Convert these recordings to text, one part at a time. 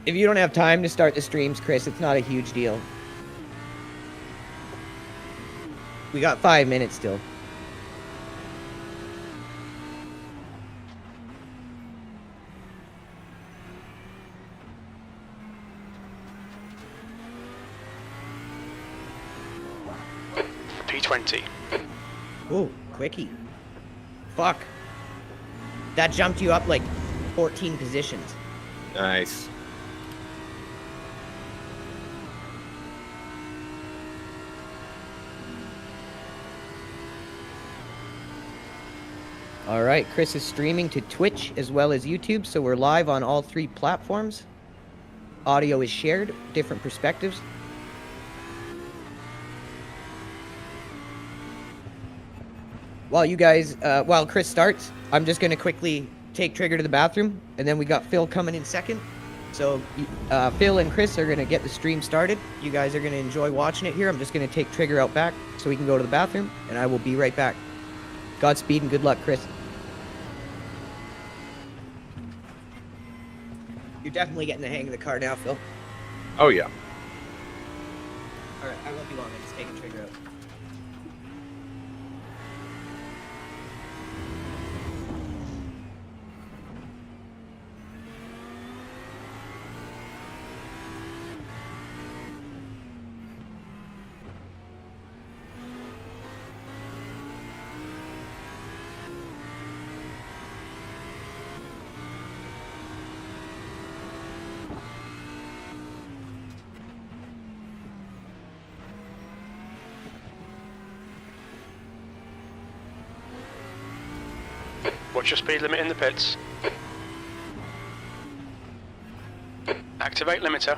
If you don't have time to start the streams, Chris, it's not a huge deal. We got 5 minutes still. P20. Oh, quickie. Fuck. That jumped you up like 14 positions. Nice. All right, Chris is streaming to Twitch as well as YouTube, so we're live on all 3 platforms. Audio is shared, different perspectives. While Chris starts, I'm just gonna quickly take Trigger to the bathroom, and then we got Phil coming in second. So Phil and Chris are gonna get the stream started. You guys are gonna enjoy watching it here. I'm just gonna take Trigger out back so we can go to the bathroom, and I will be right back. Godspeed and good luck, Chris. You're definitely getting the hang of the car now, Phil. Oh, yeah. All right, I won't be long. I'm just taking Trigger out. What's your speed limit in the pits? Activate limiter.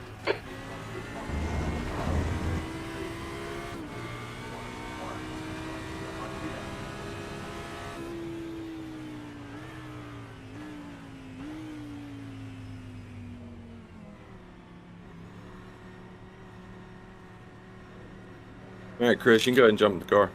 All right, Chris, you can go ahead and jump in the car.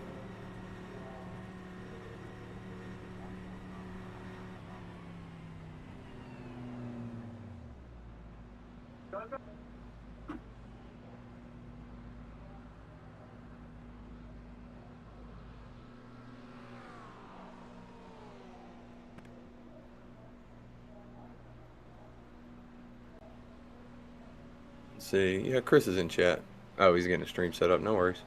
Let's see. Yeah, Chris is in chat. Oh, he's getting a stream set up. No worries.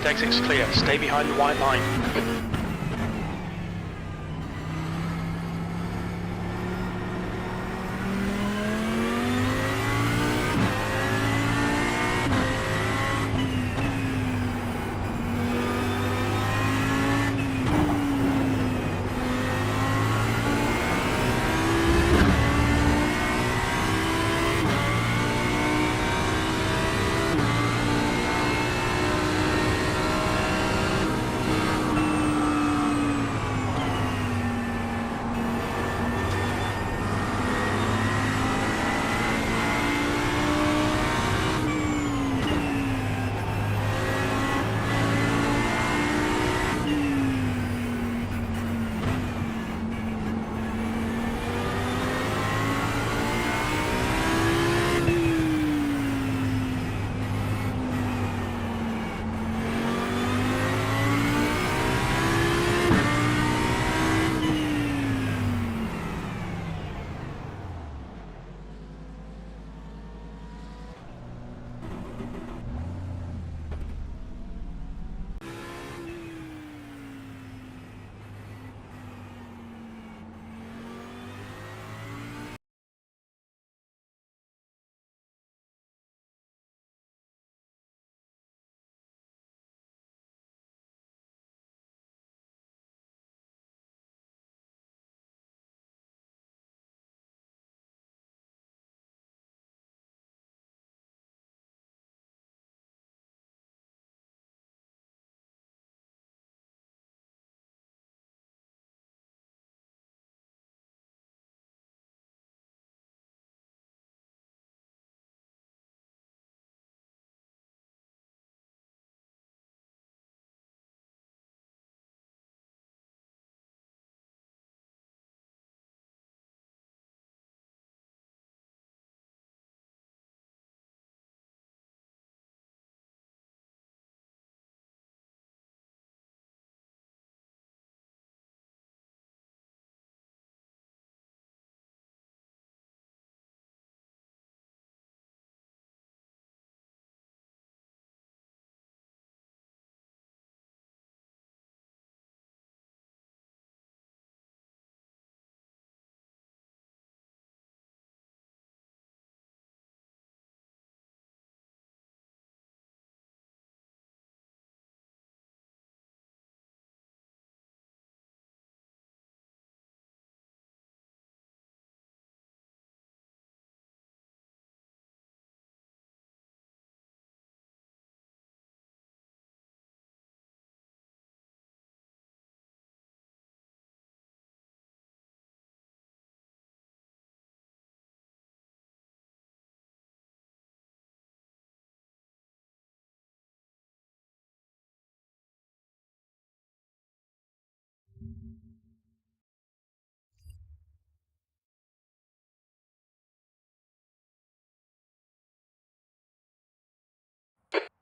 Exit's clear. Stay behind the white line.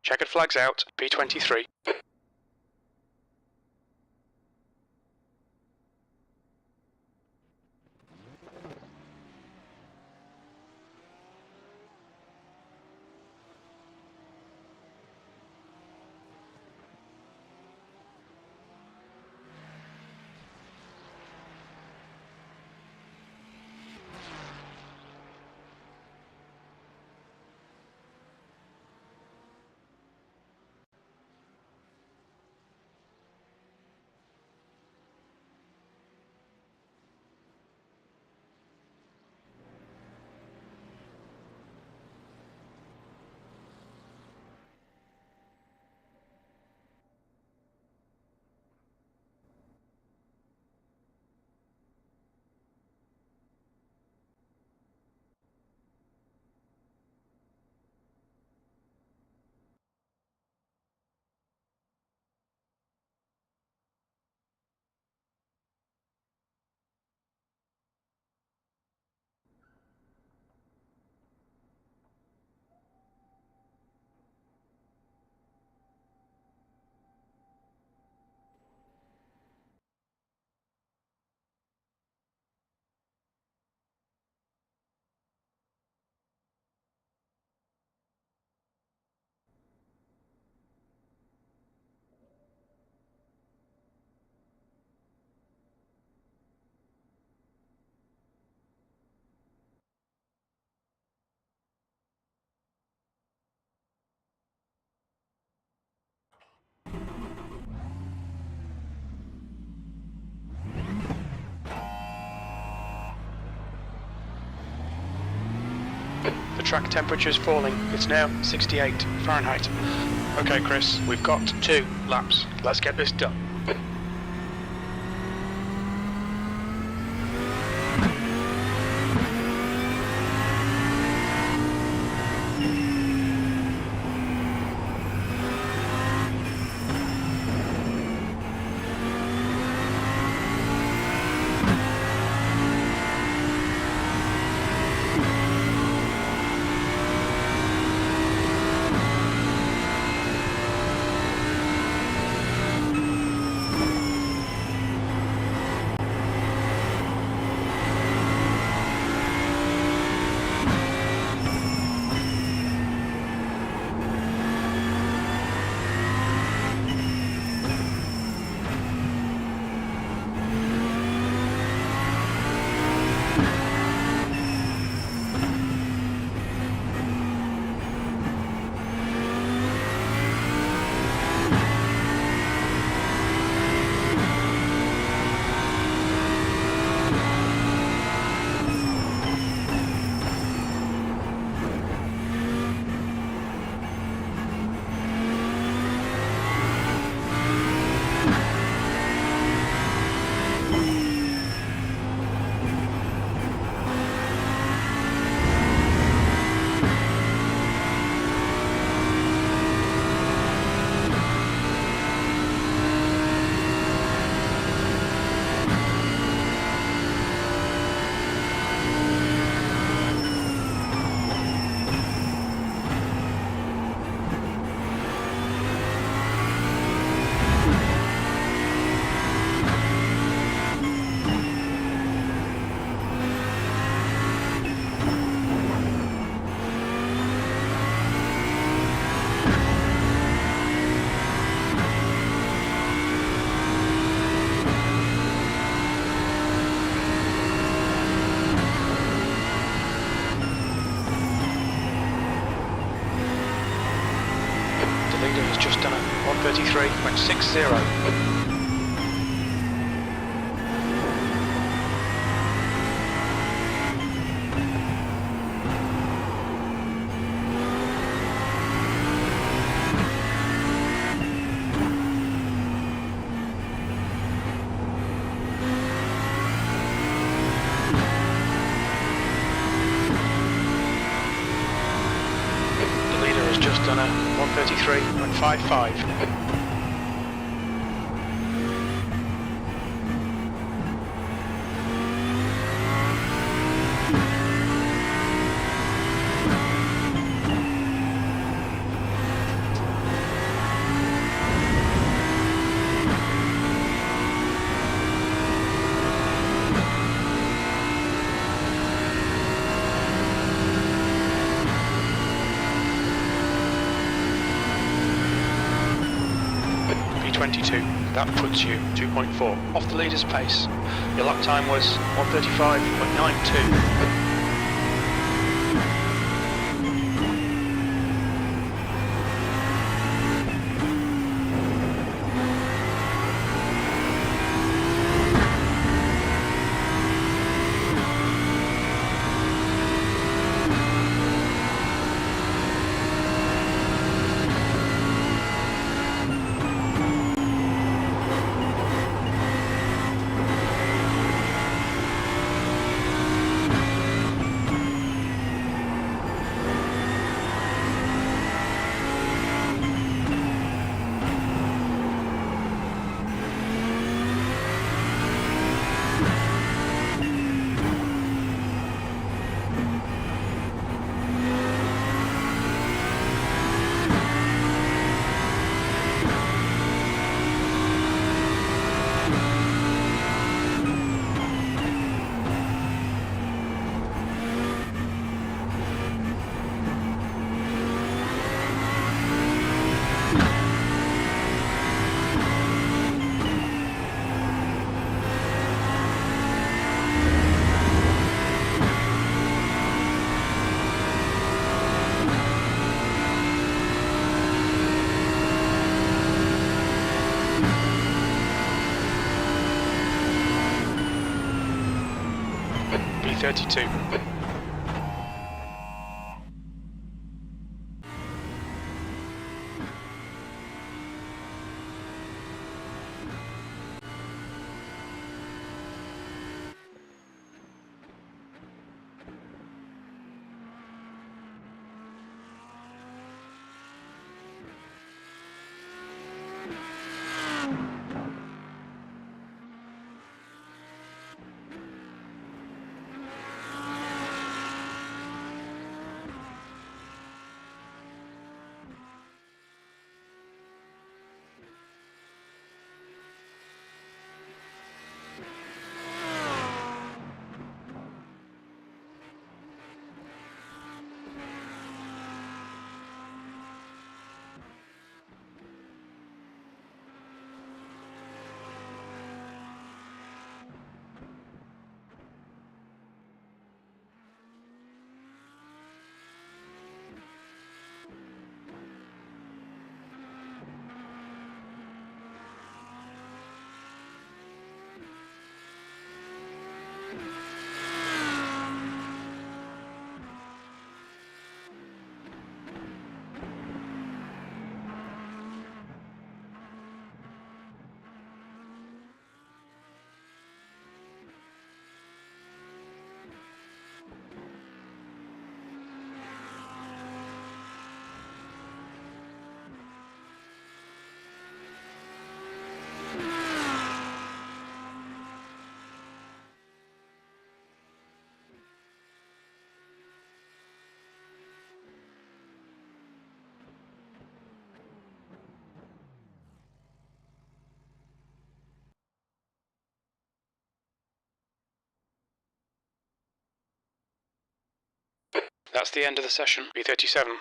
Checkered flags out, P23. The track temperature is falling. It's now 68 Fahrenheit. Okay, Chris, we've got 2 laps. Let's get this done. He's just done a 133.60. Just done a 133.55. 22. That puts you 2.4 off the leader's pace. Your lap time was 1:35.92. B32. That's the end of the session. B37.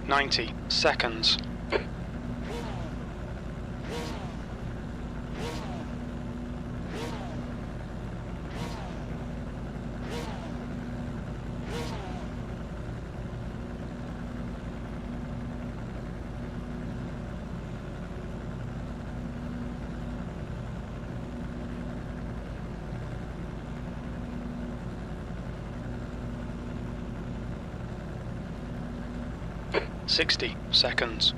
"90 seconds. "60 seconds.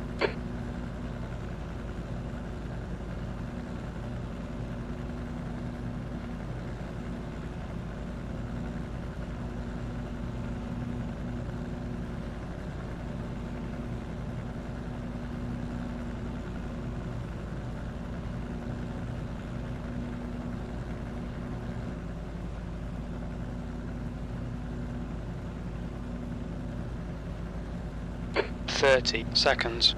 30 seconds.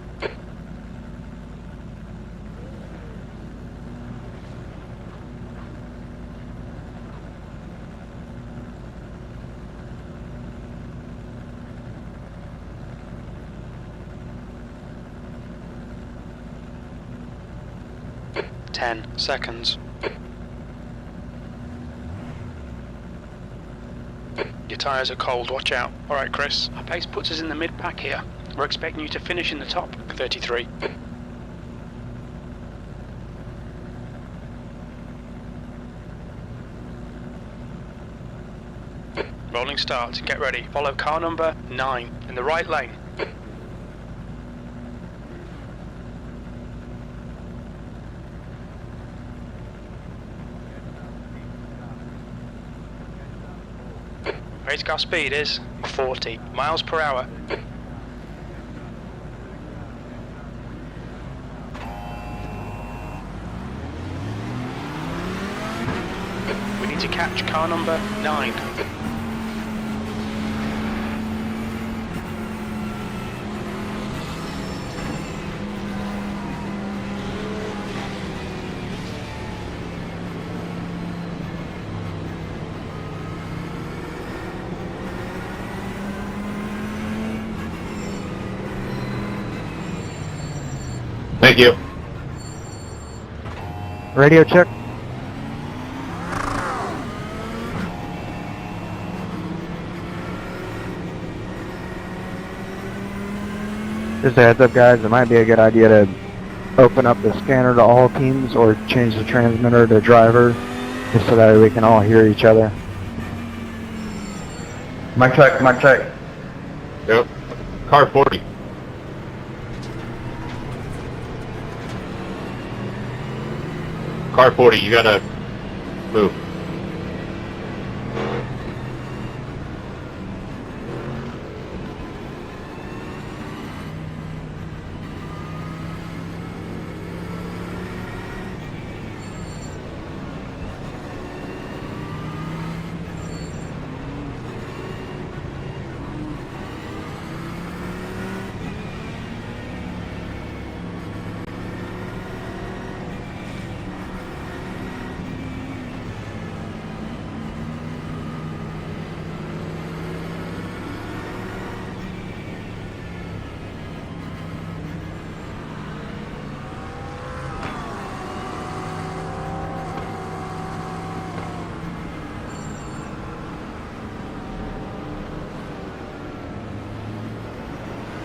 Ten seconds. Your tyres are cold, watch out. Alright Chris, our pace puts us in the mid-pack here. We're expecting you to finish in the top. 33. Rolling start, get ready. Follow car number 9 in the right lane. Race car speed is 40 miles per hour. We need to catch car number 9. Thank you. Radio check. Just a heads up guys, it might be a good idea to open up the scanner to all teams or change the transmitter to driver, just so that we can all hear each other. Mic check, mic check. Yep. Car 40. Car 40, you gotta move.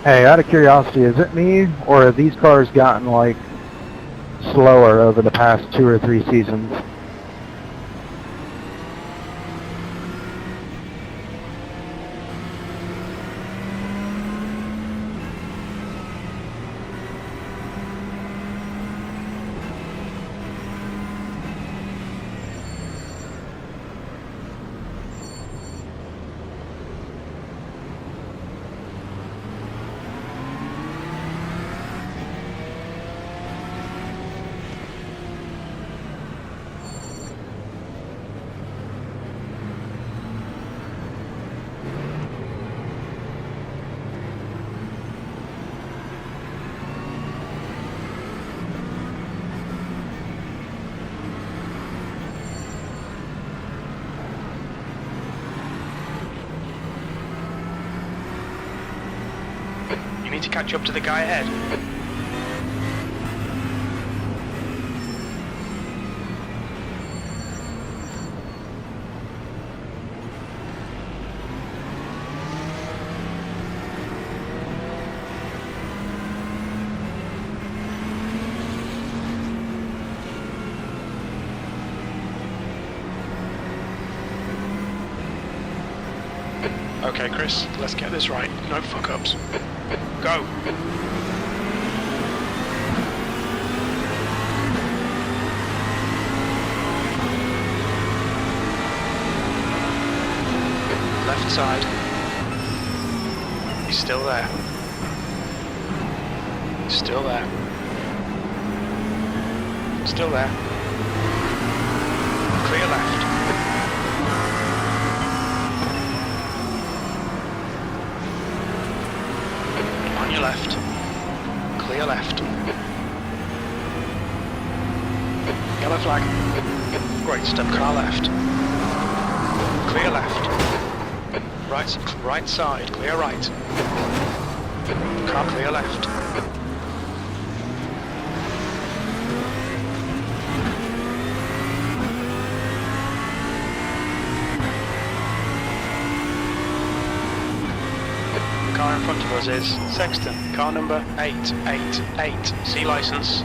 Hey, out of curiosity, is it me, or have these cars gotten, like, slower over the past 2 or 3 seasons? You need to catch up to the guy ahead. Okay, Chris, let's get this right. No fuck-ups. Go! Left side. He's still there. Still there. Still there. Clear left. On your Clear left. Clear left. Yellow flag. Great stuff. Car left. Clear left. Right side. Clear right. Car clear left. The car in front of us is Sexton. Car number 888. C license.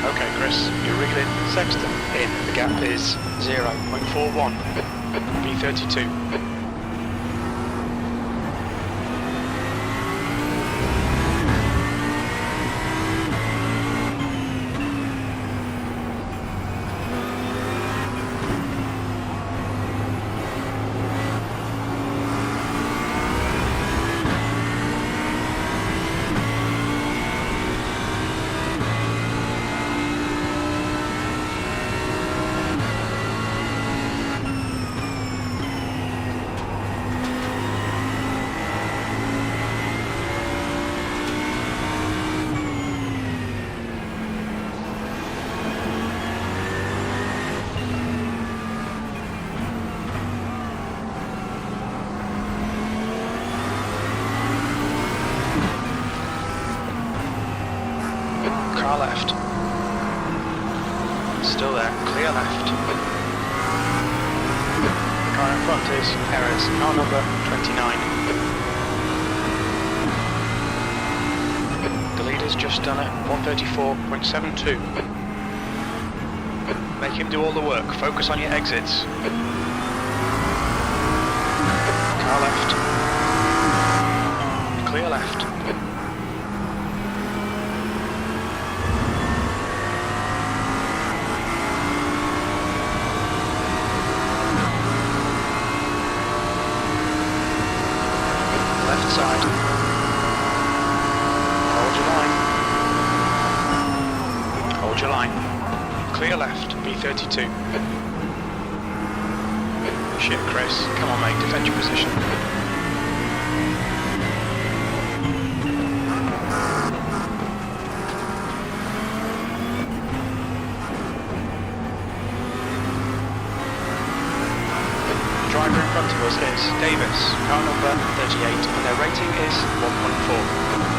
Okay, Chris, you're reeling Sexton in. The gap is 0.41. B32. Car left. Still there. Clear left. The car in front is Perez. Car number 29. The leader's just done it. 134.72. Make him do all the work. Focus on your exits. Car left. Clear left. Left side. Hold your line. Hold your line. Clear left, B32. Shit, Chris. Come on, mate. Defend your position. The driver in front of us is Davis, car number 38, and their rating is 1.4.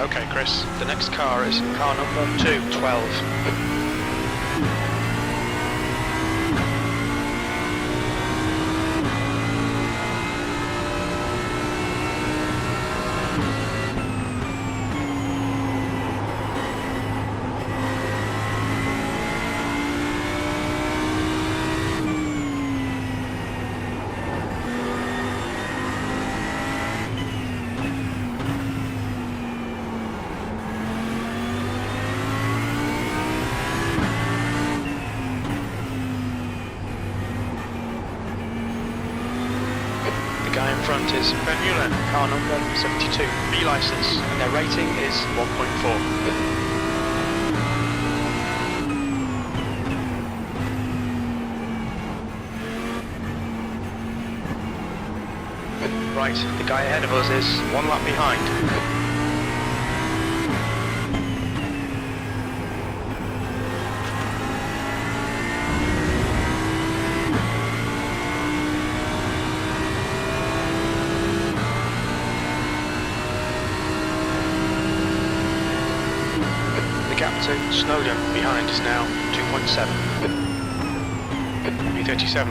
Okay, Chris, the next car is car number 212. The guy in front is Ben Mueller, car number 72, B license, and their rating is 1.4. Right, the guy ahead of us is 1 lap behind. The gap to Snowden behind is now 2.7. B37.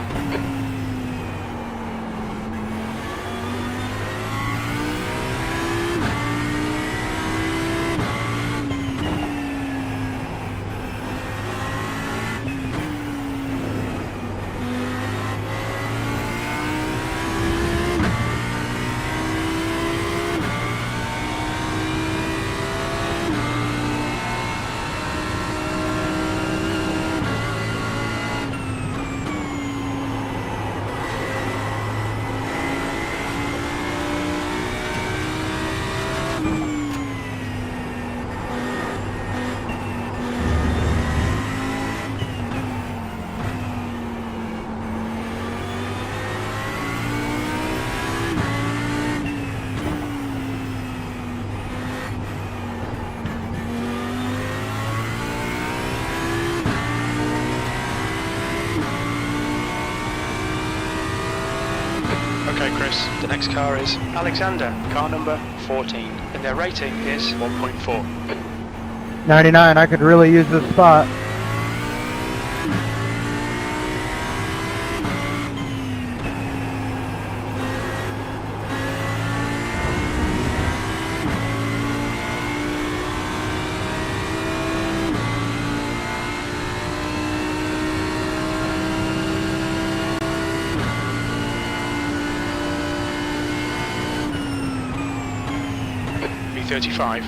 Okay, Chris, the next car is Alexander, car number 14, and their rating is 1.4. 99, I could really use this spot. B35.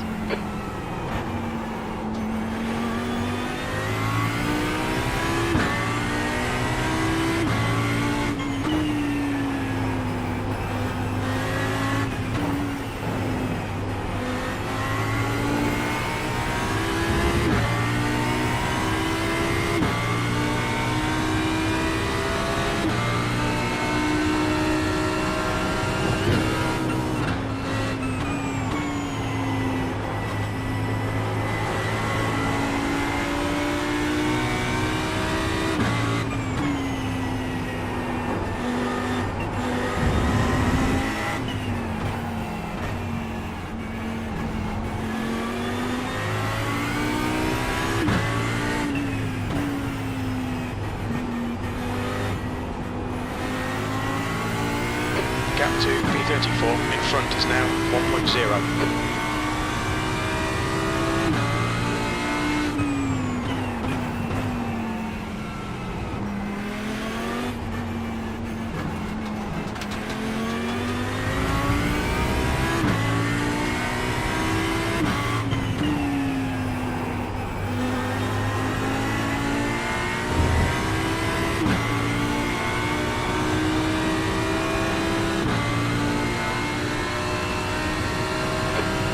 Gap to B34 in front is now 1.0.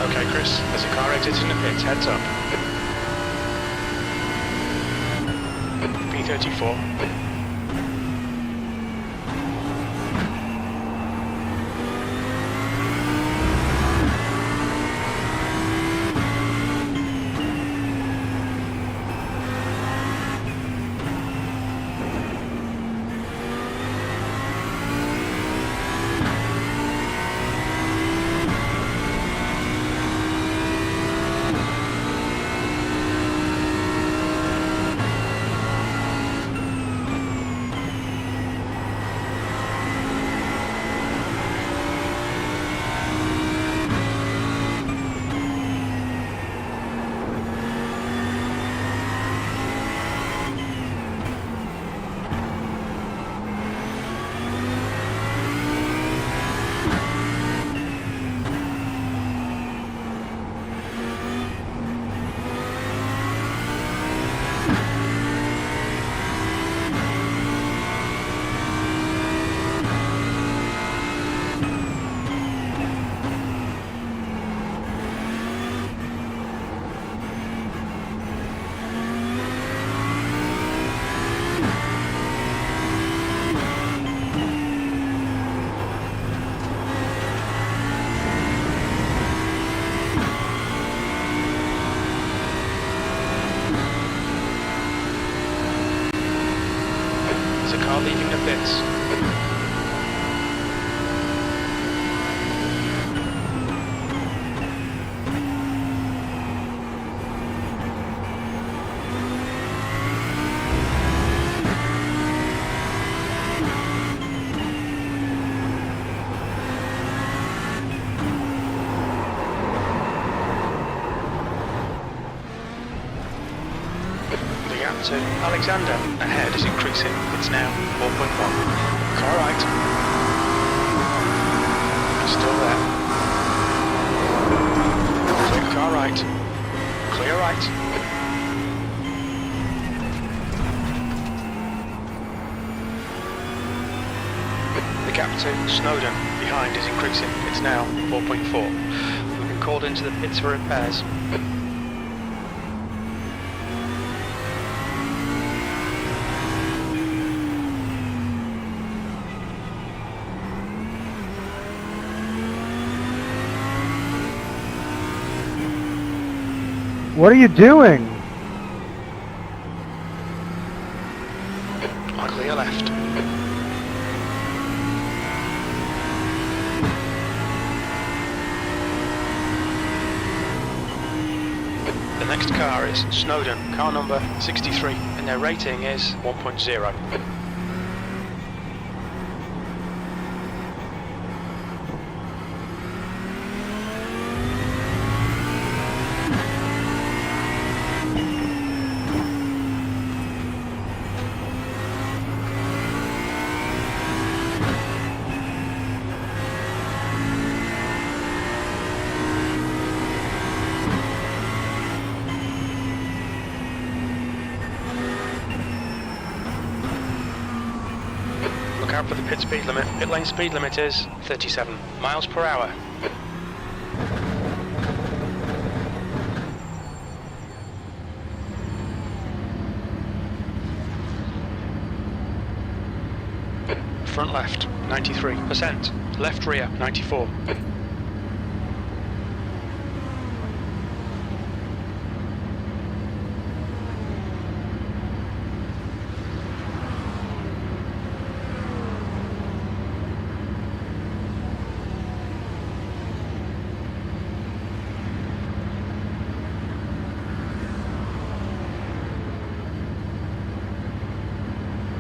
Okay, Chris, there's a car exiting the pits, heads up. B34. There's a car leaving the pits. To Alexander, ahead is increasing, it's now 4.1. Car right. Still there. Clear car right. Clear right. The gap to Snowden behind is increasing, it's now 4.4. We've been called into the pits for repairs. What are you doing? Clear left. The next car is Snowden, car number 63, and their rating is 1.0. Look out for the pit speed limit. Pit lane speed limit is 37 miles per hour. Front left, 93%. Left rear, 94.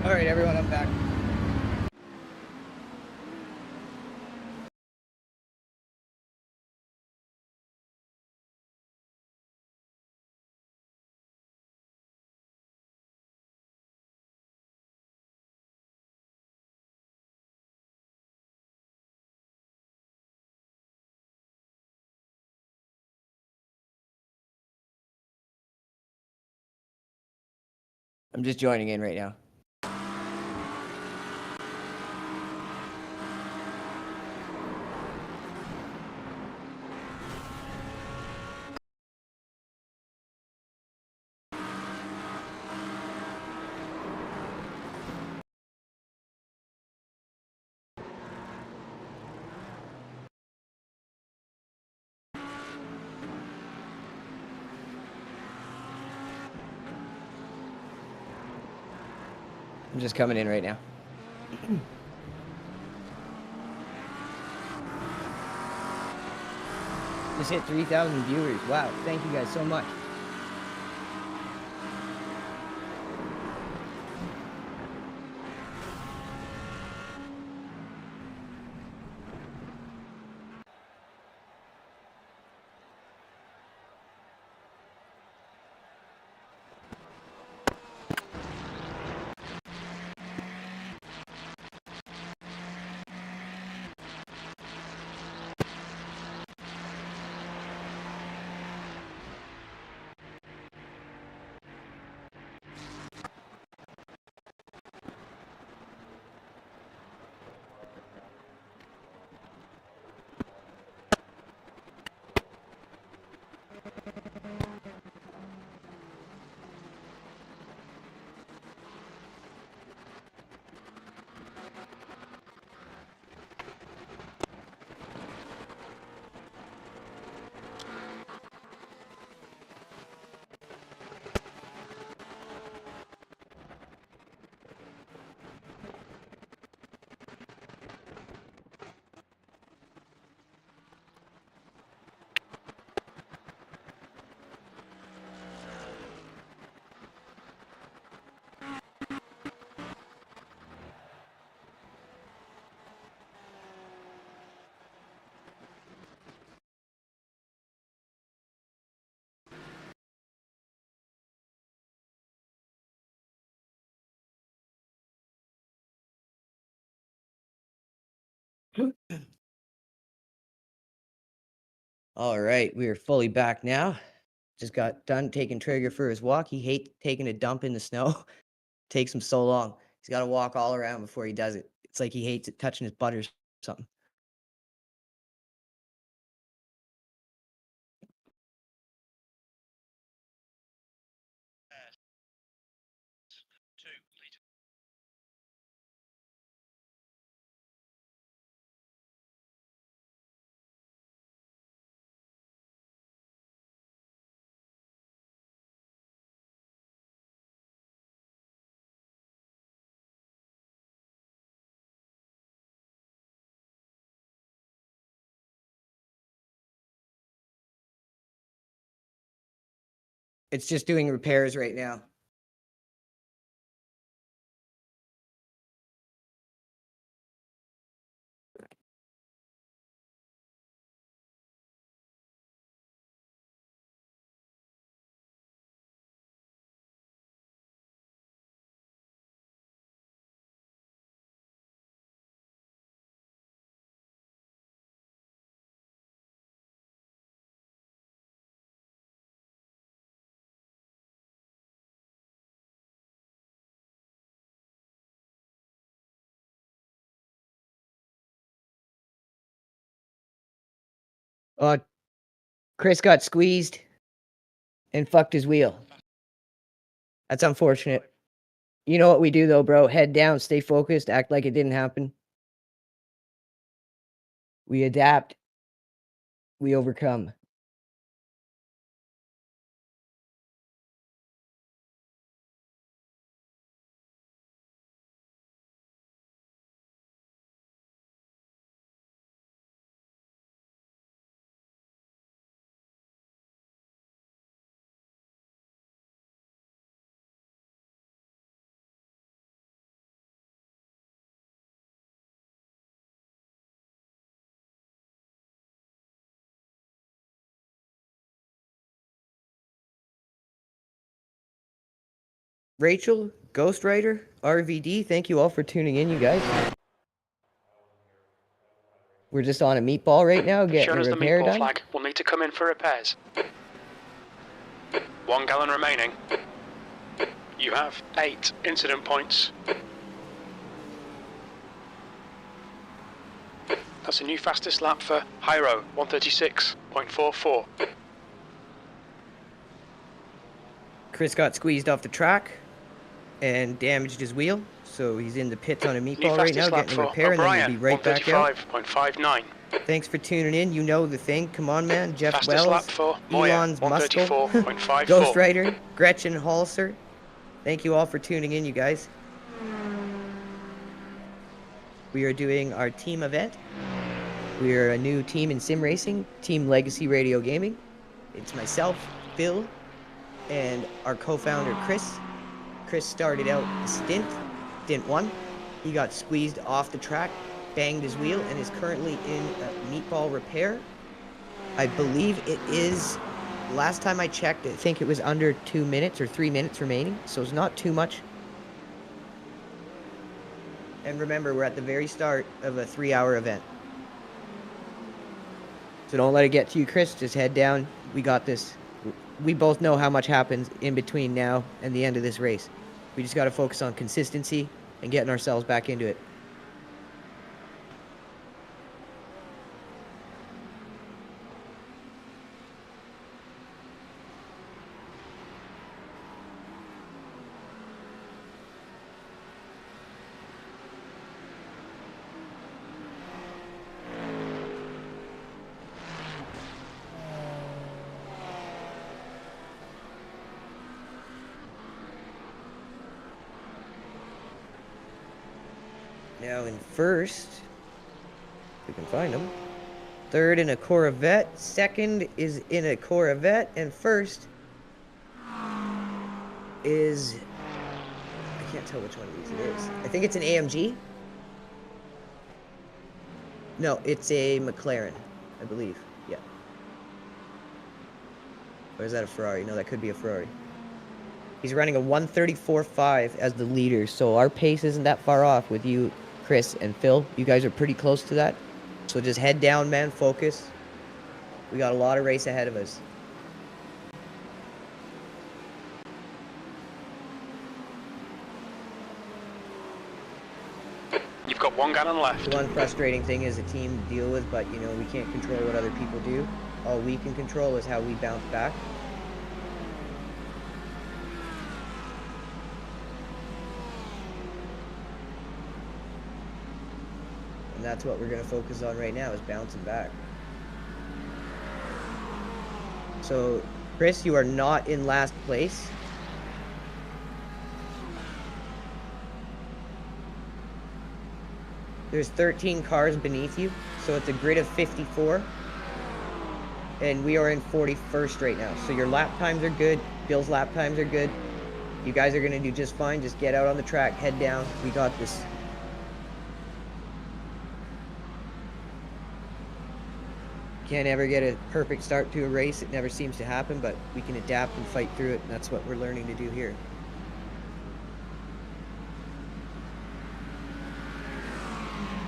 All right, everyone, I'm back. I'm just joining in right now. I'm just coming in right now. Just hit 3,000 viewers. Wow, thank you guys so much. All right, we are fully back now. Just got done taking Trigger for his walk. He hates taking a dump in the snow. Takes him so long. He's got to walk all around before he does it. It's like he hates it touching his butt or something. It's just doing repairs right now. Chris got squeezed and fucked his wheel. That's unfortunate. You know what we do though, bro? Head down, stay focused, act like it didn't happen. We adapt. We overcome. Rachel, Ghostwriter, RVD, thank you all for tuning in, you guys. We're just on a meatball right now, getting Shown a as the repair meatball done. flag. We'll need to come in for repairs. 1 gallon remaining. You have 8 incident points. That's a new fastest lap for Hyro, 136.44. Chris got squeezed off the track and damaged his wheel, so he's in the pits on a New meatball right now, fastest lap getting a for repair, and then we'll O'Brien, be right back out. 135.59. Thanks for tuning in. You know the thing. Come on, man. Jeff Fastest Wells, lap for Moya, Elon's Muscle, 134.54. Ghostwriter, Gretchen Halser. Thank you all for tuning in, you guys. We are doing our team event. We are a new team in sim racing, Team Legacy Radio Gaming. It's myself, Phil, and our co-founder, Chris. Chris started out the stint 1. He got squeezed off the track, banged his wheel, and is currently in a meatball repair. I believe it is, last time I checked, I think it was under 2 minutes or 3 minutes remaining, so it's not too much. And remember, we're at the very start of a 3-hour event. So don't let it get to you, Chris. Just head down. We got this. We both know how much happens in between now and the end of this race. We just got to focus on consistency and getting ourselves back into it. Now in first, if we can find them, third in a Corvette, second is in a Corvette, and first is, I can't tell which one of these it is. I think it's an AMG. No, it's a McLaren, I believe. Yeah. Or is that a Ferrari? No, that could be a Ferrari. He's running a 134.5 as the leader, so our pace isn't that far off with you, Chris, and Phil. You guys are pretty close to that. So just head down, man. Focus. We got a lot of race ahead of us. You've got 1 gallon left. The one frustrating thing is a team to deal with, but you know, we can't control what other people do. All we can control is how we bounce back. And that's what we're going to focus on right now, is bouncing back. So, Chris, you are not in last place. There's 13 cars beneath you, so it's a grid of 54. And we are in 41st right now. So your lap times are good. Bill's lap times are good. You guys are going to do just fine. Just get out on the track, head down. We got this. Can't ever get a perfect start to a race. It never seems to happen, but we can adapt and fight through it, and that's what we're learning to do here.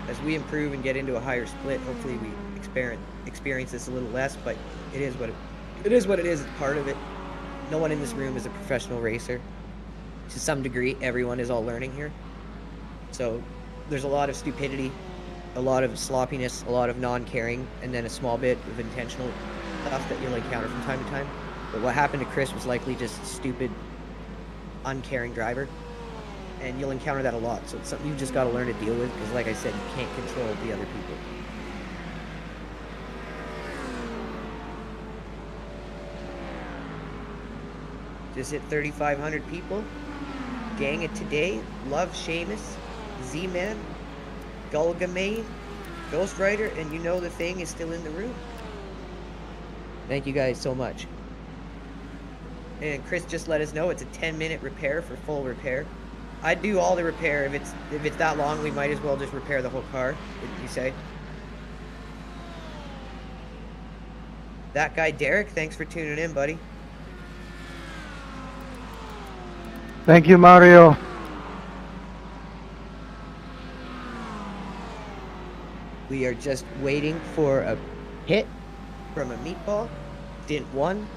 As we improve and get into a higher split, hopefully we experience this a little less, but it is what it is. It's part of it. No one in this room is a professional racer. To some degree, everyone is all learning here. So there's a lot of stupidity, a lot of sloppiness, a lot of non-caring, and then a small bit of intentional stuff that you'll encounter from time to time. But what happened to Chris was likely just stupid, uncaring driver. And you'll encounter that a lot. So it's something you just got to learn to deal with, because like I said, you can't control the other people. Just hit 3,500 people. Gang it today. Love Seamus, Z-Man, Gulgamane, Ghost Rider, and you know the thing is still in the room. Thank you guys so much. And Chris just let us know it's a 10-minute repair for full repair. I'd do all the repair. If it's that long, we might as well just repair the whole car, would you say? That guy Derek, thanks for tuning in, buddy. Thank you, Mario. We are just waiting for a hit from a meatball. Didn't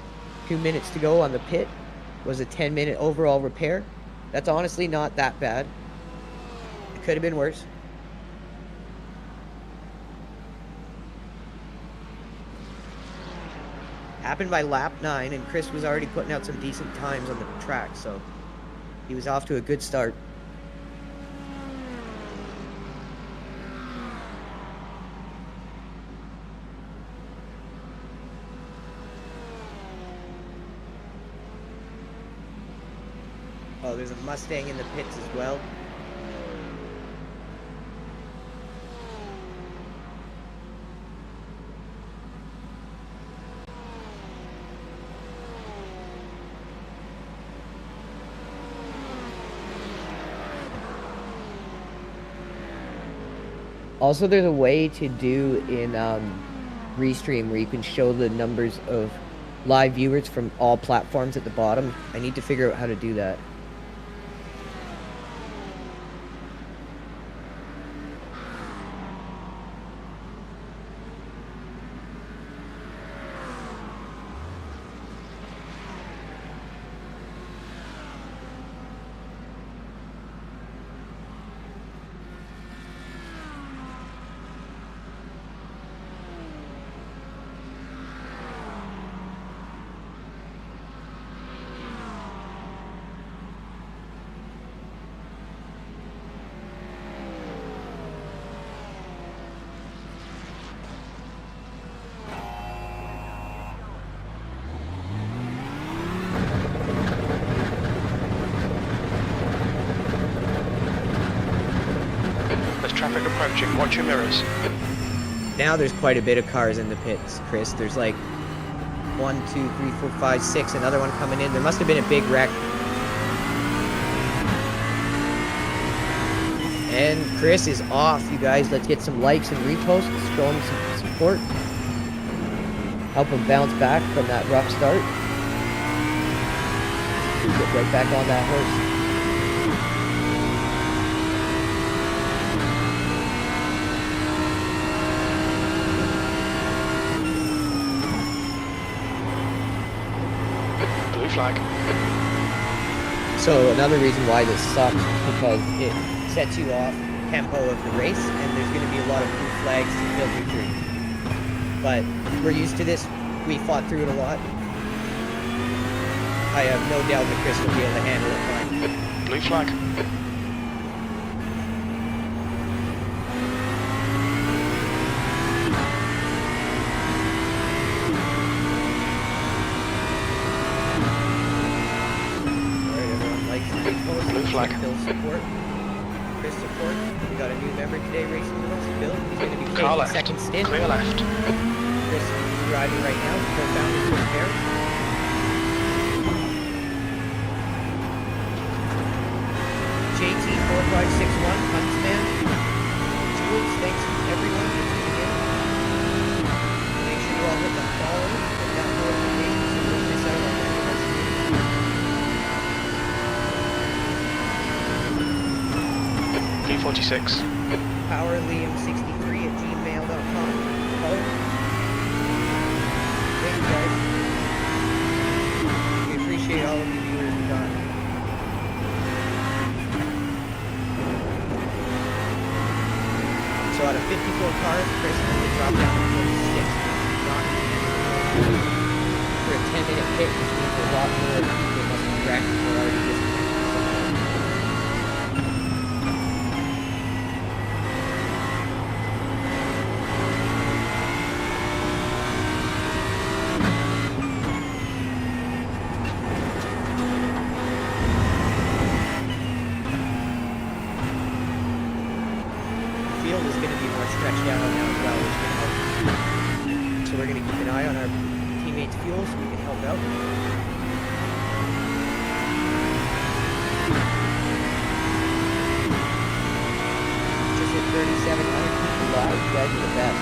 2 minutes to go on the pit. Was a 10-minute overall repair. That's honestly not that bad. It could have been worse. Happened by lap 9, and Chris was already putting out some decent times on the track, so he was off to a good start. Oh, there's a Mustang in the pits as well. Also, there's a way to do in Restream where you can show the numbers of live viewers from all platforms at the bottom. I need to figure out how to do that. Traffic approaching, watch your mirrors. Now there's quite a bit of cars in the pits, Chris. There's like 1, 2, 3, 4, 5, 6, another one coming in. There must have been a big wreck. And Chris is off, you guys. Let's get some likes and reposts. Show him some support. Help him bounce back from that rough start. Get right back on that horse. flag. So another reason why this sucks is because it sets you off tempo of the race, and there's going to be a lot of blue flags to filter through. But we're used to this. We fought through it a lot. I have no doubt that Chris will be able to handle it fine. Blue flag. Alright, everyone likes the big post. Blue flag. Phil support. Chris support. We got a new member today racing with us. Bill. He's going to be Car taking left. second stint. Clear left. Chris is driving right now. Co-founder Chris Farish. JT4561, Huntsman. Jules, thanks everyone for tuning in. Make sure you all hit the follow and that notification so you don't miss out on any of our streams. P46. PowerLiam63@gmail.com. Follow. Thank you guys. We appreciate all of you viewers and time. So out of 54 cars, Chris only dropped down to 46. Not for a 10-minute pit, which means a lot more people must be wrecked or already disconnected. Field is going to be more stretched out now as well, which can help. So we're going to keep an eye on our teammates' fuel so we can help out. Just hit 3,700 people live. You guys are the best.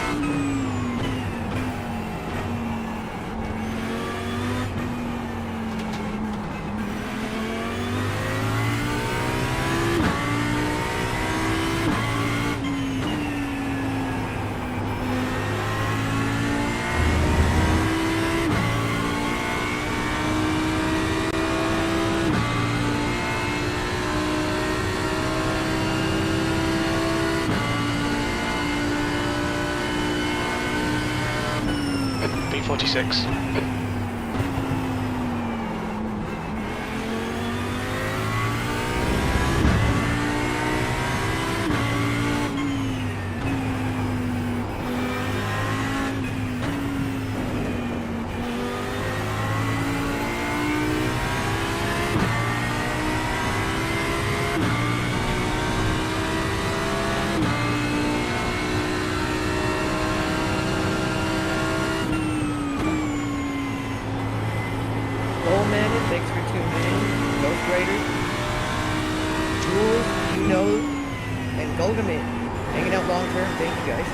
P46. Mannon, thanks for tuning in. Ghost Raiders. Jules, you know, and Golgaman. Hanging out long term, thank you guys.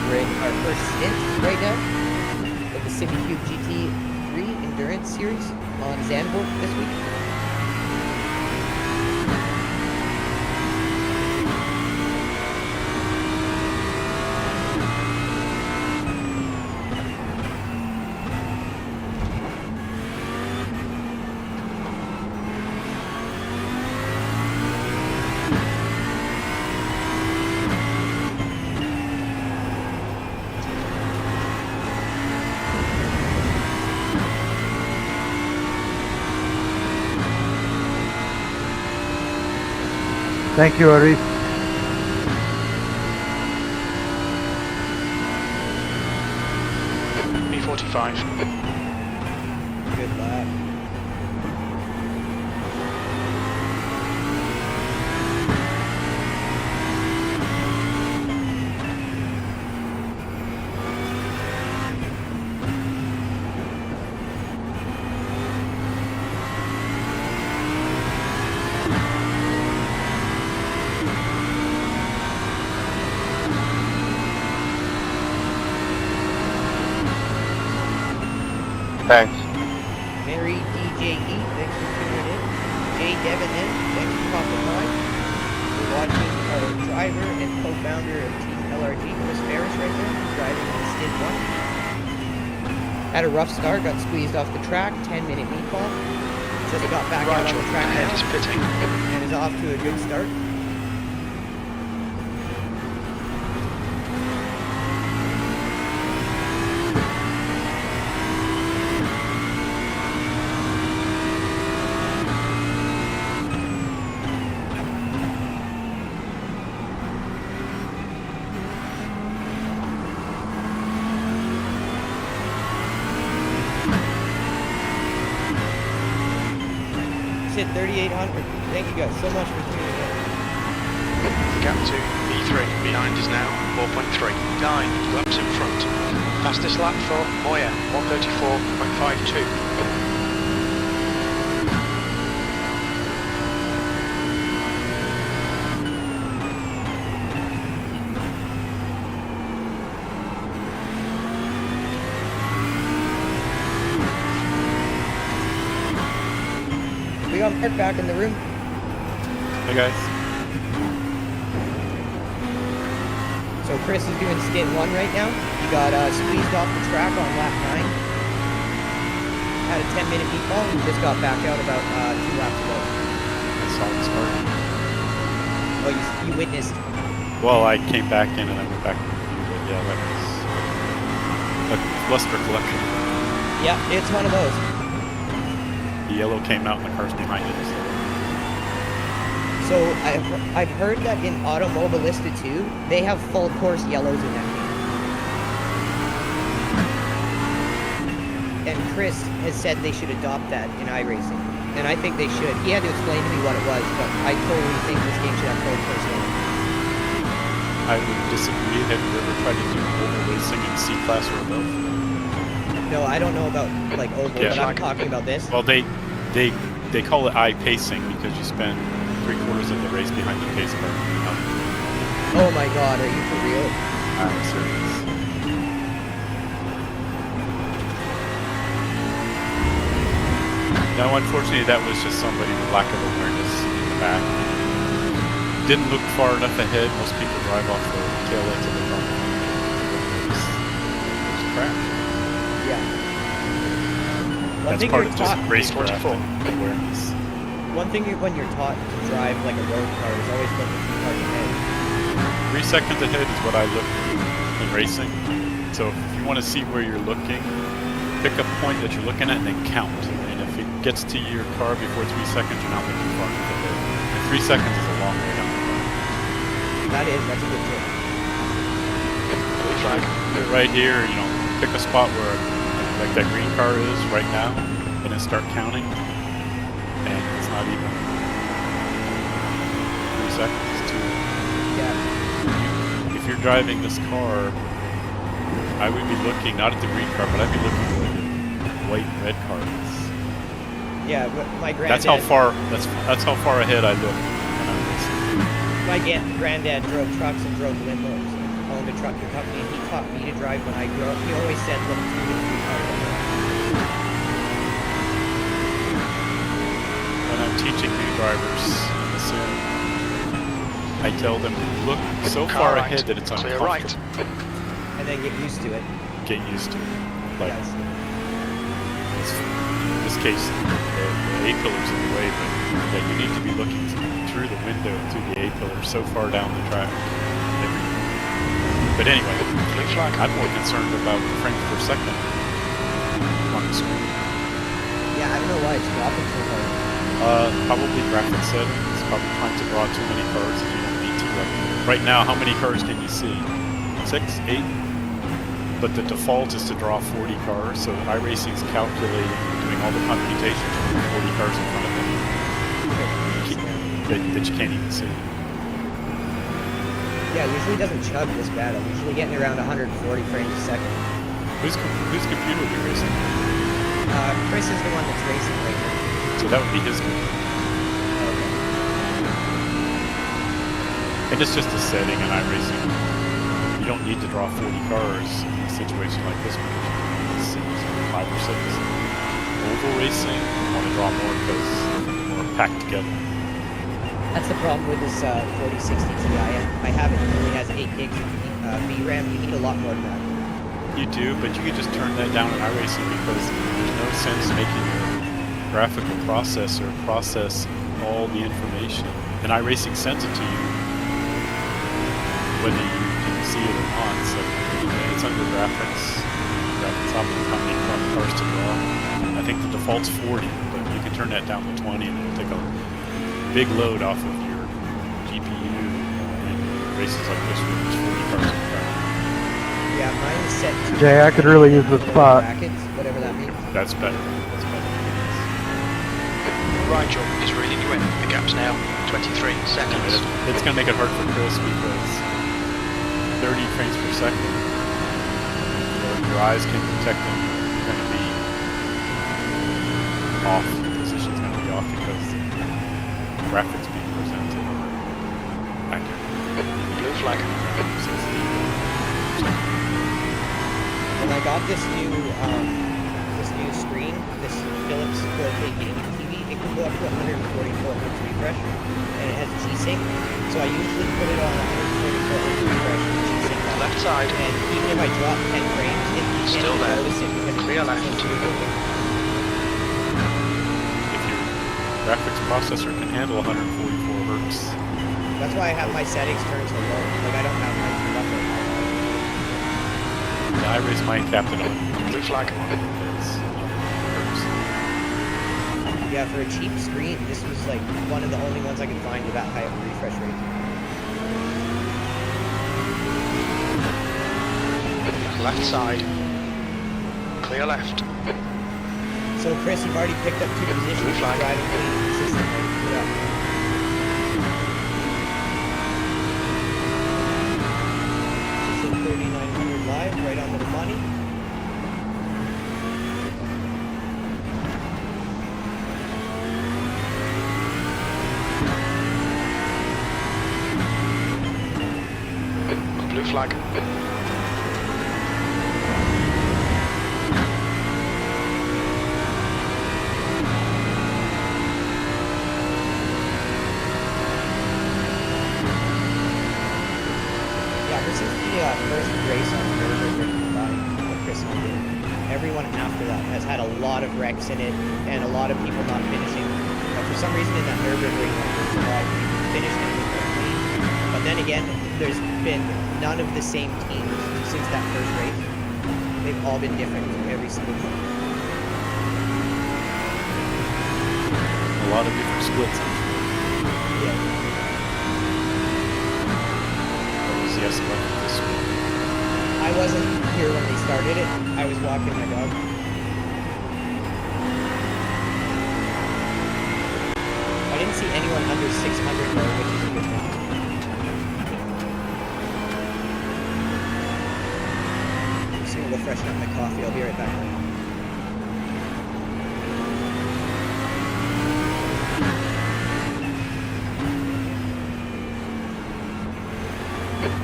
We're in our first stint right now of the SIMUCUBE GT3 Endurance Series on ZANDVOORT this week. Thank you, Arif. P45. Good lap. Thanks. Mary DJE, thanks for tuning in. Jay Devin N, thanks for popping by. We're watching our driver and co-founder of Team LRG, Chris Farish right there, driving on skid 1. Had a rough start, got squeezed off the track, 10-minute meatball. Just got back out on the track now, He's pitting. and is off to a good start. Hit 3,800. Thank you guys so much for tuning in. Gap to E3 behind is now 4.3. 9 laps in front. Fastest lap for Moya, 134.52. We got Mark back in the room. Hey guys. So Chris is doing skid 1 right now. He got squeezed off the track on lap 9. Had a 10-minute meatball. He just got back out about 2 laps ago. I saw it start. Oh, you witnessed. Well, I came back in and I went back to the view, but yeah, that was a luster collection. Yeah, it's one of those. The yellow came out and the cars behind it. So I've heard that in Automobilista 2, they have full course yellows in that game. And Chris has said they should adopt that in iRacing. And I think they should. He had to explain to me what it was, but I totally think this game should have full course yellows. I would disagree. Have you ever tried to do oval racing in C-Class or above? No, I don't know about like oval, Yeah. but I'm talking about this. Well, they call it I-pacing because you spend 3/4 of the race behind the pace car. Oh my god, are you for real? I'm serious. No, unfortunately, that was just somebody with lack of awareness in the back. Didn't look far enough ahead. Most people drive off the tail end of the car. It was a crash. Yeah. That's part of just racecraft and awareness. One thing when you're taught to drive like a road car is always look a few cars ahead. 3 seconds ahead is what I look in racing. So if you want to see where you're looking, pick a point that you're looking at and then count. And if it gets to your car before 3 seconds, you're not looking far enough ahead. And 3 seconds is a long way down the road. That's a good tip. Flag. Right here, you know, pick a spot where like that green car is right now, and then start counting. And it's not even 3 seconds, it's 2. Yeah. If you're driving this car, I would be looking not at the green car, but I'd be looking where the white and red car is. Yeah, but my granddad. That's how far ahead I look when I'm racing. My granddad drove trucks and drove limos. Owned a trucking company, and he taught me to drive when I grew up. He always said, look 2 to 3 cars ahead. When I'm teaching new drivers in the sim, I tell them look so Car far right. ahead that it's Clear uncomfortable. right. And then get used to it. Get used to it. Like Yes. in this case, the A-pillar's in the way, but that you need to be looking through the window through the A-pillar so far down the track. But anyway, Blue flag. I'm more concerned about the frames per second on the screen. Yeah, I don't know why it's dropping so hard. Probably graphic settings. Probably trying to draw too many cars if you don't need to. Like right now, how many cars can you see? 6, 8? But the default is to draw 40 cars, so iRacing's calculating, doing all the computations for 40 cars in front of them that you can't even see. Yeah, it usually doesn't chug this bad. I'm usually getting around 140 frames a second. Whose computer are you racing? Chris is the one that's racing right now. So that would be his computer. Okay. And it's just a setting in iRacing. You don't need to draw 40 cars in a situation like this because you can see 5 or 6. Oval racing, you want to draw more because they're more packed together. That's the problem with this 4060 Ti. I have it. It only has 8 gigs of VRAM, you need a lot more than that. You do, but you can just turn that down in iRacing because there's no sense making your graphical processor process all the information. And iRacing sends it to you whether you can see it or not. So it's under graphics. Graphics option, how many cars to draw. I think the default's 40, but you can turn that down to 20 and it'll take a big load off of your GPU in races like this where there's 40 cars in the car. Yeah, mine is set to Jay, I could really use the spot. brackets, whatever that means. That's better. That's better. Rigel is reading you in. The gap's now 23 seconds. It's going to make it hard for Chris because 30 frames per second, your eyes can detect them. You're going to be off. The position's going to be off because the graphics being presented are accurate. Blue flag. When I got this new screen, this Philips 4K gaming TV, it can go up to 144 hertz refresh, and it has G-Sync. So I usually put it on 144 hertz refresh with G-Sync on. Left side. And even if I drop 10 frames, it Still can't there. notice it because Clear it's left. moving. If your graphics processor can handle 144 hertz, That's why I have my settings turned so low. Like I don't have my turned up right now. I raise my captain on. Blue flag. Yeah, for a cheap screen, this was like one of the only ones I could find with that high of a refresh rate. Left side. Clear left. So Chris, you've already picked up 2 positions. Blue flag. Driving pretty consistently. Yeah. This is 3900 live, right onto the money. Blue flag. Yeah, this is the first race on Nürburgring by Chris and did. Everyone after that has had a lot of wrecks in it and a lot of people not finishing. For some reason in that Nürburgring one, there's a lot of people finished it quickly. But then again, there's been none of the same teams since that first race. They've all been different every single time. A lot of different splits. Yeah. What was the estimate of this one? I wasn't here when they started it. I was walking my dog. I didn't see anyone under 600 though, which is a good thing. I'm just gonna go freshen up my coffee. I'll be right back.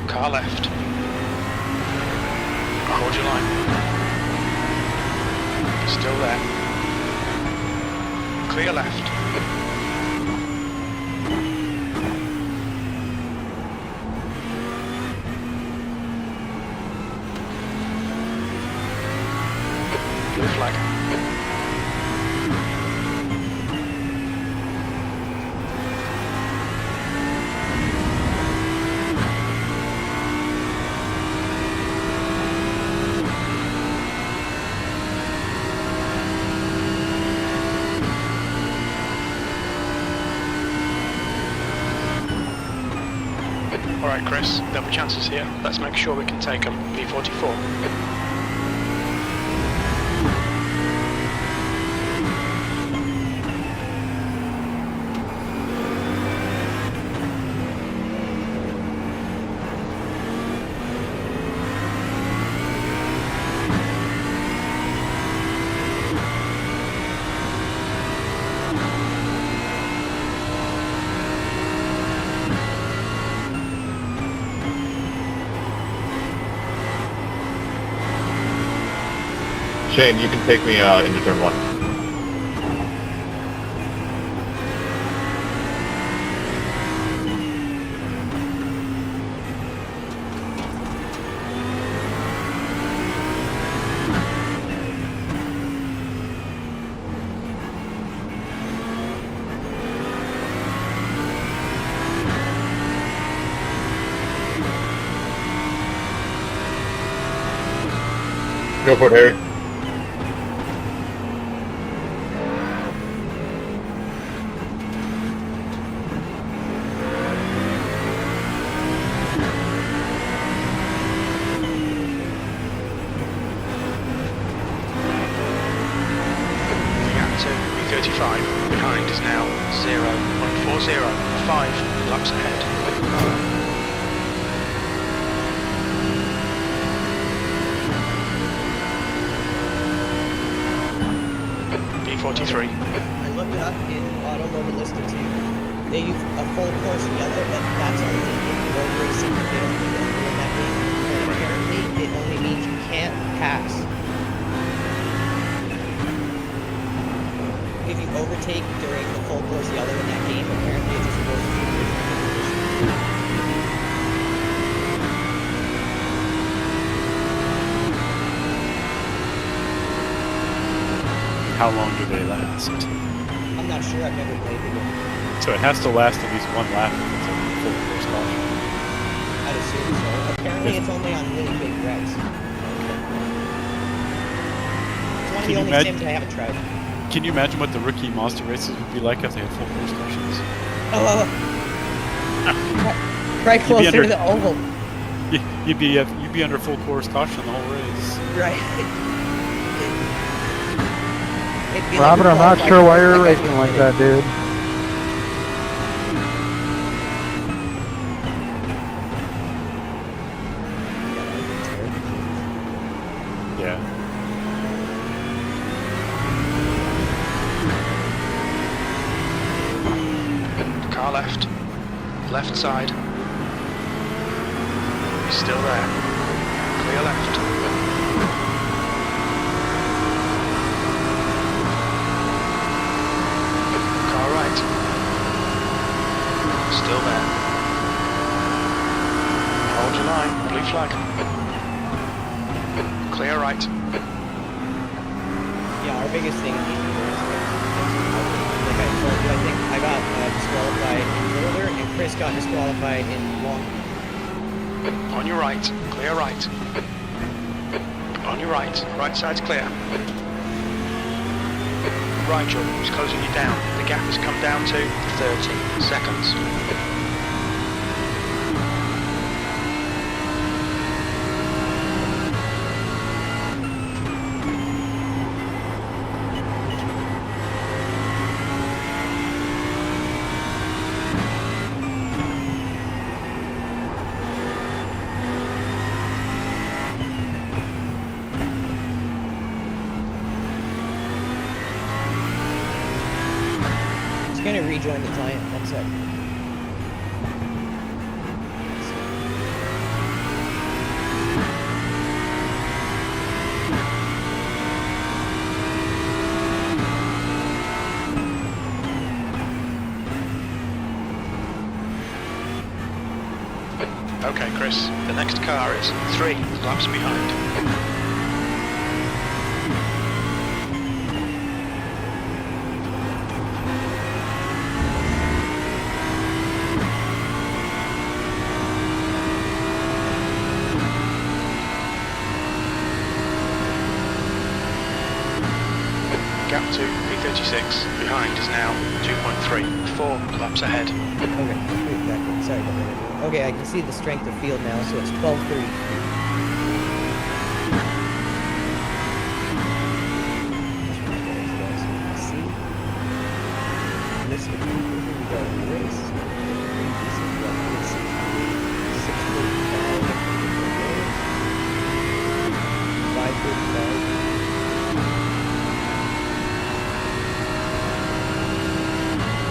Car left. Hold your line. Still there. Clear left. Blue flag. Alright Chris, there'll be chances here. Let's make sure we can take them. P44. Shane, you can take me into turn 1. Go for it, Harry. The gap to B35 behind is now 0.40, 5 laps ahead. B43. I looked it up in Automotive Lister too. They use a full course yellow, but that's only in road racing. They don't do that in that game. And apparently, it only means you can't pass. If you overtake during the full course yellow in that game, apparently it just goes to the position. How long do they last? I'm not sure. I've never played the game. So it has to last at least one lap if it's a full course caution. I'd assume so. Apparently, it's only on really big wrecks. It's one of the Can you only imagine- sims I haven't tried. Can you imagine what the rookie monster races would be like if they had full course cautions? Oh, right You'd be closer under- to the oval. You'd be under full course caution the whole race. Right. It'd be Robert, like I'm not qualified sure why for you're like racing a- like that, dude. Yeah. Car left. Left side. He's still there. Clear left. Car right. Still there. Hold your line. Blue flag. Clear right. Yeah, our biggest thing in these videos is like I told you, I think I got disqualified in roller and Chris got disqualified in long. On your right. Clear right. On your right. Right side's clear. Rigel is closing you down. The gap has come down to 30 seconds. Just gonna rejoin the client. One sec. Okay, Chris. The next car is 3 laps behind. Gap to P36 behind is now 2.3, 4 laps ahead. Okay, exactly. Sorry about that. Okay, I can see the strength of field now, so it's 12:30. See? This would be the race.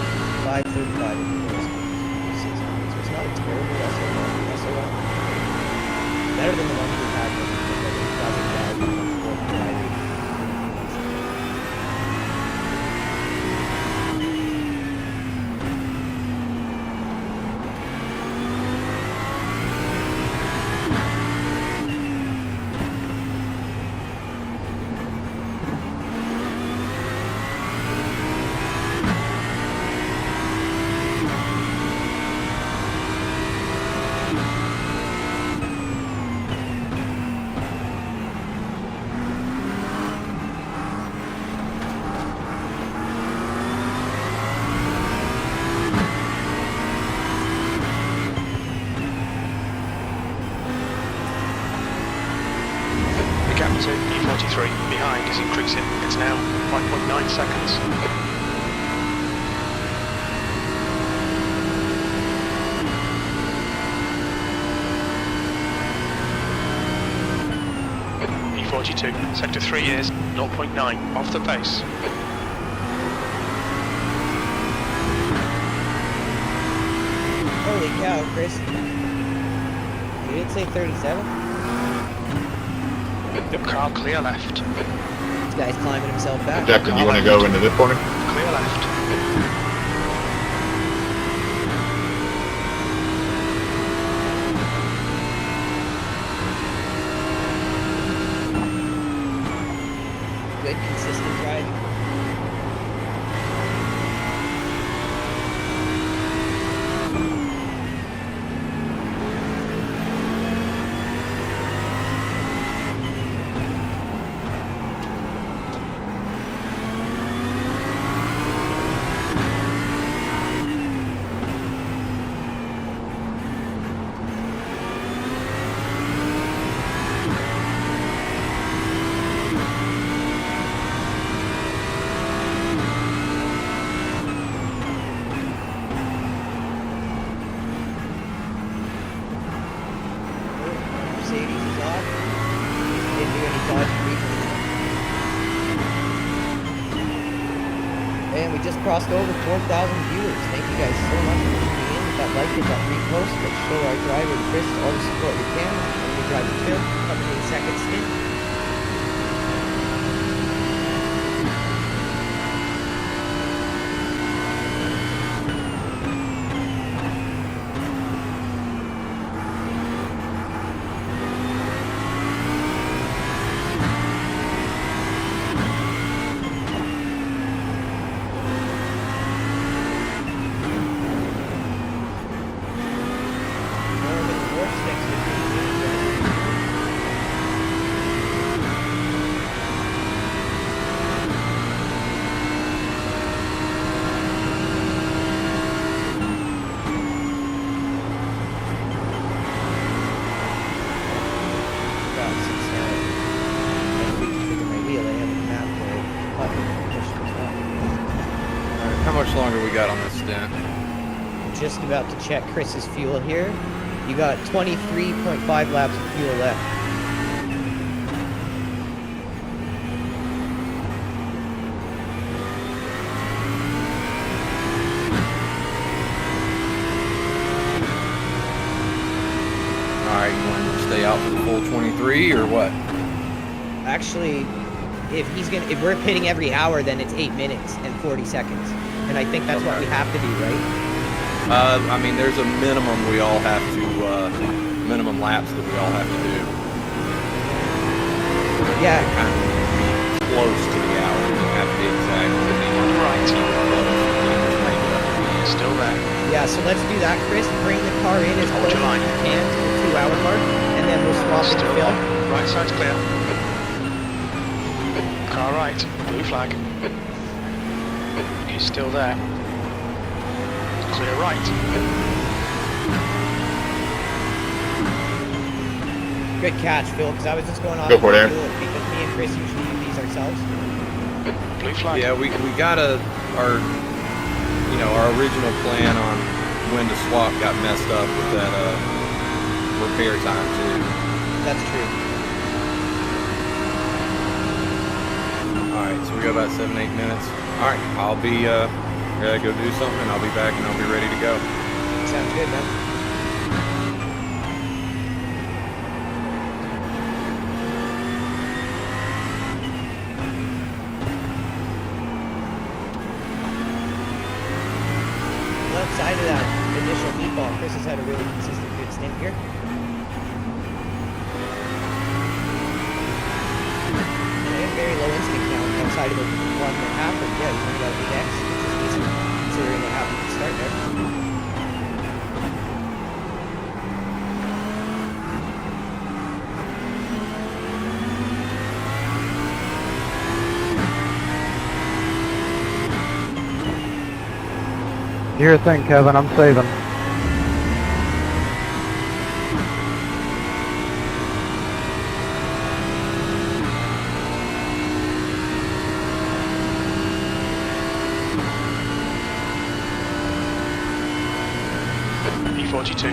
5:35 in the race. So it's not a terrible SO1. Better than the one we had when we were 2005. E42, sector 3 is 0.9, off the pace. Holy cow, Chris. You did say 37? Car clear left. This guy's climbing himself back. Captain, you want to go into this corner? Clear left. Good, consistent driving. Mercedes is off. Didn't do any dodging recently. And we just crossed over 4,000 viewers. Thank you guys so much for tuning in. Hit that like, hit that repost. Let's show our driver Chris all the support we can. And we drive Phil coming in second stint. How much longer we got on this stint? Just about to check Chris's fuel here. You got 23.5 laps of fuel left. Alright, you want to stay out for the full 23 or what? Actually, if we're pitting every hour, then it's 8 minutes and 40 seconds. And I think that's what we have to do, right? I mean, there's a minimum we all have to, minimum laps that we all have to do. Yeah. Kind of be close to the hour. It doesn't have to be exact. Right. Still there. Yeah, so let's do that, Chris. Bring the car in as close as you can to the 2 hour mark, and then we'll swap it to Still Phil. on. Right side's clear. Car right. Blue flag. He's still there. Clear right. Good catch, Phil, because I was just going off Go for it, Aaron. because me and Chris usually do these ourselves. Blue flag. Yeah, we got our original plan on when to swap got messed up with that repair time too. That's true. Alright, so we got about 7-8 minutes. Alright, I'll be gotta go do something, I'll be back and I'll be ready to go. Sounds good, man. Well, outside of that initial meatball, Chris has had a really consistent good stint here. And very low instant count outside of the one that happened. Yeah, he's only got 8x, which is decent considering what happened at the start there. Do your thing, Kevin. I'm saving. E42.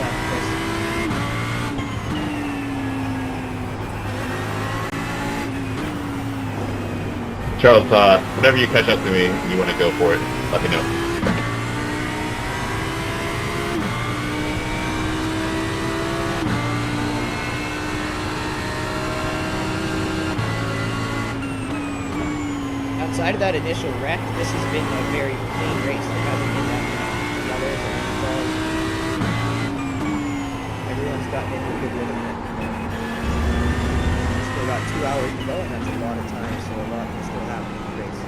left, Chris. Charles, whenever you catch up to me and you want to go for it, let me know. Outside of that initial wreck, this has been a very clean race. There hasn't been that many others or falls. Everyone's gotten into a good rhythm. Still got 2 hours to go, and that's a lot of time, so a lot can still happen in the race.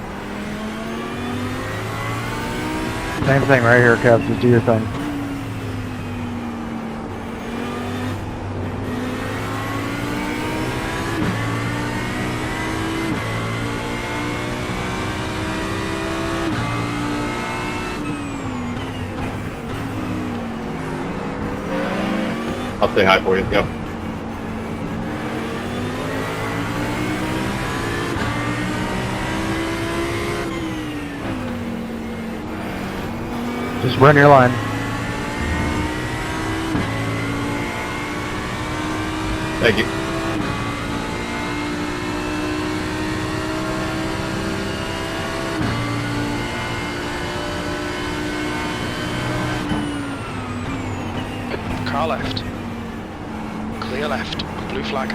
Same thing right here, Kev. Just do your thing. I'll say hi for you. Yep. Just run your line. Thank you. Car left. Clear left. Blue flag.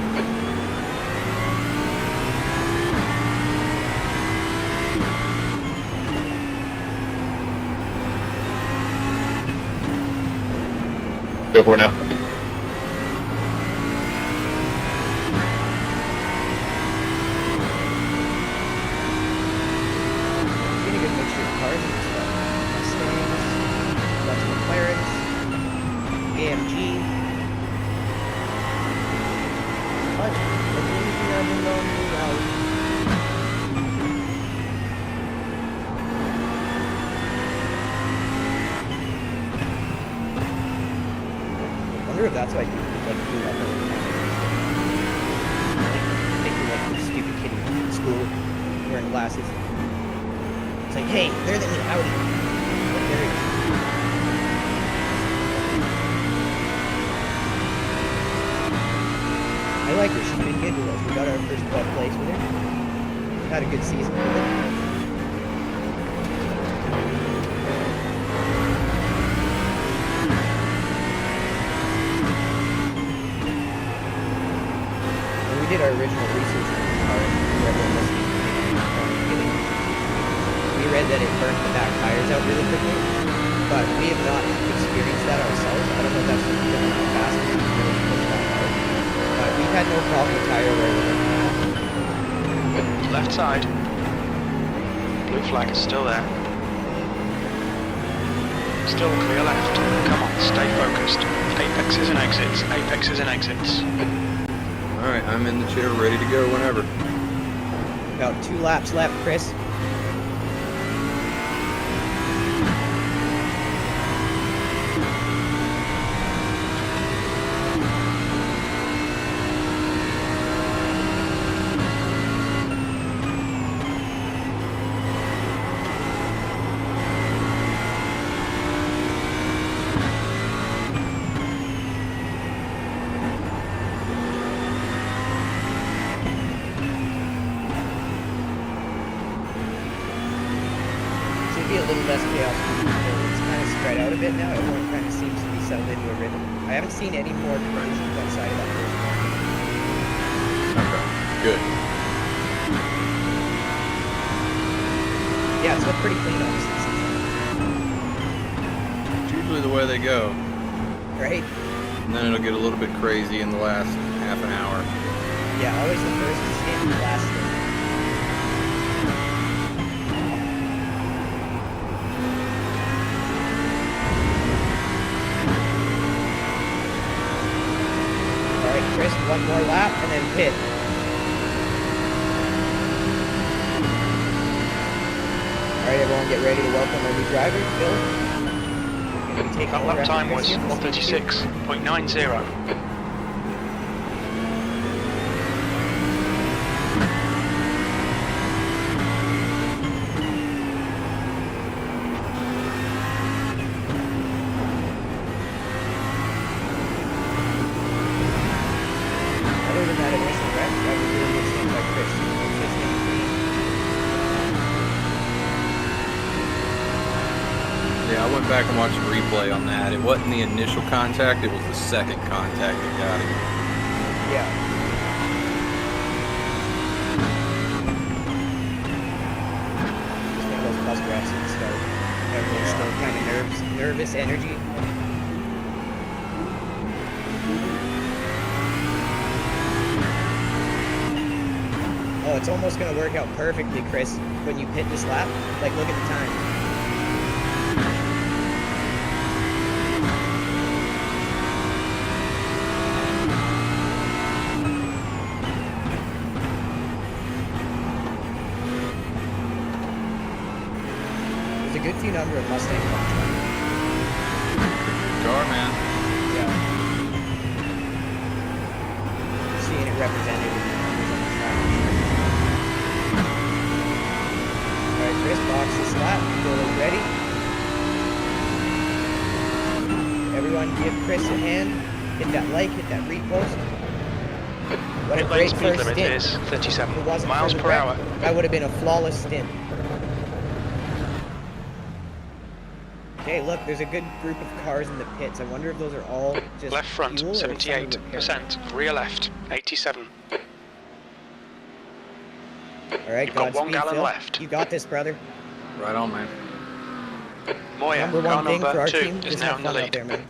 Go for it now. Getting a good mixture of cars in this stuff. Mustangs, lots of McLarens, AMG. But the only I've been known to Audi. I wonder if that's why people like do that all the time. Like, think you're like the stupid kid in school wearing glasses. It's like, hey, they're the new Audi. But there it is. I like her. She's been good to us. We got our first 12th place with her. Had a good season with it. When we did our original research on the car, we read that it burnt the back tires out really quickly, but we have not experienced that ourselves. I don't know if that's something that how fast we really push that hard. But we've had no problem with tire wear with it. Left side. Blue flag is still there. Still clear left. Come on, stay focused. Apexes and exits. Apexes and exits. Alright, I'm in the chair, ready to go whenever. About 2 laps left, Chris. Be a little less chaos. It's kind of spread out a bit now. Everyone kind of seems to be settled into a rhythm. I haven't seen any more collisions outside of that first one. Okay, good. Yeah, it's looked pretty clean honestly since It's usually the way they go. then. Right? And then it'll get a little bit crazy in the last half an hour. Yeah, always the first to stay the last thing. Alright, Chris, one more lap and then pit. Alright, everyone get ready to welcome our new driver, Phil. Gonna be taking That over lap after time Chris was here. 136.90. given that initial wreck, that was really good stint by Chris. Chris getting clean. Yeah, I went back and watched the replay on that. It wasn't the initial contact, it was the second contact that got him. Yeah. Just one of those bus crashes at the start. Everyone's still kind of nervous energy. Oh, it's almost going to work out perfectly, Chris, when you pit this lap. Like, look at the time. There's a good few number of Mustang cars. Good car, man. Yeah. Seeing it represented in the numbers on the track. Alright, Chris, box this lap. Feeling ready. Everyone give Chris a hand. Hit that like, hit that repost. What a Pit lane great speed first limit stint. is If 37 it wasn't miles for the per wreck, hour. that would have been a flawless stint. Okay, look, there's a good group of cars in the pits. I wonder if those are all just Left front, fuel or some repair. 78%. Rear left, 87. All right, You've got 1 Godspeed, gallon Phil. left. You got this, brother. Right on, man. Moya, Number car one thing for number our 2 team is is now have in the fun out lead. there, man.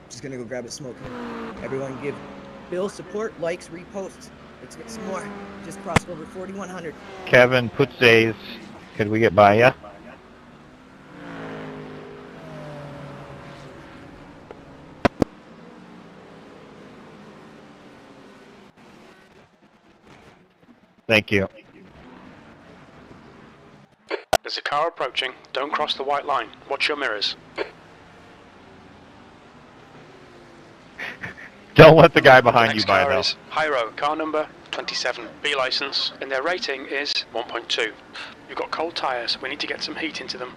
Just gonna go grab a smoke. Everyone give Bill support, likes, reposts. Let's get some more. Just crossed over 4,100. Kevin, put Zays. Could we get by ya? Thank you. There's a car approaching. Don't cross the white line. Watch your mirrors. Don't let the guy behind Next you by car though. is Hyro, car number 27, B license, and their rating is 1.2. You've got cold tyres. We need to get some heat into them.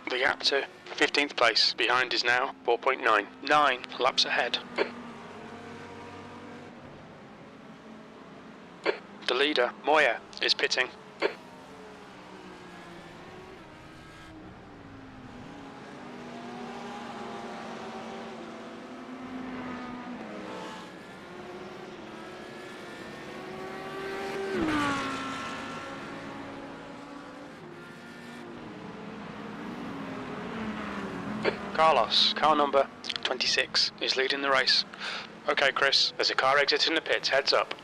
The gap to 15th place behind is now 4.9. 9 laps ahead. The leader, Moya, is pitting. Carlos, car number 26, is leading the race. Okay, Chris, there's a car exiting the pits, heads up.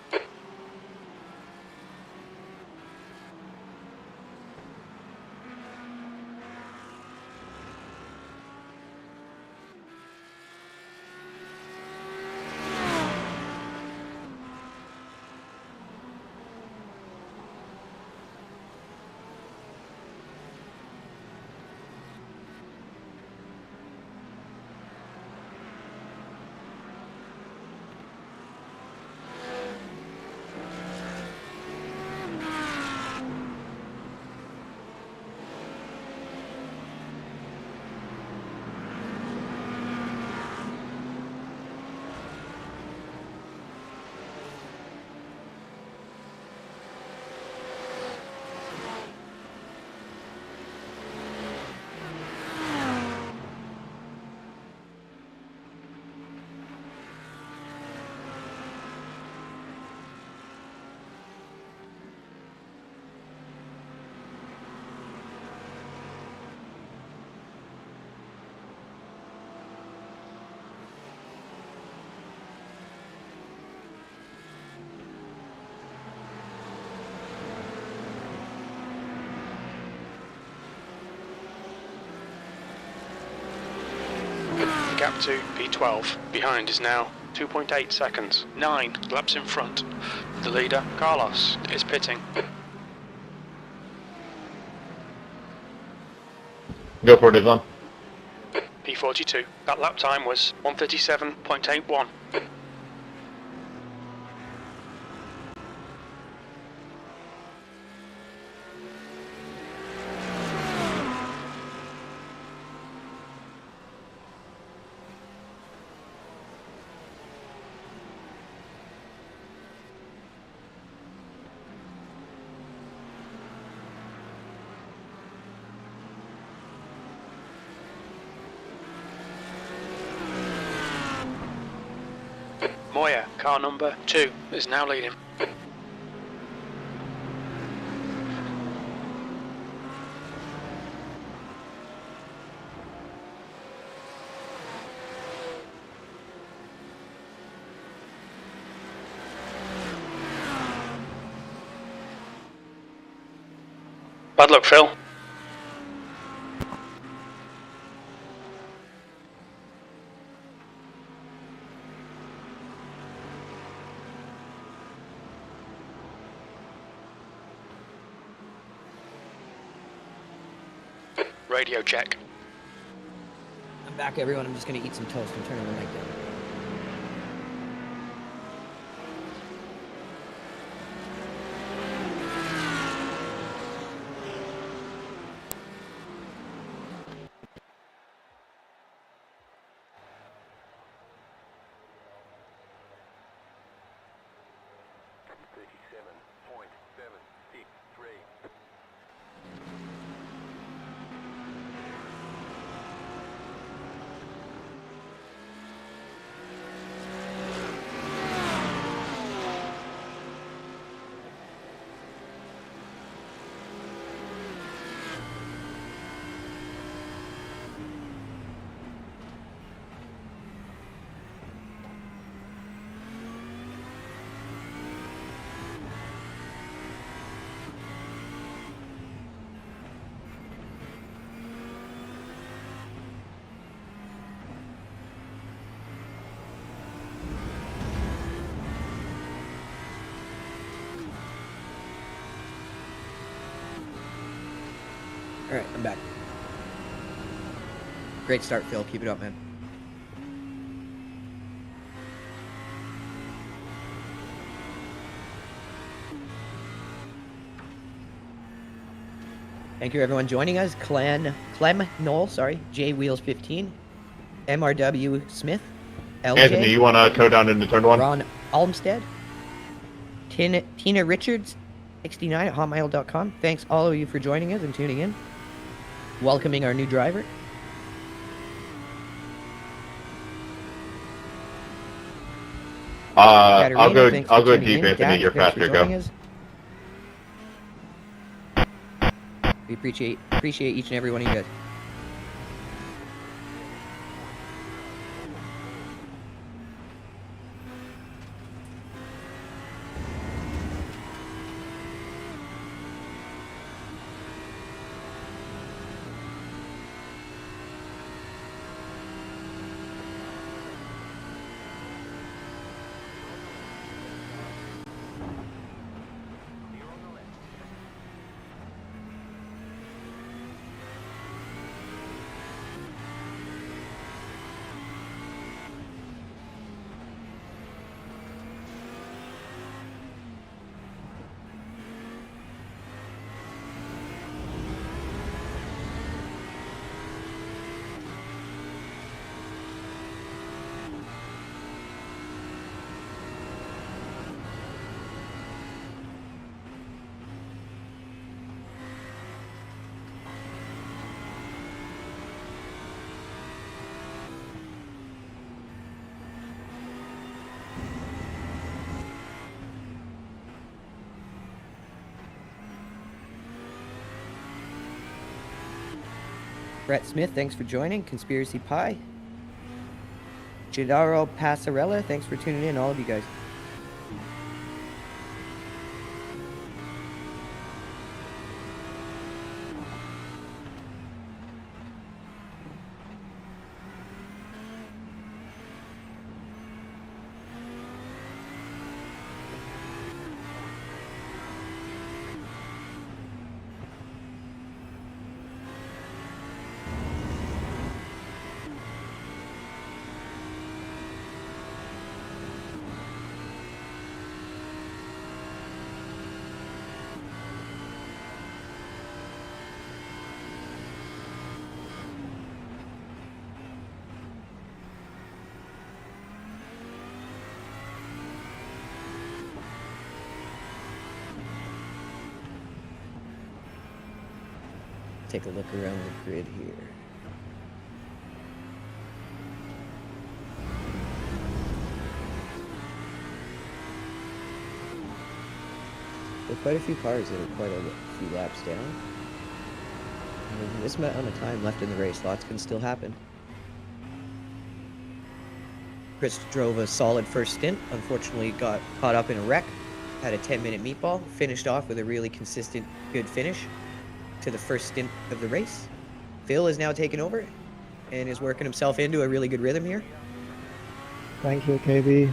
gap to P12. Behind is now 2.8 seconds. 9 laps in front. The leader, Carlos, is pitting. Go for it, Islam. P42. That lap time was 1:37.81. Moya, car number 2, is now leading. Bad luck, Phil. Radio check. I'm back, everyone. I'm just gonna eat some toast and turn the mic down. All right, I'm back. Great start, Phil. Keep it up, man. Thank you, everyone, joining us. Clem Knoll, sorry. J Wheels 15, MRW Smith, LJ. Anthony, you want to go down into turn 1? Ron Olmstead, Tina Richards, 69 at hotmail.com. Thanks all of you for joining us and tuning in. Welcoming our new driver. I'll go thanks for tuning deep, in. Anthony. Dak, You're thanks for faster. joining Go. us. We appreciate each and every one of you guys. Brett Smith, thanks for joining. Conspiracy Pie. Jadaro Passarella, thanks for tuning in, all of you guys. take a look around the grid here. There are quite a few cars that are quite a few laps down. And with this amount of time left in the race, lots can still happen. Chris drove a solid first stint, unfortunately got caught up in a wreck, had a 10-minute meatball, finished off with a really consistent, good finish to the first stint of the race. Phil is now taken over and is working himself into a really good rhythm here. Thank you, KB.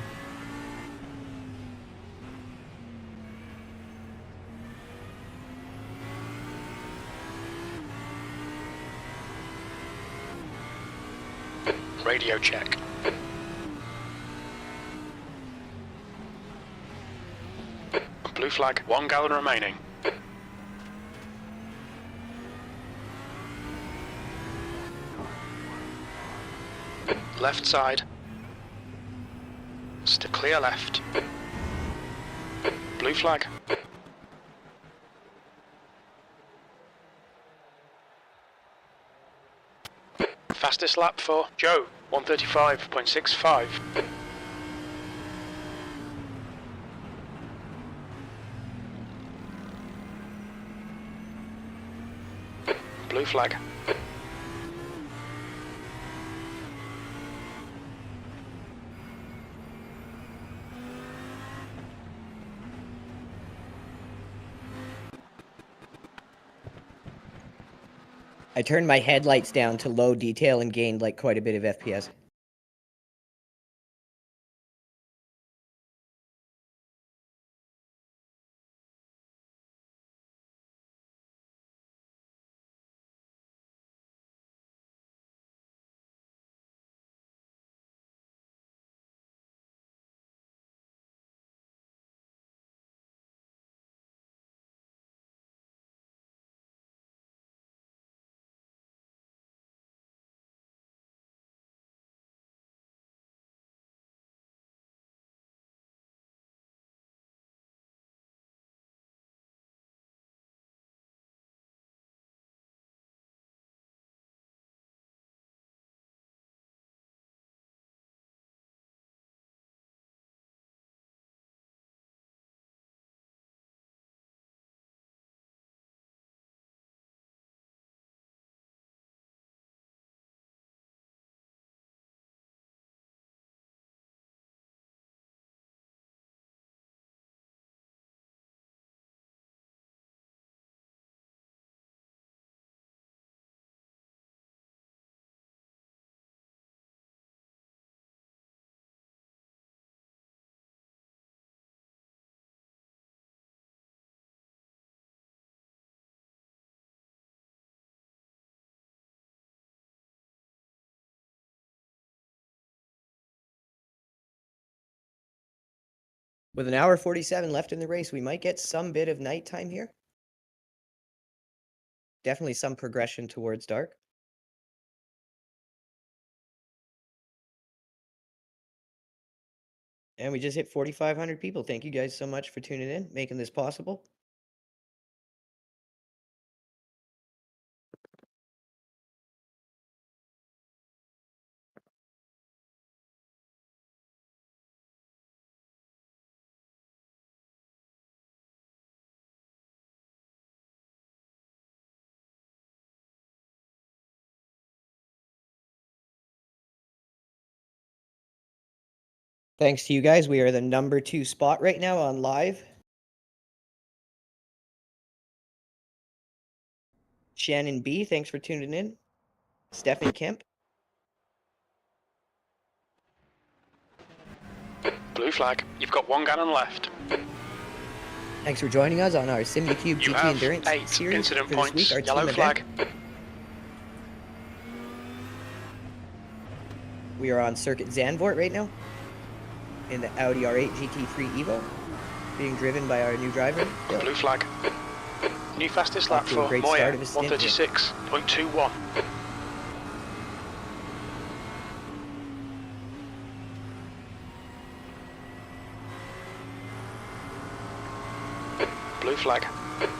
Radio check. Blue flag, 1 gallon remaining. Left side. Still clear left. Blue flag. Fastest lap for Joe, 1:35.65. Blue flag. I turned my headlights down to low detail and gained like quite a bit of FPS. With an hour 47 left in the race, we might get some bit of nighttime here. Definitely some progression towards dark. And we just hit 4,500 people. Thank you guys so much for tuning in, making this possible. Thanks to you guys. We are the #2 spot right now on live. Shannon B, thanks for tuning in. Stefan Kemp. Blue flag. You've got 1 gallon left. Thanks for joining us on our SIMUCUBE You GT have Endurance 8 series incident for this points. week, our Yellow team flag. event. We are on circuit ZANDVOORT right now in the Audi R8 GT3 EVO, being driven by our new driver, Phil. Blue flag. New fastest lap Off to a for great Moya, start of his stint here. 1:36.21. Blue flag.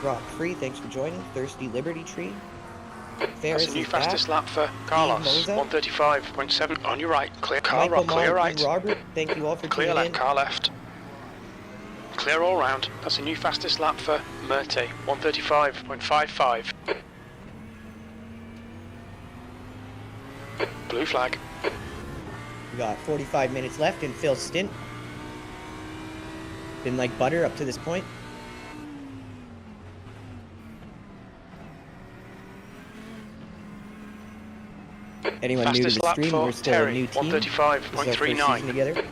Rock Free, thanks for joining. Thirsty Liberty Tree. Ferris That's a new is back. fastest lap for Carlos. Moza. 135.7 on your right. Clear car Michael right, clear Mont right. and Robert, thank you all for Clear tuning left, in. car left. Clear all round. That's a new fastest lap for Murty. 135.55. Blue flag. We got 45 minutes left in Phil's stint. Been like butter up to this point. Anyone new to Fastest the lap stream, for we're still a Terry. new team. This is our first season 135.39. together.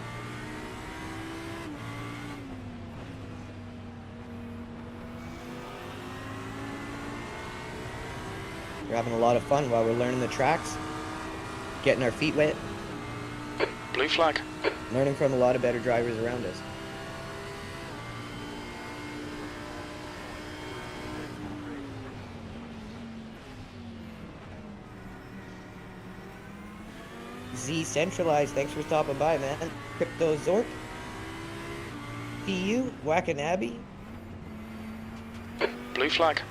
We're having a lot of fun while we're learning the tracks, getting our feet wet, Blue flag. learning from a lot of better drivers around us. Z Centralized, thanks for stopping by, man. Crypto Zort, PU, Wackanabe. Blue flag.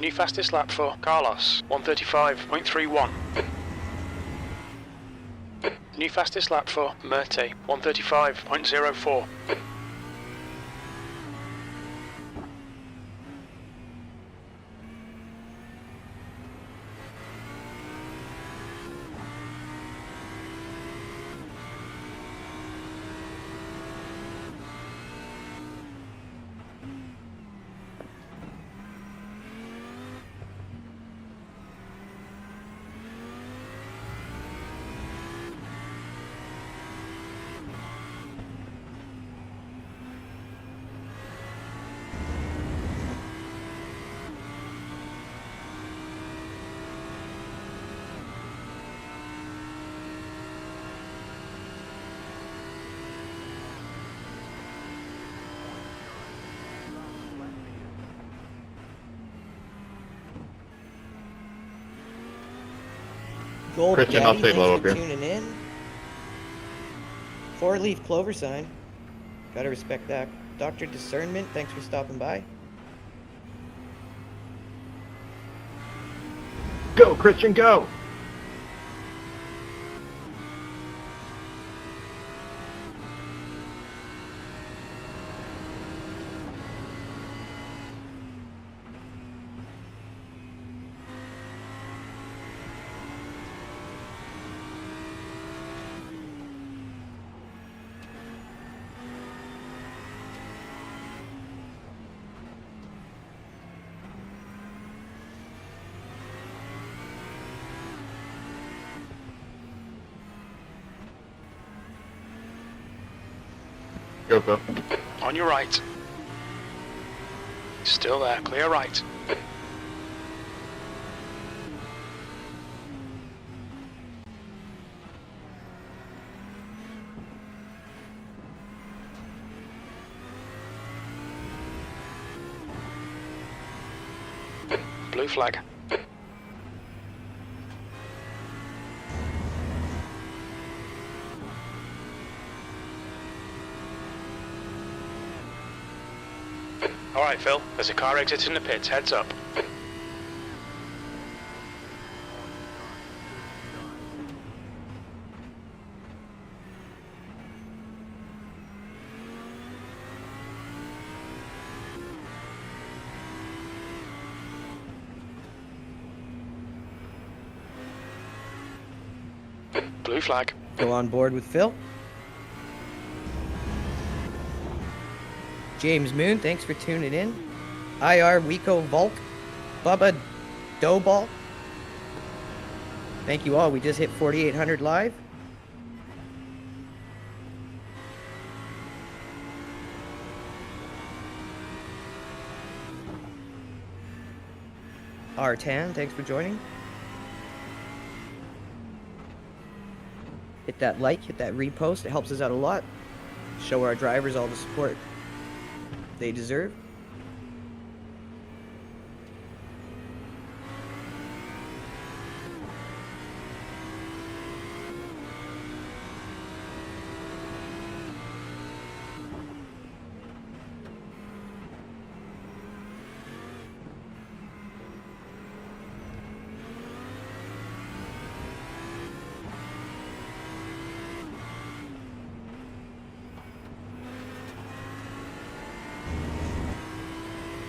New fastest lap for Carlos. 135.31. New fastest lap for Murty. 135.04. Gold Christian, I'll Daddy, say blow thanks up for here. tuning in. 4-leaf clover sign. Gotta respect that. Dr. Discernment, thanks for stopping by. Go, Christian, go! Go, Phil. On your right. Still there, clear right. Blue flag. Alright Phil, there's a car exiting the pits, heads up. Blue flag. Go on board with Phil. James Moon, thanks for tuning in. IR Wico Volk. Bubba Doughball. Thank you all. We just hit 4,800 live. Artan, thanks for joining. hit that like, hit that repost. It helps us out a lot. Show our drivers all the support they deserve.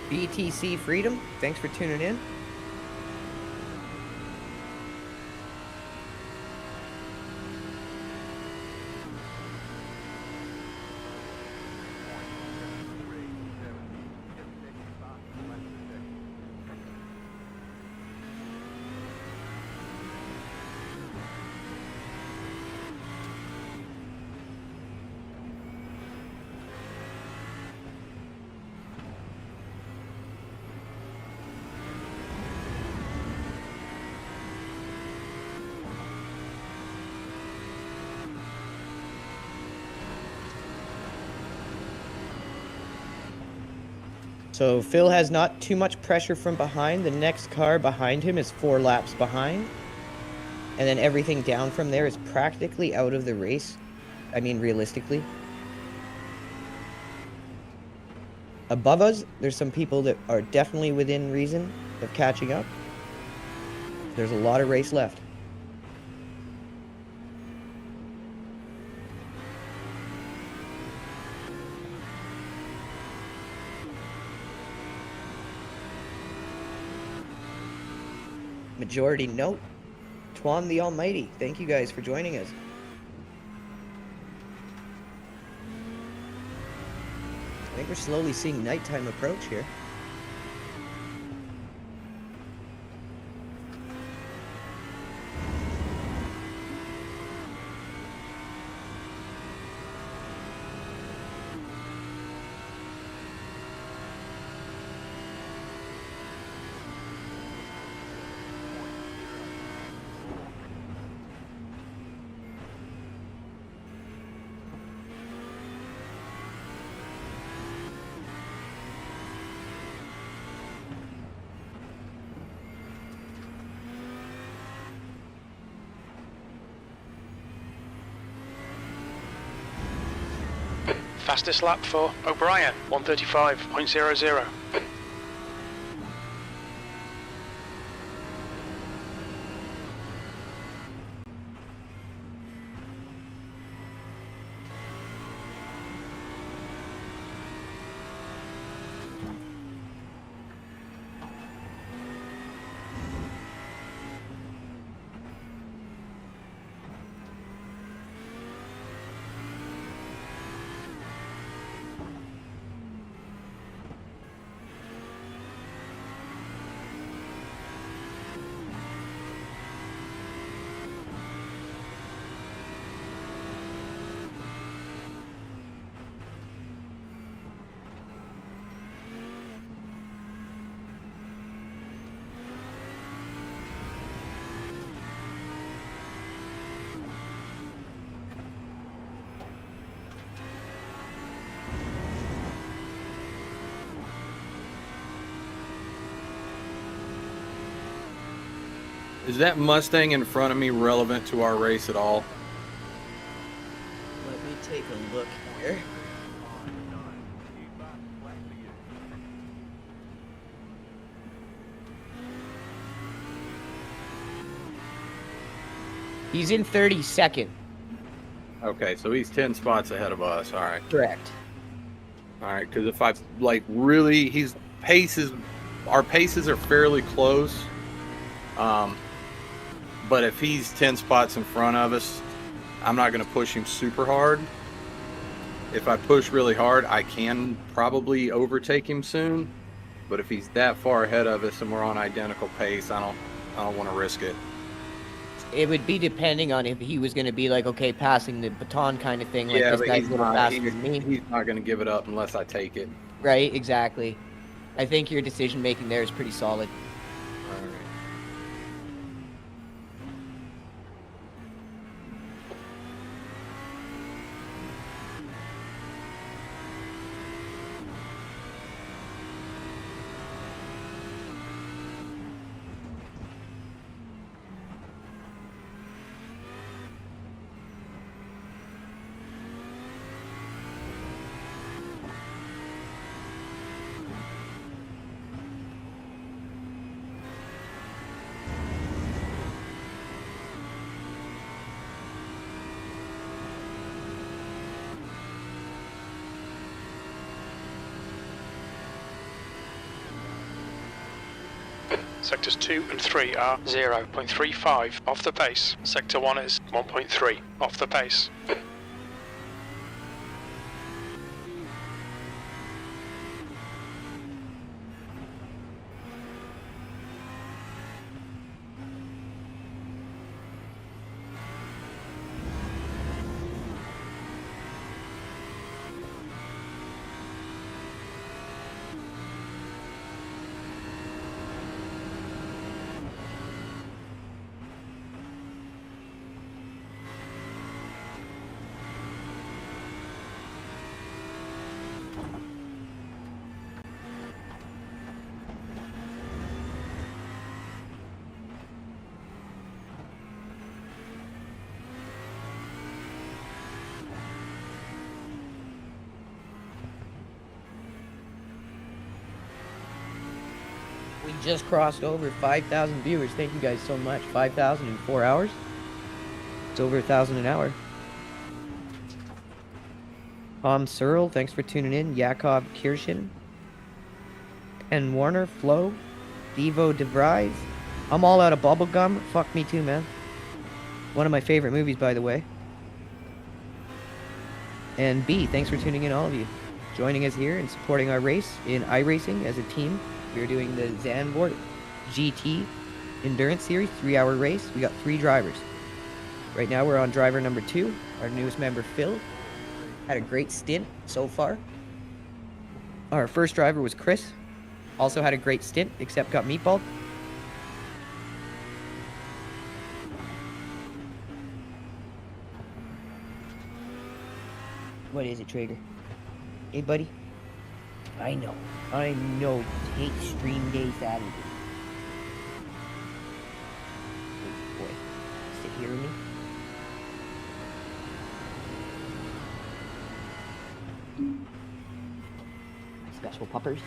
BTC Freedom, thanks for tuning in. So Phil has not too much pressure from behind. The next car behind him is 4 laps behind. And then everything down from there is practically out of the race. I mean, realistically. Above us, there's some people that are definitely within reason of catching up. There's a lot of race left. Majority note. Twan the Almighty. Thank you guys for joining us. I think we're slowly seeing nighttime approach here. Fastest lap for O'Brien, 1:35.00. Is that Mustang in front of me relevant to our race at all? Let me take a look here. He's in 32nd. Okay, so he's 10 spots ahead of us. All right. Correct. All right, because if I like really, our paces are fairly close. But if he's 10 spots in front of us, I'm not going to push him super hard. If I push really hard, I can probably overtake him soon. But if he's that far ahead of us and we're on identical pace, I don't want to risk it. It would be depending on if he was going to be like, okay, passing the baton kind of thing. Like, Yeah, this but guy's he's a little not, faster than me. he's not going to give it up unless I take it. Right, exactly. I think your decision making there is pretty solid. All right. Sectors 2 and 3 are 0.35 off the pace. Sector 1 is 1.3 off the pace. We just crossed over 5,000 viewers. Thank you guys so much. 5,000 in 4 hours. It's over 1,000 an hour. Searle, thanks for tuning in. Jakob Kirschen. And Warner, Flo. Evo DeVries. I'm all out of bubblegum. Fuck me too, man. One of my favorite movies, by the way. And B, thanks for tuning in, all of you. Joining us here and supporting our race in iRacing as a team. We're doing the ZANDVOORT GT Endurance Series, 3-hour race. We got 3 drivers. Right now we're on driver number 2, our newest member, Phil. Had a great stint so far. Our first driver was Chris. Also had a great stint, except got meatballed. What is it, Traeger? Hey, buddy. I know. Take stream day Saturday. Good boy. Sit here with me. Special puppers.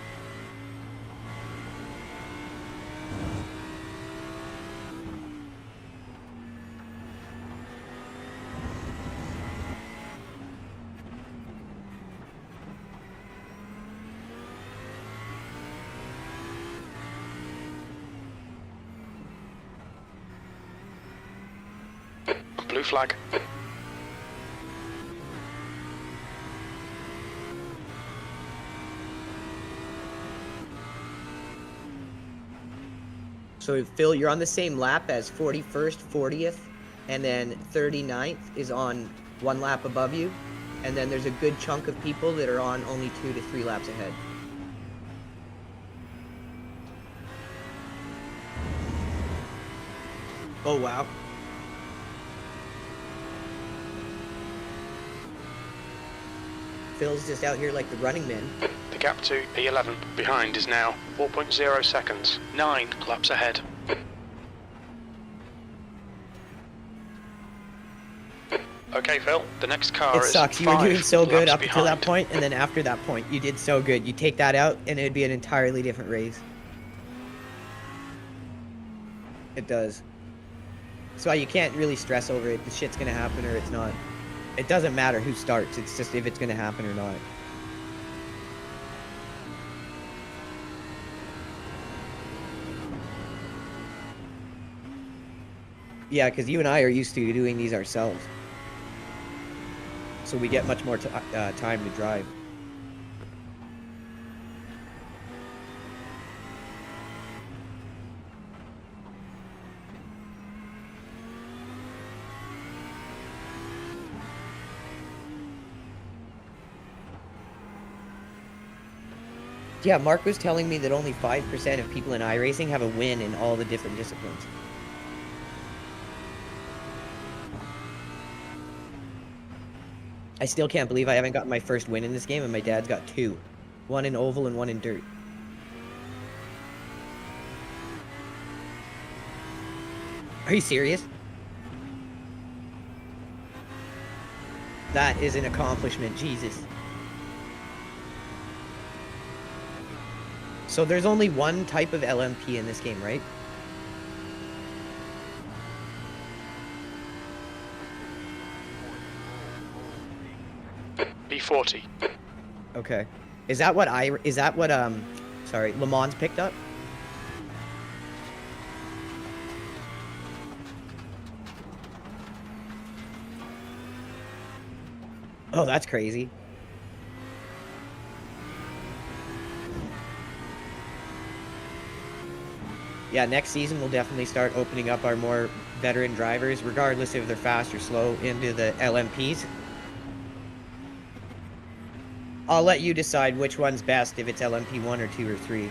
Blue flag. So Phil, you're on the same lap as 41st, 40th, and then 39th is on 1 lap above you. And then there's a good chunk of people that are on only 2 to 3 laps ahead. Oh, wow. Phil's just out here like the running man. The gap to E11 behind is now 4.0 seconds. 9 laps ahead. Okay, Phil, the next car It is sucks. You were 5 doing so good laps up until that behind. point, and then after that point, you did so good. You take that out, and it'd be an entirely different race. It does. That's why you can't really stress over it. The shit's gonna happen or it's not. It doesn't matter who starts. It's just if it's gonna happen or not. Yeah, because you and I are used to doing these ourselves. So we get much more time to drive. Yeah, Mark was telling me that only 5% of people in iRacing have a win in all the different disciplines. I still can't believe I haven't gotten my first win in this game, and my dad's got 2. 1 in oval and 1 in dirt. Are you serious? That is an accomplishment, Jesus. So there's only one type of LMP in this game, right? B40. Okay. Is that what sorry, Le Mans picked up? Oh, that's crazy. Yeah, next season we'll definitely start opening up our more veteran drivers, regardless if they're fast or slow, into the LMPs. I'll let you decide which one's best, if it's LMP 1 or 2 or 3.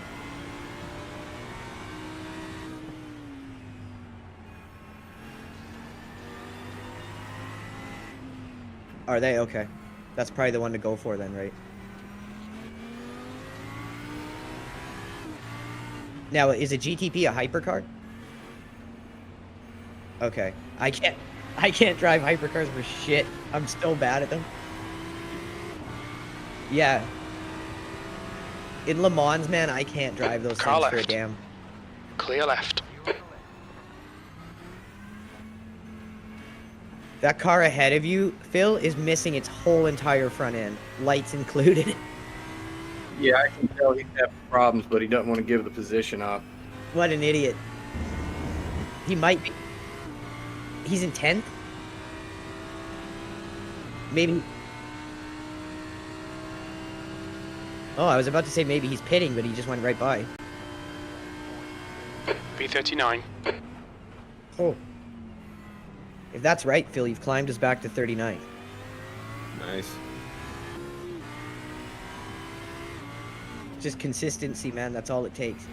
Are they? Okay. That's probably the one to go for then, right? Now, is a GTP a hypercar? Okay. I can't drive hypercars for shit. I'm so bad at them. Yeah. In Le Mans, man, I can't drive those Car things for a left. damn. Clear left. That car ahead of you, Phil, is missing its whole entire front end, lights included. Yeah, I can tell he's having problems, but he doesn't want to give the position up. What an idiot. He might be. He's in 10th? Maybe. Oh, I was about to say maybe he's pitting, but he just went right by. B39. Oh. If that's right, Phil, you've climbed us back to 39. Nice. Just consistency, man. That's all it takes.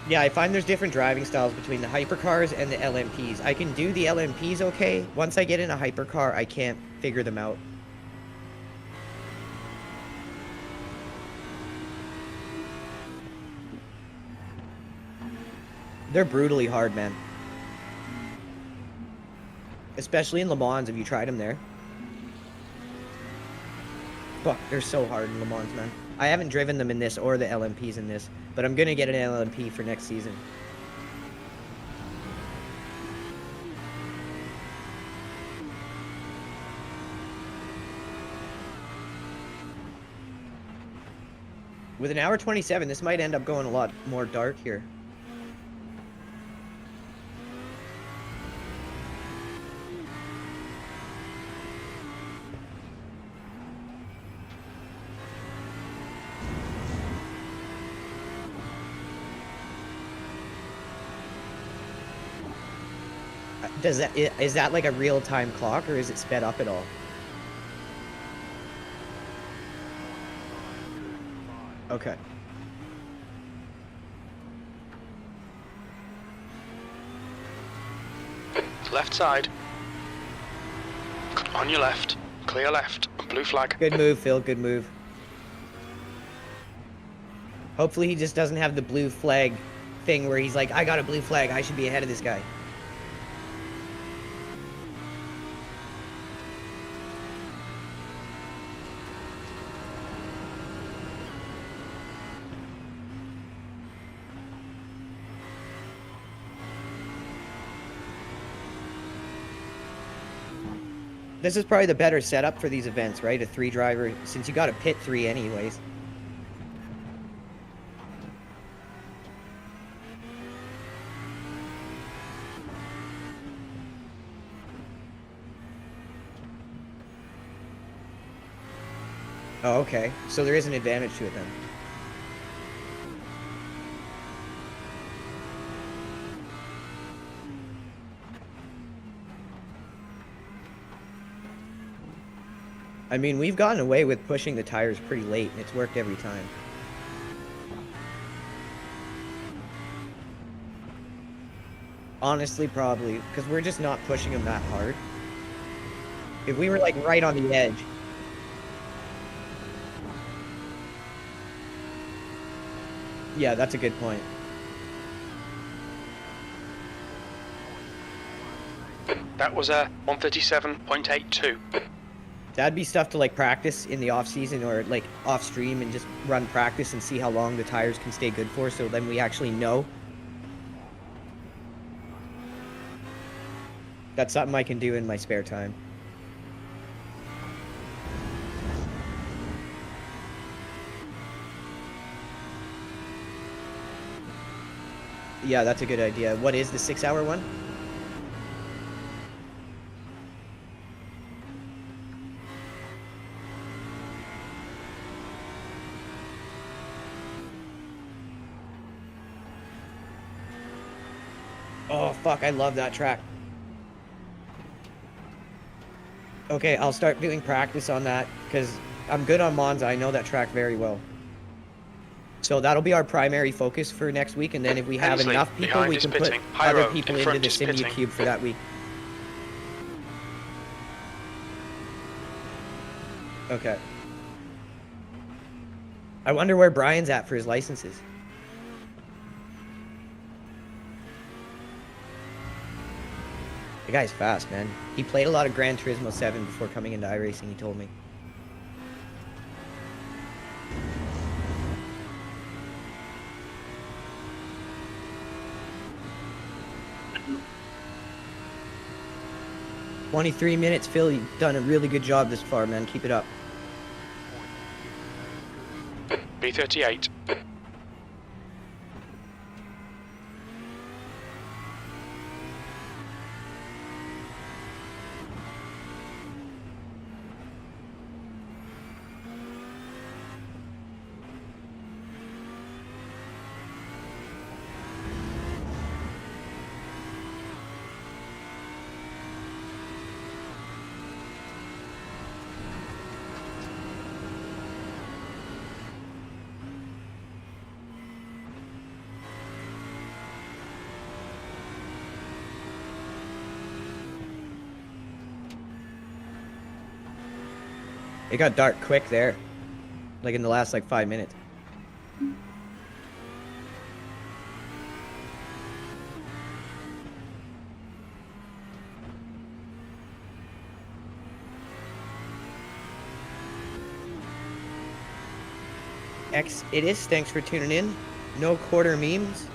Yeah, I find there's different driving styles between the hypercars and the LMPs. I can do the LMPs okay. Once I get in a hypercar, I can't figure them out. They're brutally hard, man. Especially in Le Mans, have you tried them there? Fuck, they're so hard in Le Mans, man. I haven't driven them in this or the LMPs in this, but I'm gonna get an LMP for next season. With an hour 27, this might end up going a lot more dark here. Is that like a real-time clock, or is it sped up at all? Okay. Left side. On your left. Clear left. Blue flag. Good move, Phil. Good move. Hopefully he just doesn't have the blue flag thing where he's like, I got a blue flag. I should be ahead of this guy. This is probably the better setup for these events, right? A 3-driver, since you got to pit 3 anyways. Oh, okay. So there is an advantage to it then. I mean, we've gotten away with pushing the tires pretty late, and it's worked every time. Honestly, probably, because we're just not pushing them that hard. If we were, like, right on the edge... Yeah, that's a good point. That was a 137.82. That'd be stuff to like practice in the off season or like off stream and just run practice and see how long the tires can stay good for, so then we actually know. That's something I can do in my spare time. Yeah, that's a good idea. What is the 6-hour one? Oh, fuck, I love that track. Okay, I'll start doing practice on that, because I'm good on Monza. I know that track very well. So that'll be our primary focus for next week, and then if we have Hensley, enough people, behind we is can put pitting. High other road, people in into front the is pitting. SIMUCUBE for that week. Okay. I wonder where Brian's at for his licenses. The guy's fast, man. He played a lot of Gran Turismo 7 before coming into iRacing, he told me. "23 minutes, Phil. You've done a really good job this far, man. Keep it up." B38. It got dark quick there. Like in the last 5 minutes. It is. Thanks for tuning in. No quarter memes.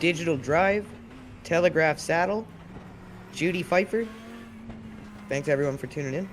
Digital Drive. Telegraph Saddle. Judy Pfeiffer. Thanks everyone for tuning in.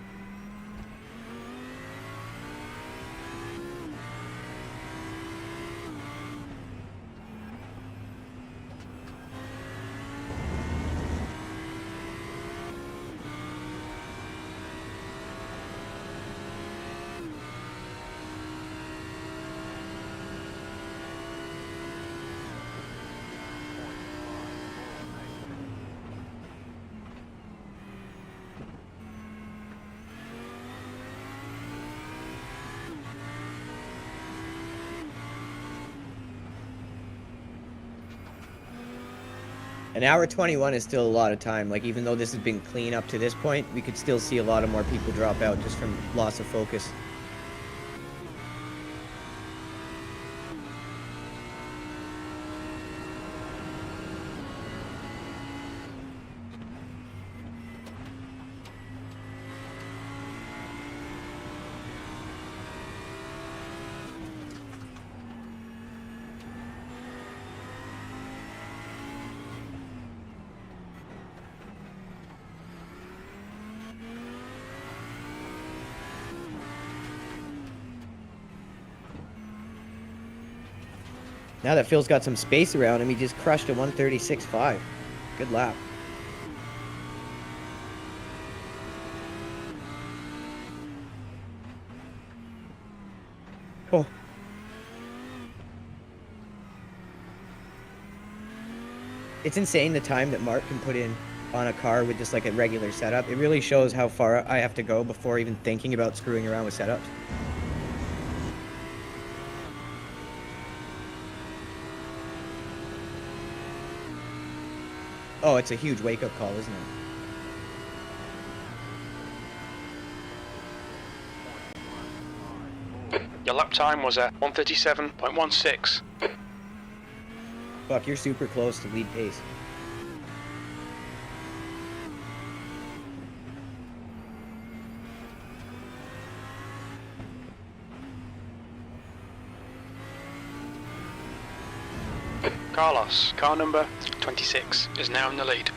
An hour 21 is still a lot of time. Even though this has been clean up to this point, we could still see a lot of more people drop out just from loss of focus. Now that Phil's got some space around him, he just crushed a 136.5. Good lap. Oh. It's insane the time that Mark can put in on a car with just a regular setup. It really shows how far I have to go before even thinking about screwing around with setups. Oh, it's a huge wake-up call, isn't it? Your lap time was at 137.16. Fuck, you're super close to lead pace. Carlos, car number 26, is now in the lead.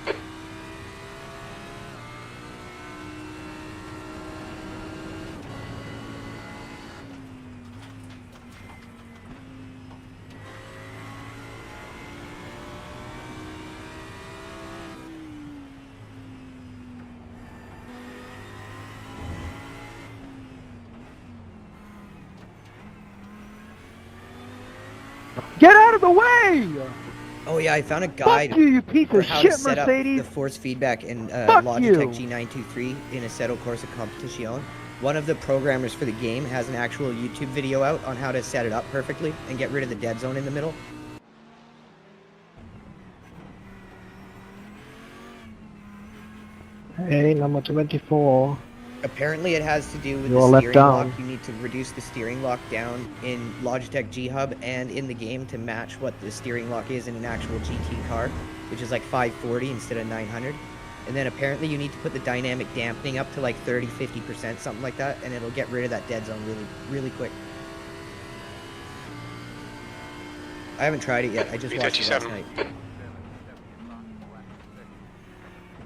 Get out of the way! Oh yeah, I found a guide Fuck you, you piece for of how to shit, set up Mercedes! the force feedback in Fuck Logitech you. G923 in Assetto Corsa Competition. One of the programmers for the game has an actual YouTube video out on how to set it up perfectly and get rid of the dead zone in the middle. Hey, number 24. Apparently it has to do with You're the let steering down. lock. You need to reduce the steering lock down in Logitech G Hub and in the game to match what the steering lock is in an actual GT car, which is like 540 instead of 900. And then apparently you need to put the dynamic dampening up to like 30-50%, something like that, and it'll get rid of that dead zone really quick. I haven't tried it yet. I just watched it last night.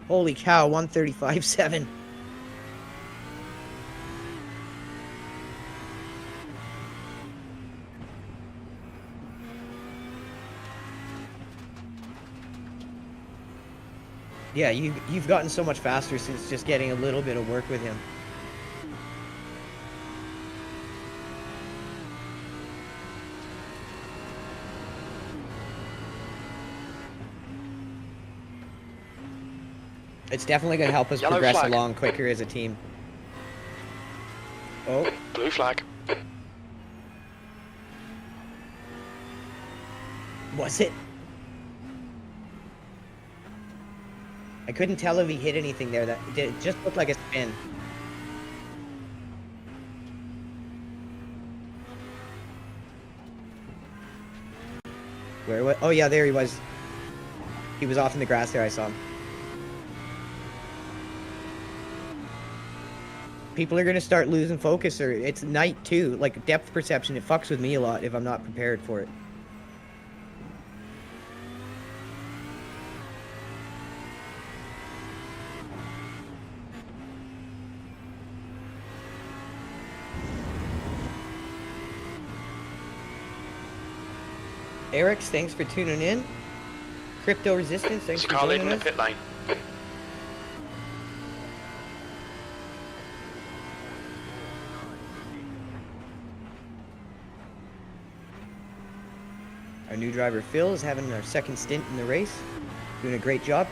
Holy cow, 135.7. Yeah, you've gotten so much faster since just getting a little bit of work with him. It's definitely going to help us Yellow progress flag. along quicker as a team. Oh, Blue flag. was it? I couldn't tell if he hit anything there. It just looked like a spin. Where? What? Oh yeah, there he was. He was off in the grass there. I saw him. People are gonna start losing focus, or it's night too. Like depth perception, it fucks with me a lot if I'm not prepared for it. Eric, thanks for tuning in. Crypto Resistance, thanks There's a for car joining leading the us. pit lane. Our new driver Phil is having our second stint in the race, doing a great job.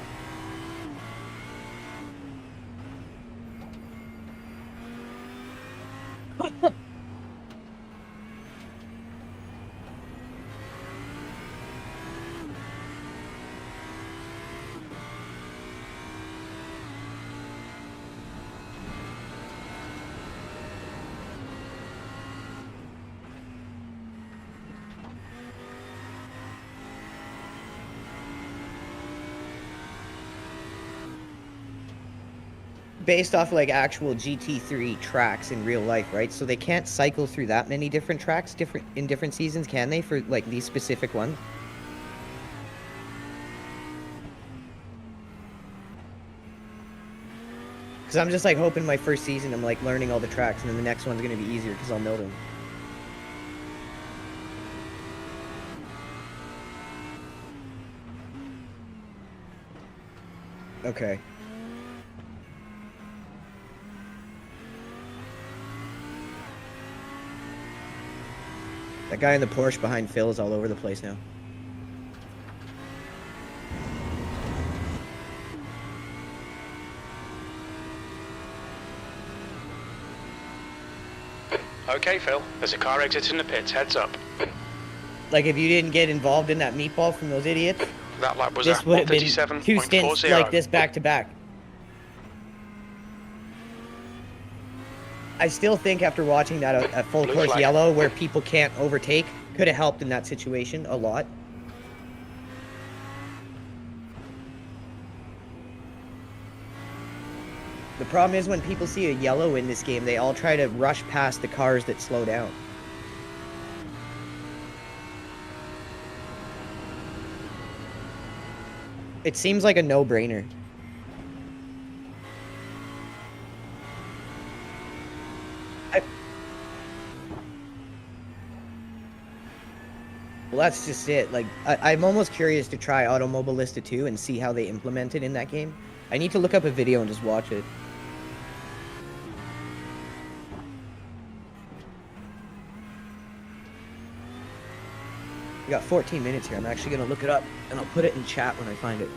Based off like actual GT3 tracks in real life, right? So they can't cycle through that many different tracks in different seasons, can they, for like these specific ones? Because I'm just like hoping my first season I'm like learning all the tracks, and then the next one's going to be easier because I'll know them. Okay. That guy in the Porsche behind Phil is all over the place now. Okay, Phil. There's a car exiting the pits. Heads up. Like if you didn't get involved in that meatball from those idiots, That lap was this at would have been 137.40. two stints like this back to back. I still think after watching that a full Blue course flag. yellow where people can't overtake could have helped in that situation a lot. The problem is when people see a yellow in this game, they all try to rush past the cars that slow down. It seems like a no-brainer. Well, that's just it. Like, I'm almost curious to try Automobilista 2 and see how they implement it in that game. I need to look up a video and just watch it. We got 14 minutes here. I'm actually going to look it up, and I'll put it in chat when I find it.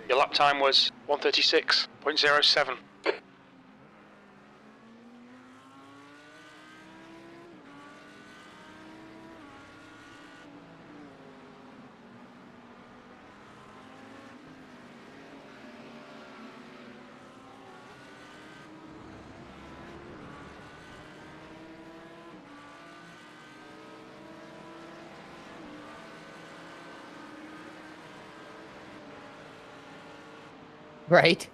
Your lap time was 1:36.07. Right?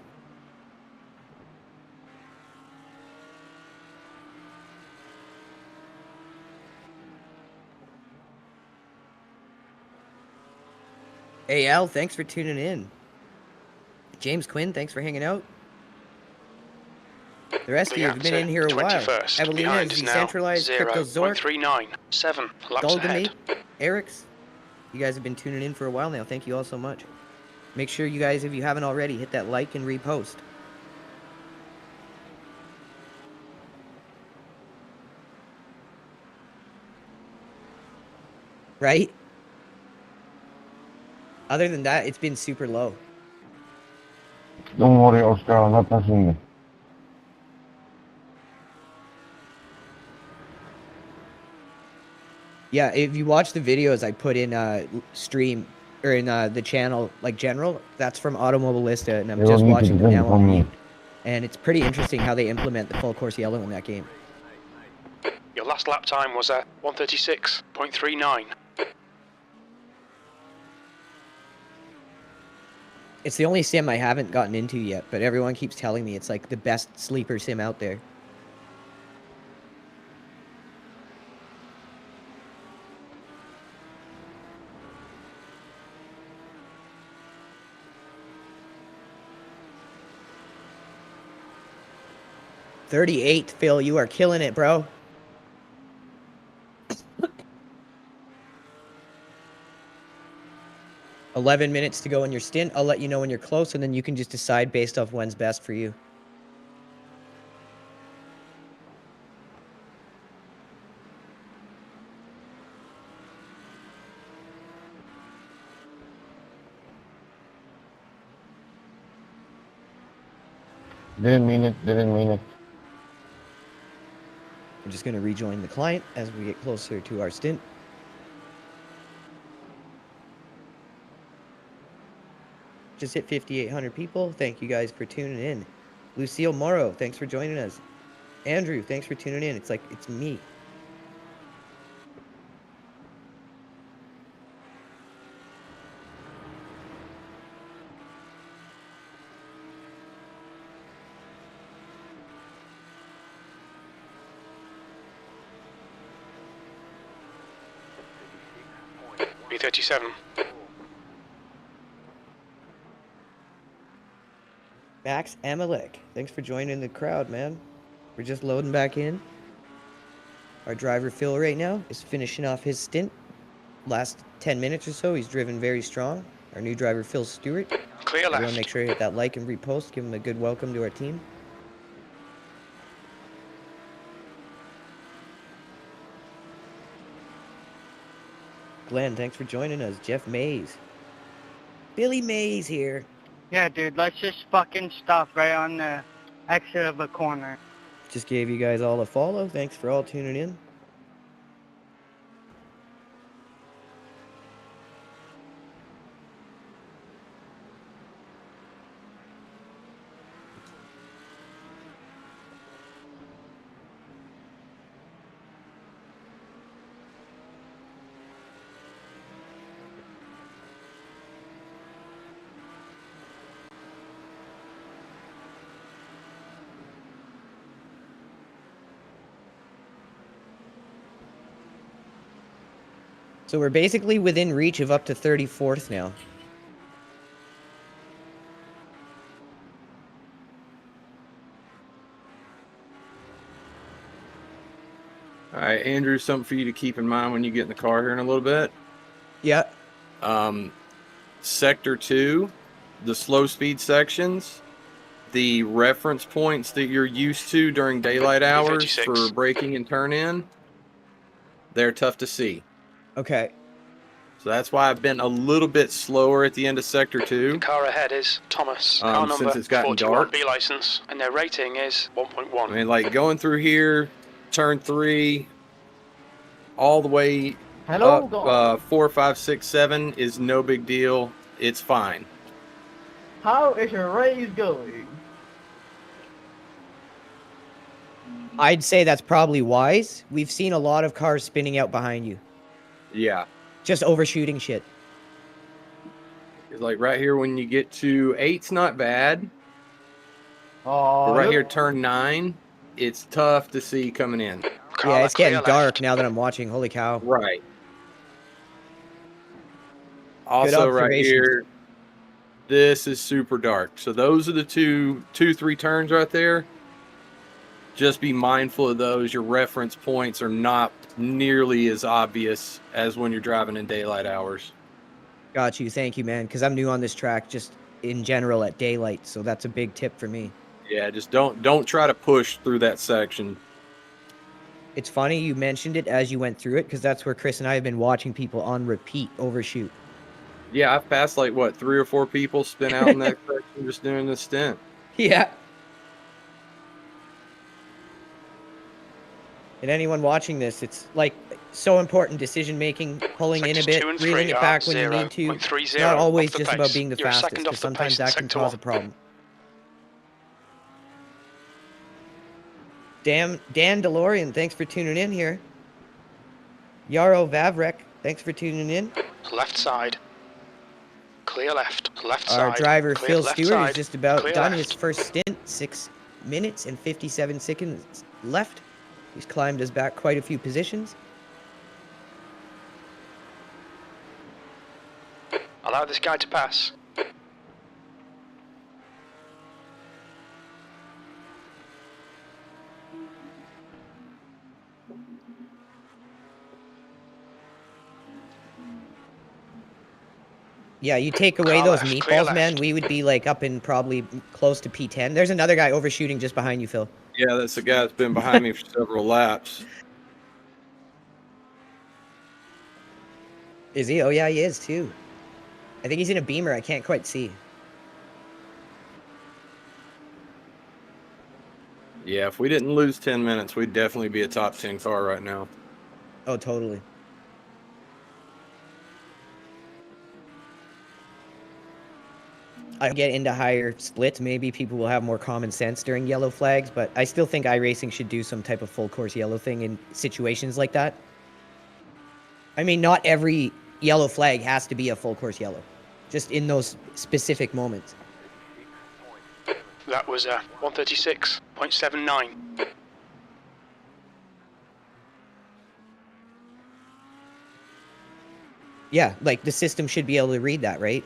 Hey, Al, thanks for tuning in. James Quinn, thanks for hanging out. The rest of you have been in here a while. 21st. Evelina Behind is is now decentralized, Crypto Zork, 0.397 laps Golgamy, ahead. Eric's. You guys have been tuning in for a while now. Thank you all so much. Make sure you guys, if you haven't already, hit that like and repost. Right? Other than that, it's been super low. Don't worry, Oscar, I'm not passing you. Yeah, if you watch the videos I put in stream or in the channel like general, that's from Automobilista, and I'm just watching them now on mute. And it's pretty interesting how they implement the full course yellow in that game. Your last lap time was at 1:36.39. It's the only sim I haven't gotten into yet, but everyone keeps telling me it's like the best sleeper sim out there. $38, Phil, you are killing it, bro. $11 minutes to go in your stint. I'll let you know when you're close, and then you can just decide based off when's best for you. Didn't mean it. I'm just going to rejoin the client as we get closer to our stint. Just hit 5,800 people. Thank you guys for tuning in. Lucille Morrow, thanks for joining us. Andrew, thanks for tuning in. It's like, it's me. B37. Max Amalek, thanks for joining the crowd, man. We're just loading back in. Our driver Phil right now is finishing off his stint. Last 10 minutes or so, he's driven very strong. Our new driver Phil Stewart. Clear Everyone left. make sure to hit that like and repost. Give him a good welcome to our team. Glenn, thanks for joining us. Jeff Mays. Billy Mays here. Yeah, dude, let's just fucking stop right on the exit of a corner. Just gave you guys all a follow. Thanks for all tuning in. So we're basically within reach of up to 34th now. All right, Andrew, something for you to keep in mind when you get in the car here in a little bit. Yeah. Sector 2, the slow speed sections, the reference points that you're used to during daylight hours for braking and turn in, they're tough to see. Okay. So that's why I've been a little bit slower at the end of Sector 2. The car ahead is Thomas. Car number since it's gotten 41, dark. B license, and their rating is 1.1. I mean, like going through here, turn 3, all the way up 4, 5, 6, 7 is no big deal. It's fine. How is your race going? I'd say that's probably wise. We've seen a lot of cars spinning out behind you. Yeah. Just overshooting shit. It's like right here when you get to 8's not bad. Oh, But right here, turn 9, it's tough to see coming in. Yeah, it's getting dark now that I'm watching. Holy cow. Right. Also right here, this is super dark. So those are the two, 3 turns right there. Just be mindful of those. Your reference points are not nearly as obvious as when you're driving in daylight hours. Got you. Thank you, man. Because I'm new on this track just in general at daylight. So that's a big tip for me. Yeah, just don't try to push through that section. It's funny you mentioned it as you went through it because that's where Chris and I have been watching people on repeat overshoot. Yeah, I've passed like, what, 3 or 4 people spin out in that section just doing this stint. Yeah. And anyone watching this, it's like so important decision making, pulling in a bit, reeling it back when you need to. It's not always just about being the fastest, because sometimes that can cause a problem. Dan DeLorean, thanks for tuning in here. Yarrow Vavrek, thanks for tuning in. Left side. Clear left. Left Our side. driver, Clear Phil left Stewart, side. is just about Clear done left. his first stint. 6 minutes and 57 seconds left. He's climbed us back quite a few positions. Allow this guy to pass. Yeah, you take away Car those left, clear meatballs, man, left. we would be like up in probably close to P10. There's another guy overshooting just behind you, Phil. Yeah, that's the guy that's been behind me for several laps. Is he? Oh, yeah, he is too. I think he's in a Beamer. I can't quite see. Yeah, if we didn't lose 10 minutes, we'd definitely be a top 10 car right now. Oh, totally. I get into higher splits. Maybe people will have more common sense during yellow flags, but I still think iRacing should do some type of full course yellow thing in situations like that. I mean, not every yellow flag has to be a full course yellow, just in those specific moments. That was 136.79. Yeah, like the system should be able to read that, right?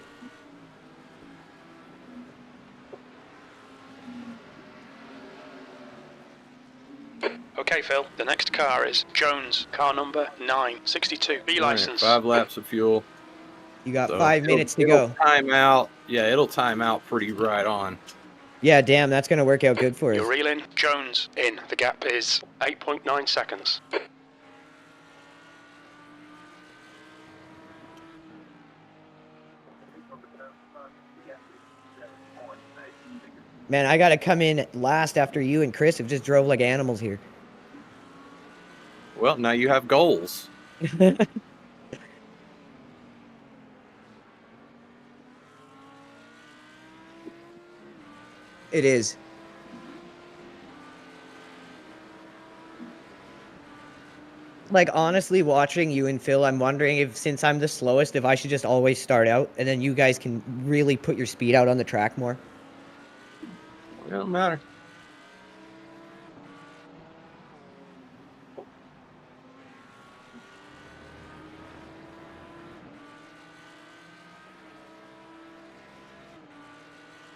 Okay, Phil, the next car is Jones, car number 962, B All right, license. 5 laps of fuel. You got So 5 minutes to it'll go. Time out. Yeah, it'll time out pretty right on. Yeah, damn, that's going to work out good for us. You're reeling Jones in. The gap is 8.9 seconds. Man, I got to come in last after you and Chris have just drove like animals here. Well, now you have goals. It is. Like, honestly, watching you and Phil, I'm wondering if, since I'm the slowest, if I should just always start out, and then you guys can really put your speed out on the track more. It don't matter.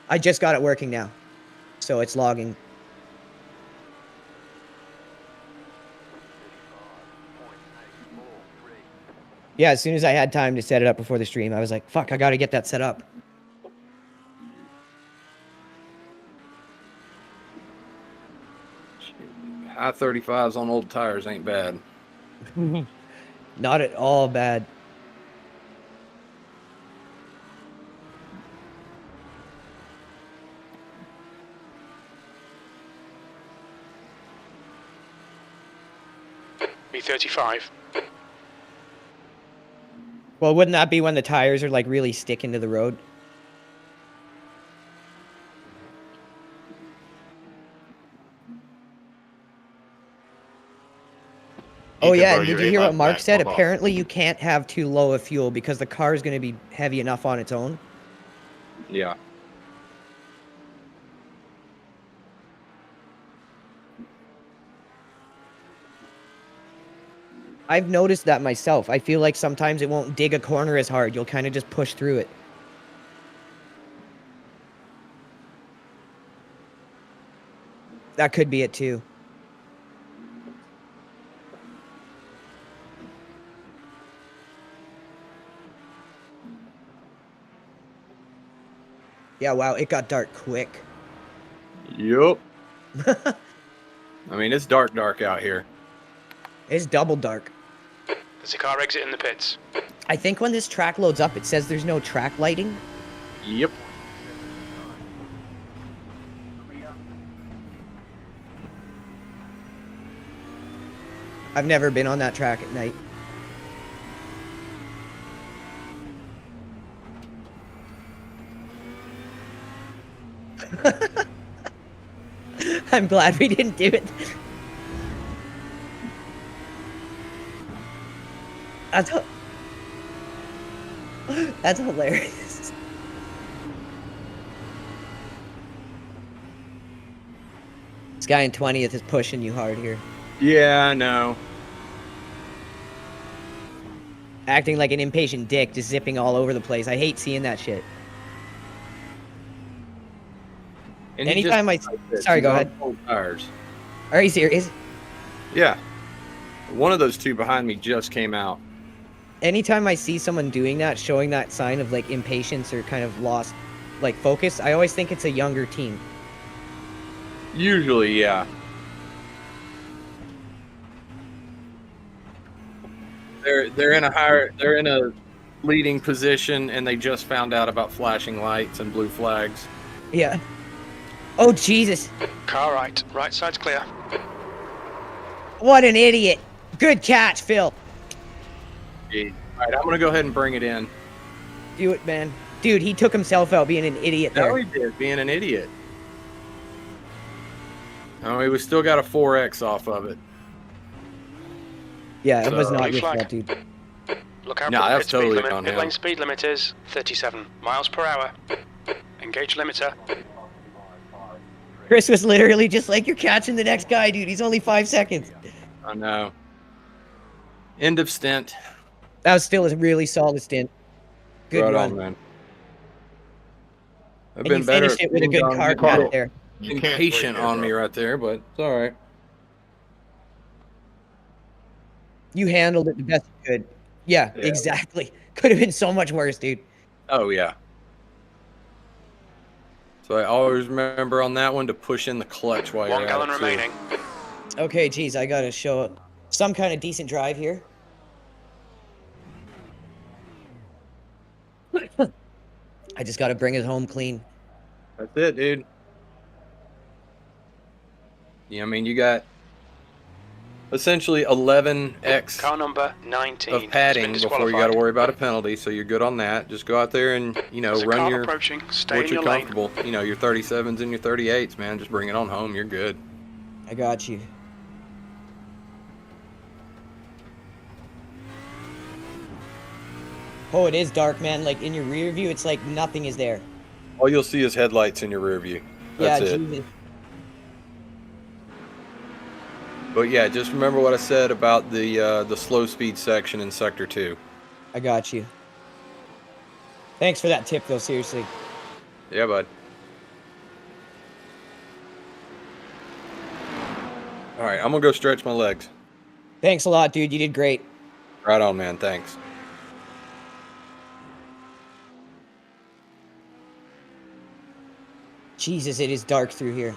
I just got it working now. So it's logging. Yeah, as soon as I had time to set it up before the stream, I was like, fuck, I gotta get that set up. High 35s on old tires ain't bad. Not at all bad. B35. Well, wouldn't that be when the tires are like really sticking to the road? Oh Ethan, yeah, bro, and did your you hear A-line what Mark back, said? fuck off. Apparently you can't have too low of fuel because the car is going to be heavy enough on its own. Yeah. I've noticed that myself. I feel like sometimes it won't dig a corner as hard. You'll kind of just push through it. That could be it too. Yeah, wow, it got dark quick. Yup. I mean, it's dark out here. It's double dark. There's a car exit in the pits. I think when this track loads up, it says there's no track lighting. Yep. I've never been on that track at night. I'm glad we didn't do it. That's hilarious. This guy in 20th is pushing you hard here. Yeah, I know. Acting like an impatient dick, just zipping all over the place. I hate seeing that shit. And he Anytime just- Sorry, go he's on ahead. old tires. Are you serious? Yeah. One of those two behind me just came out. Anytime I see someone doing that, showing that sign of like impatience or kind of lost like focus, I always think it's a younger team. Usually, yeah. They're in a leading position and they just found out about flashing lights and blue flags. Yeah. Oh Jesus. Car right. Right side's clear. What an idiot. Good catch, Phil. All right, I'm gonna go ahead and bring it in. Do it, man. Dude, he took himself out being an idiot there. No, he did, being an idiot. Oh, we still got a 4X off of it. Yeah, it was So- not Blue your flag. fault, dude. Look out No, for the that's pit speed totally limit. on Pit him. lane speed limit is 37 miles per hour. Engage limiter. Chris was literally just like, you're catching the next guy, dude. He's only 5 seconds. I know. End of stint. That was still a really solid stint. Good Right run. on, man. I've And been you better finished at it with a good being car on- count there. You can't Impatient wait here, on me bro. right there, but it's all right. You handled it the best you could. Yeah, Yeah. exactly. Could have been so much worse, dude. Oh yeah. So I always remember on that one to push in the clutch while you're 1 at gallon it, too. remaining. Okay, geez, I gotta show some kind of decent drive here. I just gotta bring it home clean. That's it, dude. Yeah, I mean, you got essentially 11x Car number 19. of padding before you got to worry about a penalty, so you're good on that. Just go out there and, you know, There's a run car your approaching. Stay what in you're your lane. comfortable. You know, your 37s and your 38s, man. Just bring it on home. You're good. I got you. Oh, it is dark, man. Like in your rear view, it's like nothing is there. All you'll see is headlights in your rear view. That's yeah, it. Jesus. But yeah, just remember what I said about the slow speed section in Sector 2. I got you. Thanks for that tip, though. Seriously. Yeah, bud. All right, I'm gonna go stretch my legs. Thanks a lot, dude. You did great. Right on, man. Thanks. Jesus, it is dark through here.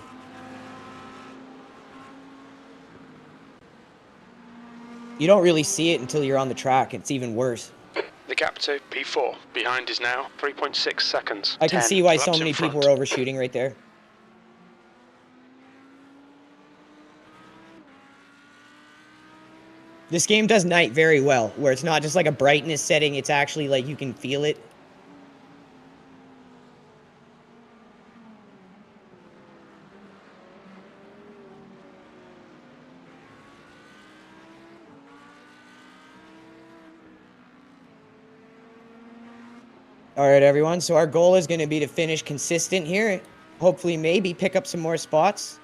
You don't really see it until you're on the track. It's even worse. The gap to P4 behind is now 3.6 seconds. I can 10 see why so laps in many people front. were overshooting right there. This game does night very well, where it's not just like a brightness setting, it's actually like you can feel it. All right, everyone. So our goal is going to be to finish consistent here. Hopefully, maybe pick up some more spots.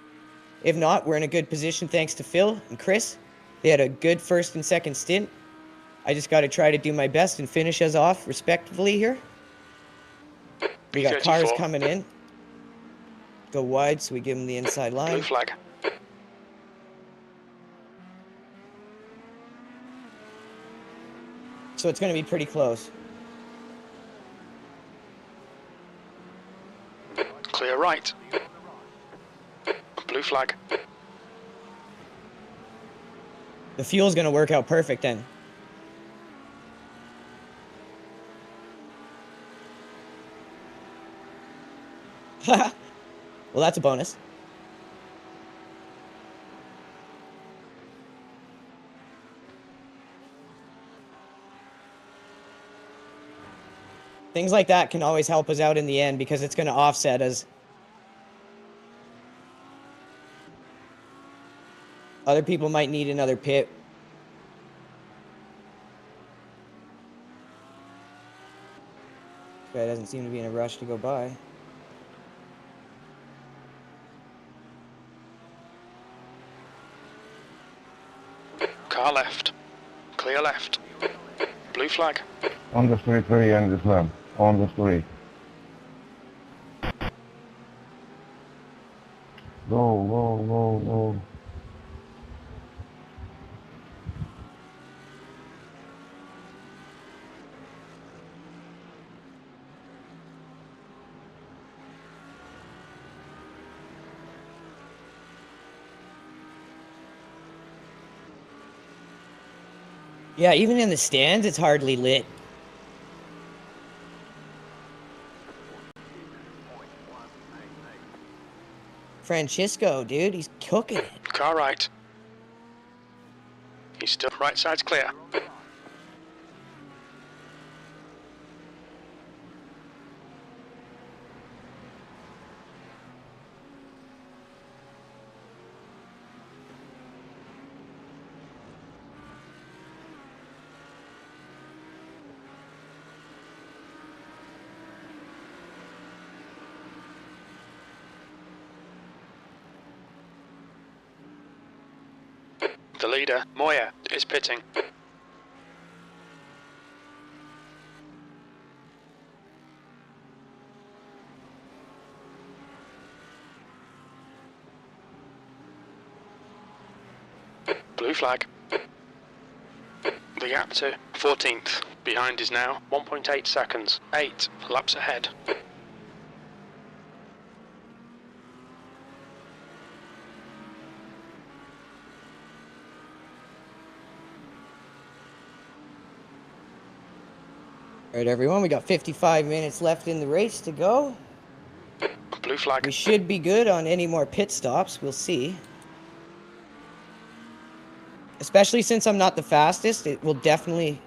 If not, we're in a good position thanks to Phil and Chris. They had a good first and second stint. I just got to try to do my best and finish us off respectively here. We got cars P34. coming in. Go wide so we give them the inside Blue line. flag. So it's going to be pretty close. Clear right. Blue flag. The fuel's going to work out perfect then. Well, that's a bonus. Things like that can always help us out in the end because it's going to offset us. Other people might need another pit. This guy doesn't seem to be in a rush to go by. Car left. Clear left. Blue flag. On the street, very end this lap. On the street. Go. Yeah, even in the stands, it's hardly lit. Francisco, dude, he's cooking it. Car right. He's still right side's clear. The leader, Moya, is pitting. Blue flag. The gap to 14th. Behind is now 1.8 seconds. 8 laps ahead. All right, everyone, we got 55 minutes left in the race to go. Blue flag. We should be good on any more pit stops. We'll see. Especially since I'm not the fastest, it will definitely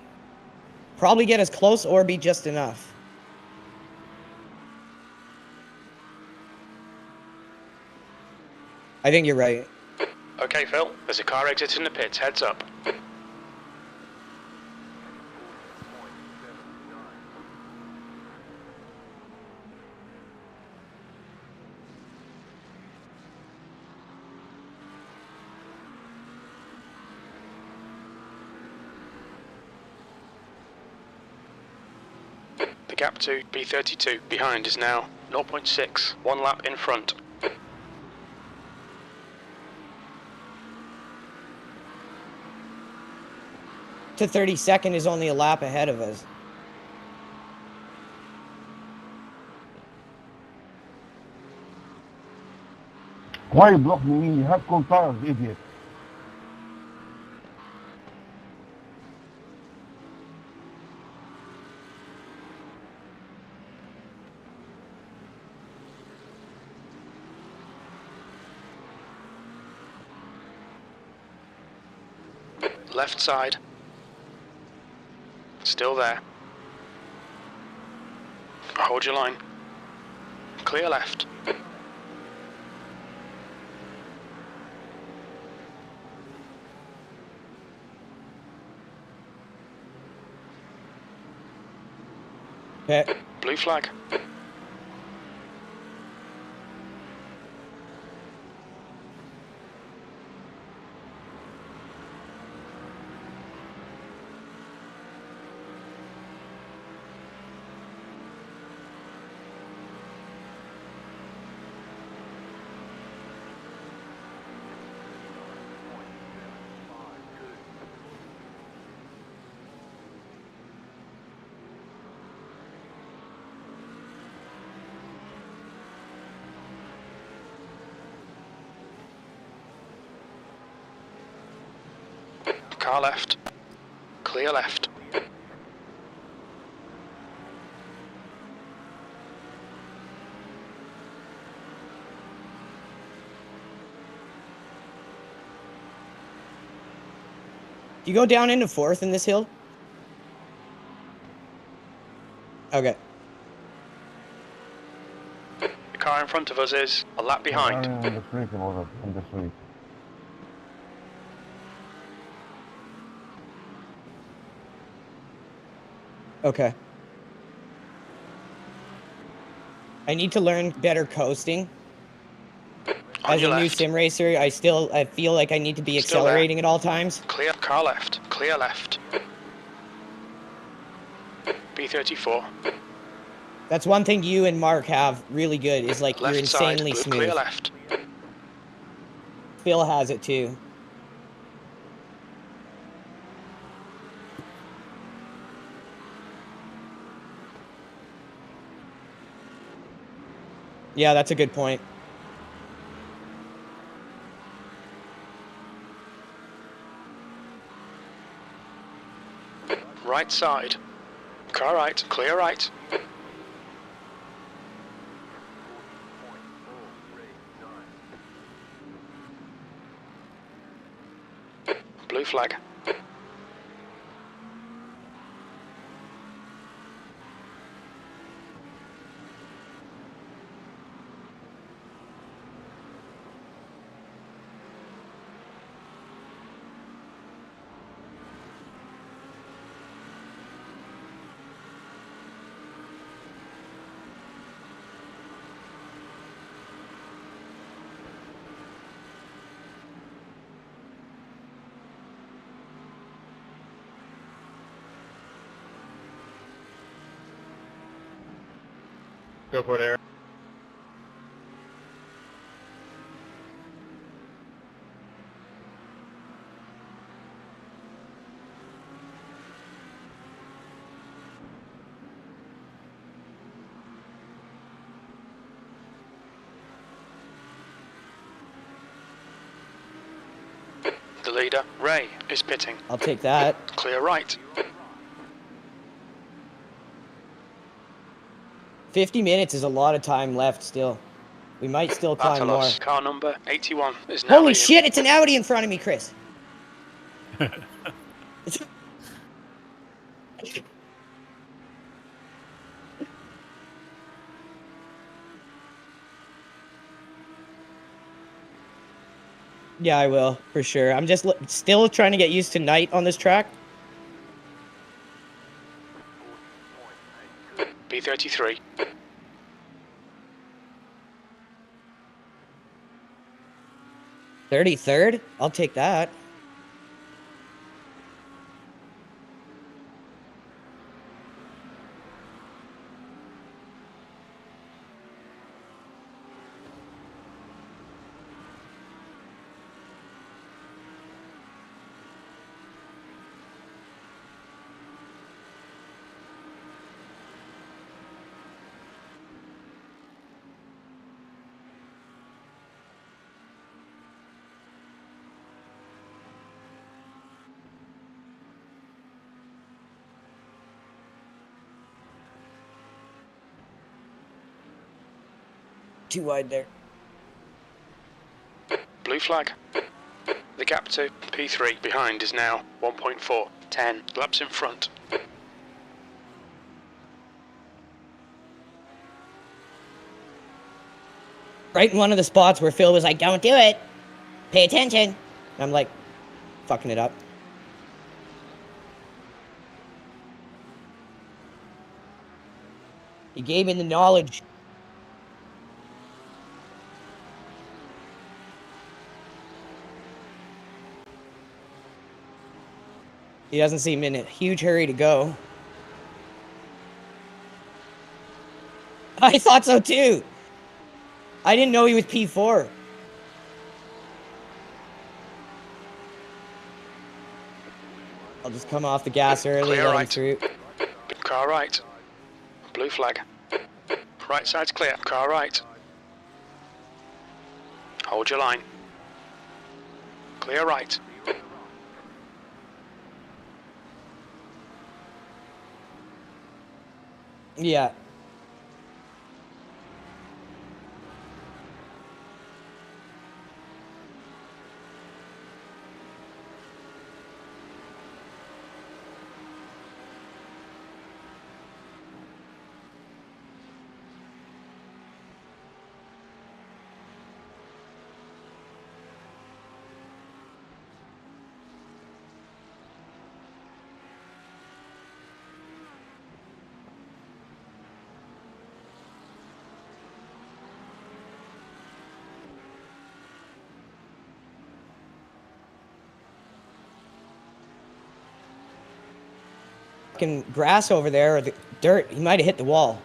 probably get us close or be just enough. I think you're right. Okay, Phil, there's a car exiting the pits. Heads up. The gap to B32 behind is now 0.6, 1 lap in front. to 32nd is only a lap ahead of us. Why you block me? You have cold tires, idiot. Left side. Still there. Hold your line. Clear left. Okay. Blue flag. Car left. Clear left. Do you go down into 4th in this hill? Okay. The car in front of us is a lap behind. I'm on the street about it, on the street. Okay. I need to learn better coasting. On As your a new left. sim racer, I feel like I need to be Still there. accelerating at all times. Clear. Car left. Clear left. B34. That's one thing you and Mark have really good is like you're Left side. insanely Blue. smooth. Clear left. Phil has it too. Yeah, that's a good point. Right side. Car right. Clear right. Blue flag. Go for it, Eric. The leader, Ray, is pitting. I'll take that. Clear right. 50 minutes is a lot of time left still. We might still climb more. Batalos, car number 81 is now Holy in. shit, it's an Audi in front of me, Chris. Yeah, I will, for sure. I'm just still trying to get used to night on this track. B33. 33rd? I'll take that. too wide there. Blue flag. The gap to P3 behind is now 1.4. 10 laps in front. Right in one of the spots where Phil was like, don't do it. Pay attention. And I'm like, fucking it up. He gave me the knowledge. He doesn't seem in a huge hurry to go. I thought so too. I didn't know he was P4. I'll just come off the gas early, Clear let him right. through. Car right. Blue flag. Right side's clear. Car right. Hold your line. Clear right. Yeah. Fucking grass over there, or the dirt, he might have hit the wall.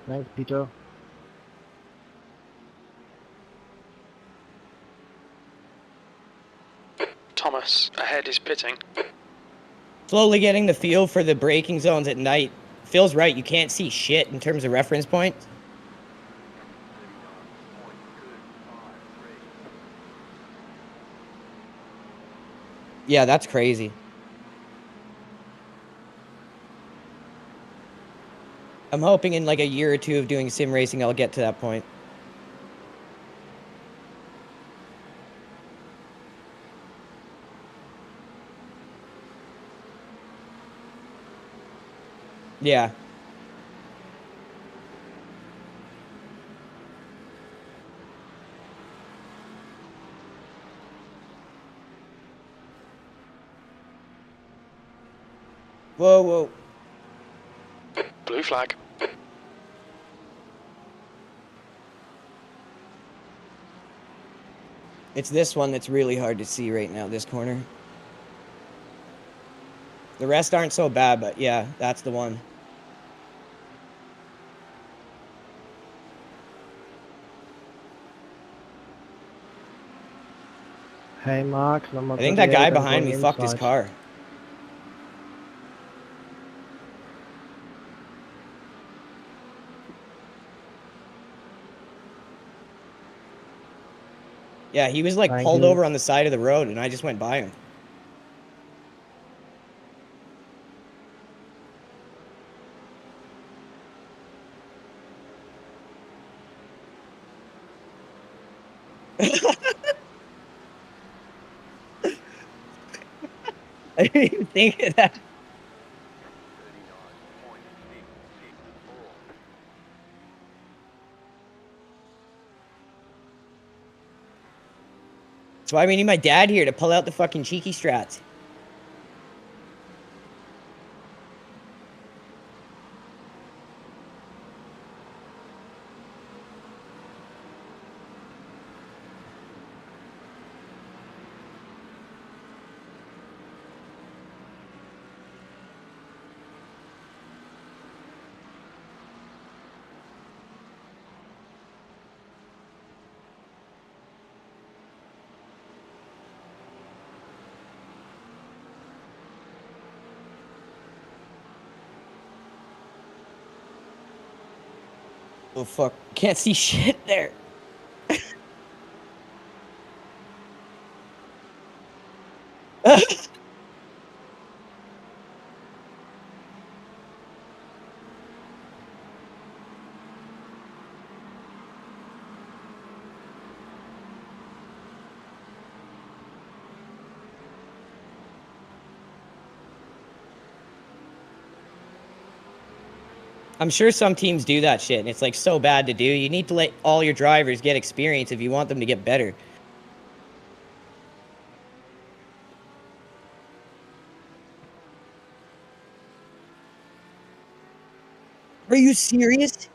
Thanks, Pito. Thomas, ahead is pitting. Slowly getting the feel for the braking zones at night. Phil's right, you can't see shit in terms of reference points. Yeah, that's crazy. I'm hoping in like a year or two of doing sim racing, I'll get to that point. Yeah. Whoa, whoa. Blue flag. It's this one that's really hard to see right now, this corner. The rest aren't so bad, but yeah, that's the one. Hey, Max, number I think that 38, guy I'm behind going me fucked his inside. car. Yeah, he was like Thank pulled you. over on the side of the road and I just went by him. I didn't even think of that. That's why we need my dad here to pull out the fucking cheeky strats. Oh fuck, can't see shit there. I'm sure some teams do that shit, and it's like so bad to do. You need to let all your drivers get experience if you want them to get better. Are you serious?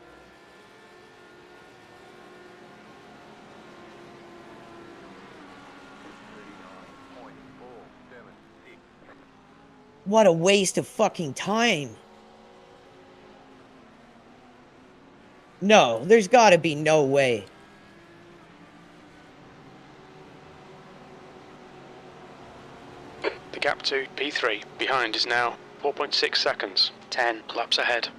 What a waste of fucking time. No, there's gotta be no way. The gap to P3 behind is now 4.6 seconds. 10 laps ahead.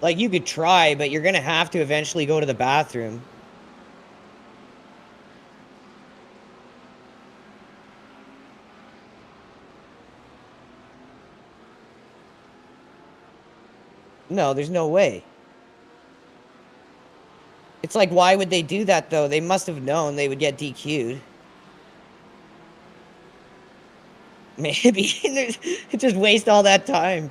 Like, you could try, but you're gonna have to eventually go to the bathroom. No, there's no way. It's like, why would they do that, though? They must have known they would get DQ'd. Maybe. Just waste all that time.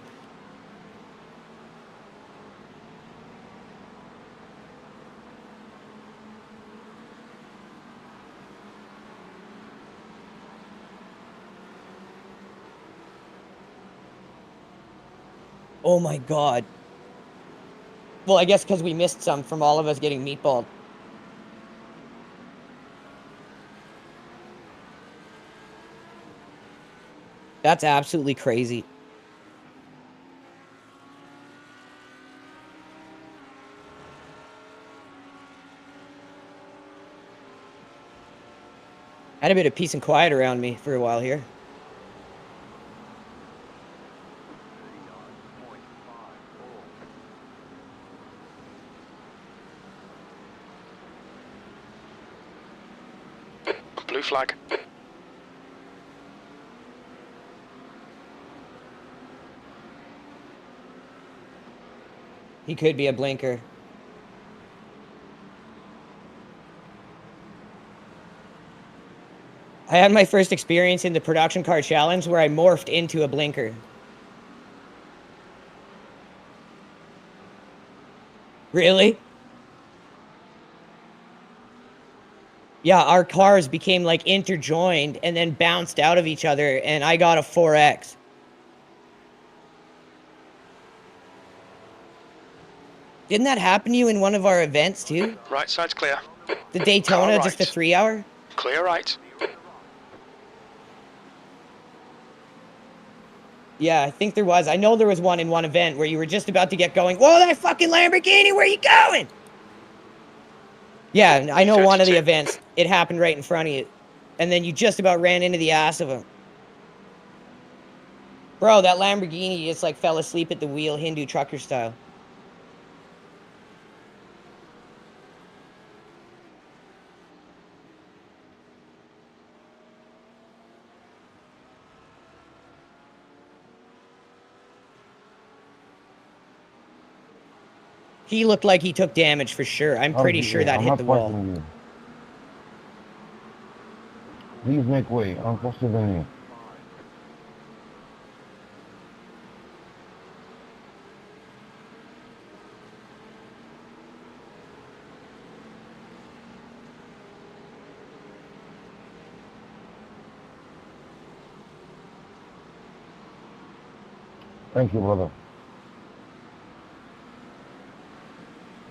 Oh my god. Well, I guess because we missed some from all of us getting meatballed. That's absolutely crazy. Had a bit of peace and quiet around me for a while here. Blue flag. He could be a blinker. I had my first experience in the production car challenge where I morphed into a blinker. Really? Yeah, our cars became like interjoined and then bounced out of each other, and I got a 4X. Didn't that happen to you in one of our events too? Right side's clear. The Daytona, Car just the right. 3-hour? Clear right. Yeah, I think there was. I know there was one in one event where you were just about to get going. Whoa, that fucking Lamborghini, where you going? Yeah, I know one of the events. It happened right in front of you. And then you just about ran into the ass of him. Bro, that Lamborghini just like fell asleep at the wheel, Hindu trucker style. He looked like he took damage for sure. I'm pretty sure that hit the wall. You. Please make way. I'm faster than you. Thank you, brother.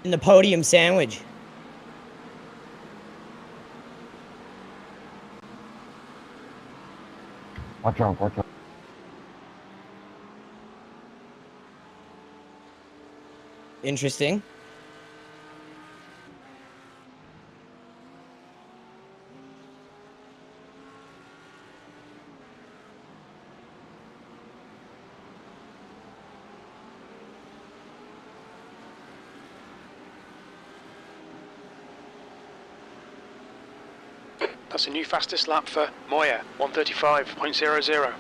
In the podium sandwich. Watch out, watch out. Interesting. That's a new fastest lap for Moya, 135.00.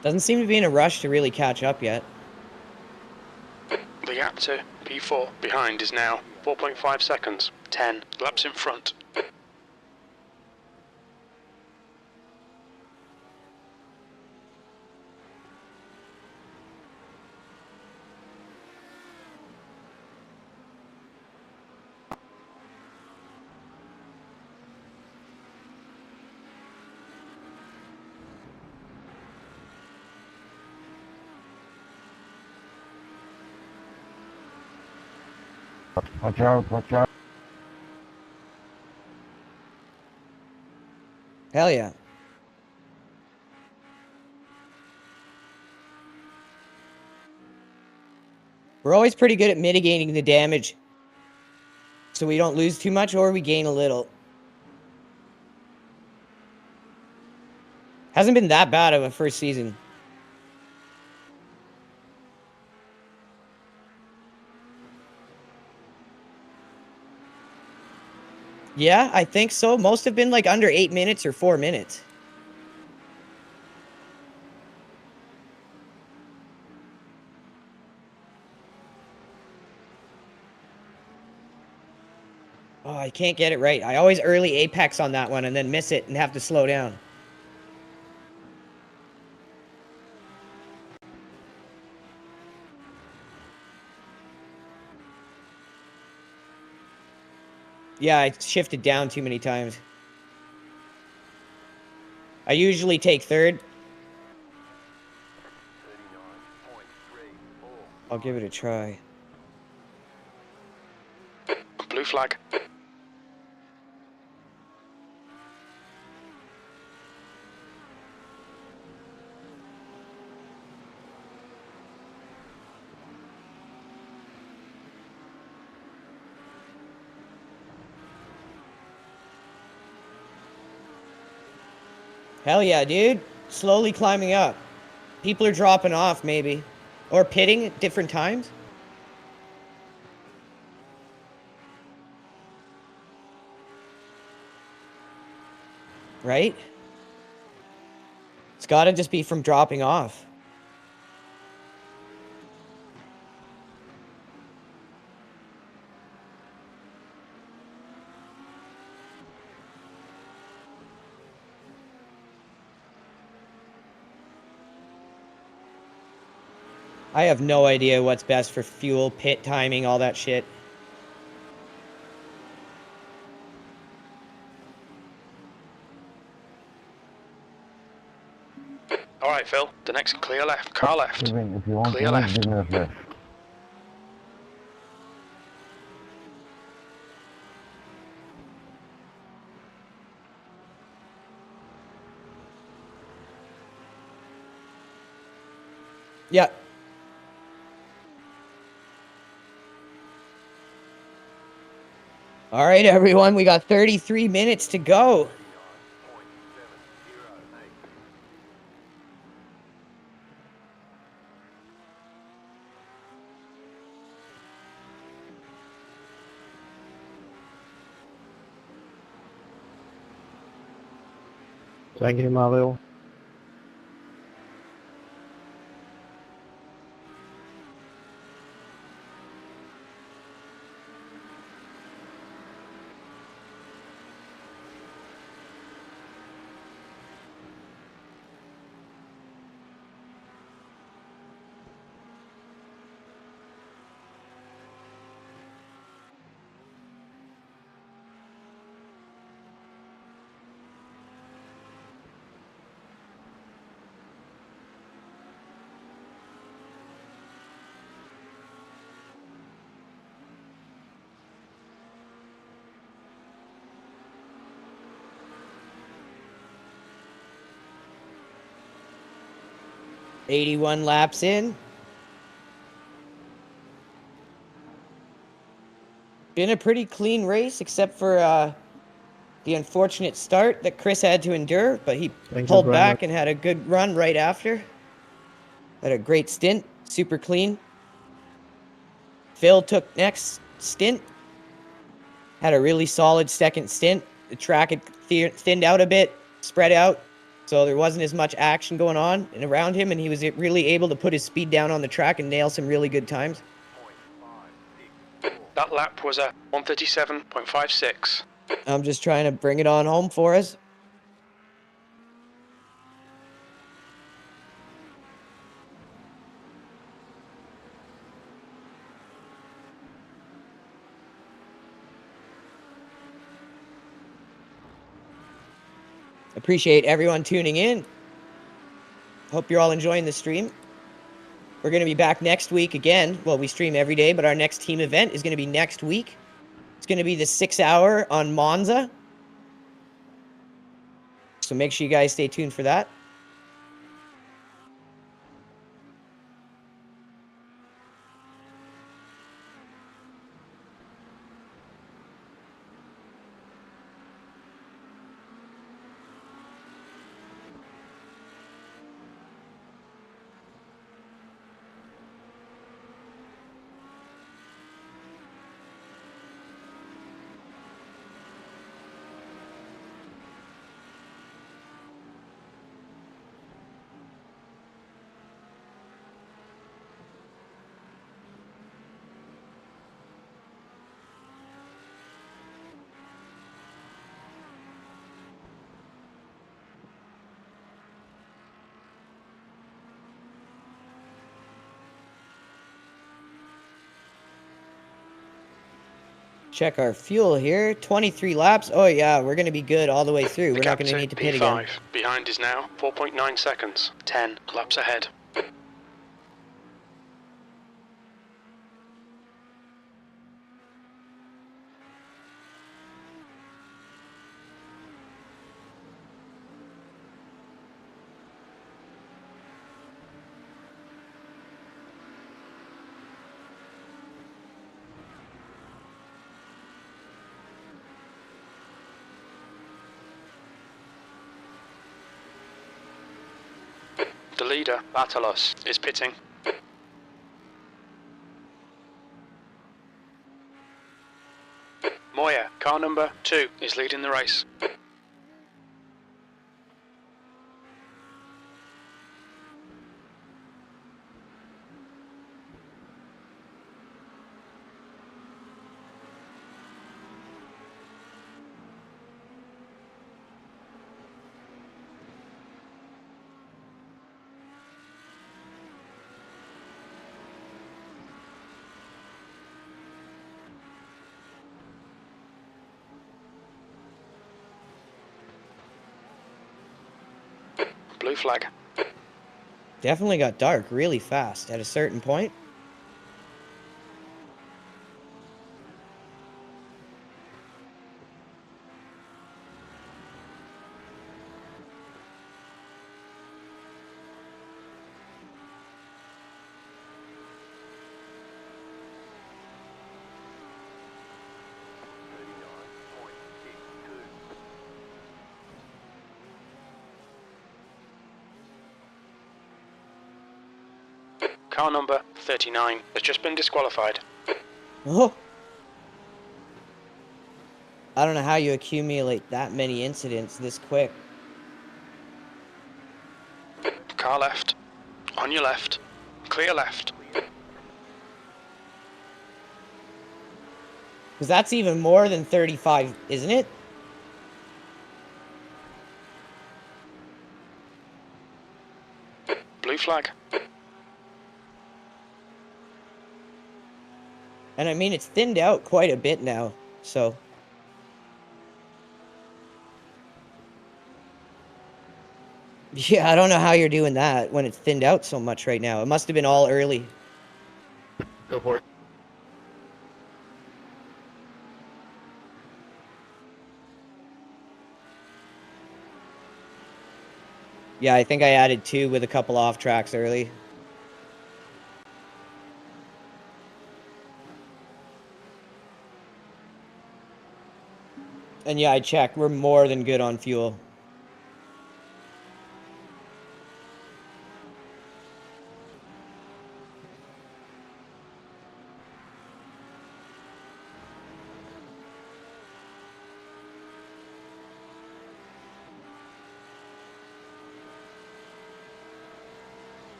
Doesn't seem to be in a rush to really catch up yet. The gap to P4 behind is now 4.5 seconds. 10 laps in front. Watch out, watch out. Hell yeah. We're always pretty good at mitigating the damage, so we don't lose too much or we gain a little. Hasn't been that bad of a first season. Yeah, I think so. Most have been like under 8 minutes or 4 minutes. Oh, I can't get it right. I always early apex on that one and then miss it and have to slow down. Yeah, I shifted down too many times. I usually take third. I'll give it a try. Blue flag. Hell yeah, dude. Slowly climbing up. People are dropping off, maybe. Or pitting at different times. Right? It's gotta just be from dropping off. I have no idea what's best for fuel, pit timing, all that shit. All right, Phil. The next clear left. Car left. Steven, if you want Clear to left. give me a flash. Yeah. All right, everyone, we got 33 minutes to go. Thank you, my little. $81 laps in. Been a pretty clean race, except for the unfortunate start that Chris had to endure, but he pulled back and had a good run right after. Had a great stint, super clean. Phil took next stint. Had a really solid second stint. The track had thinned out a bit, spread out, so there wasn't as much action going on and around him, and he was really able to put his speed down on the track and nail some really good times. That lap was a 1:37.56. I'm just trying to bring it on home for us. Appreciate everyone tuning in. Hope you're all enjoying the stream. We're going to be back next week again. Well, we stream every day, but our next team event is going to be next week. It's going to be the 6-hour on Monza. So make sure you guys stay tuned for that. Check our fuel here. 23 laps. Oh, yeah, we're going to be good all the way through. We're not going to need to pit again. P5. Behind is now 4.9 seconds. 10 laps ahead. The leader, Batalos, is pitting. Moya, car number 2, is leading the race. Blue flag. Definitely got dark really fast at a certain point. Car number 39 has just been disqualified. Oh. I don't know how you accumulate that many incidents this quick. Car left. On your left. Clear left. Because that's even more than 35, isn't it? Blue flag. And I mean, it's thinned out quite a bit now, so. Yeah, I don't know how you're doing that when it's thinned out so much right now. It must have been all early. Go for it. Yeah, I think I added 2 with a couple off tracks early. And yeah, I checked. We're more than good on fuel.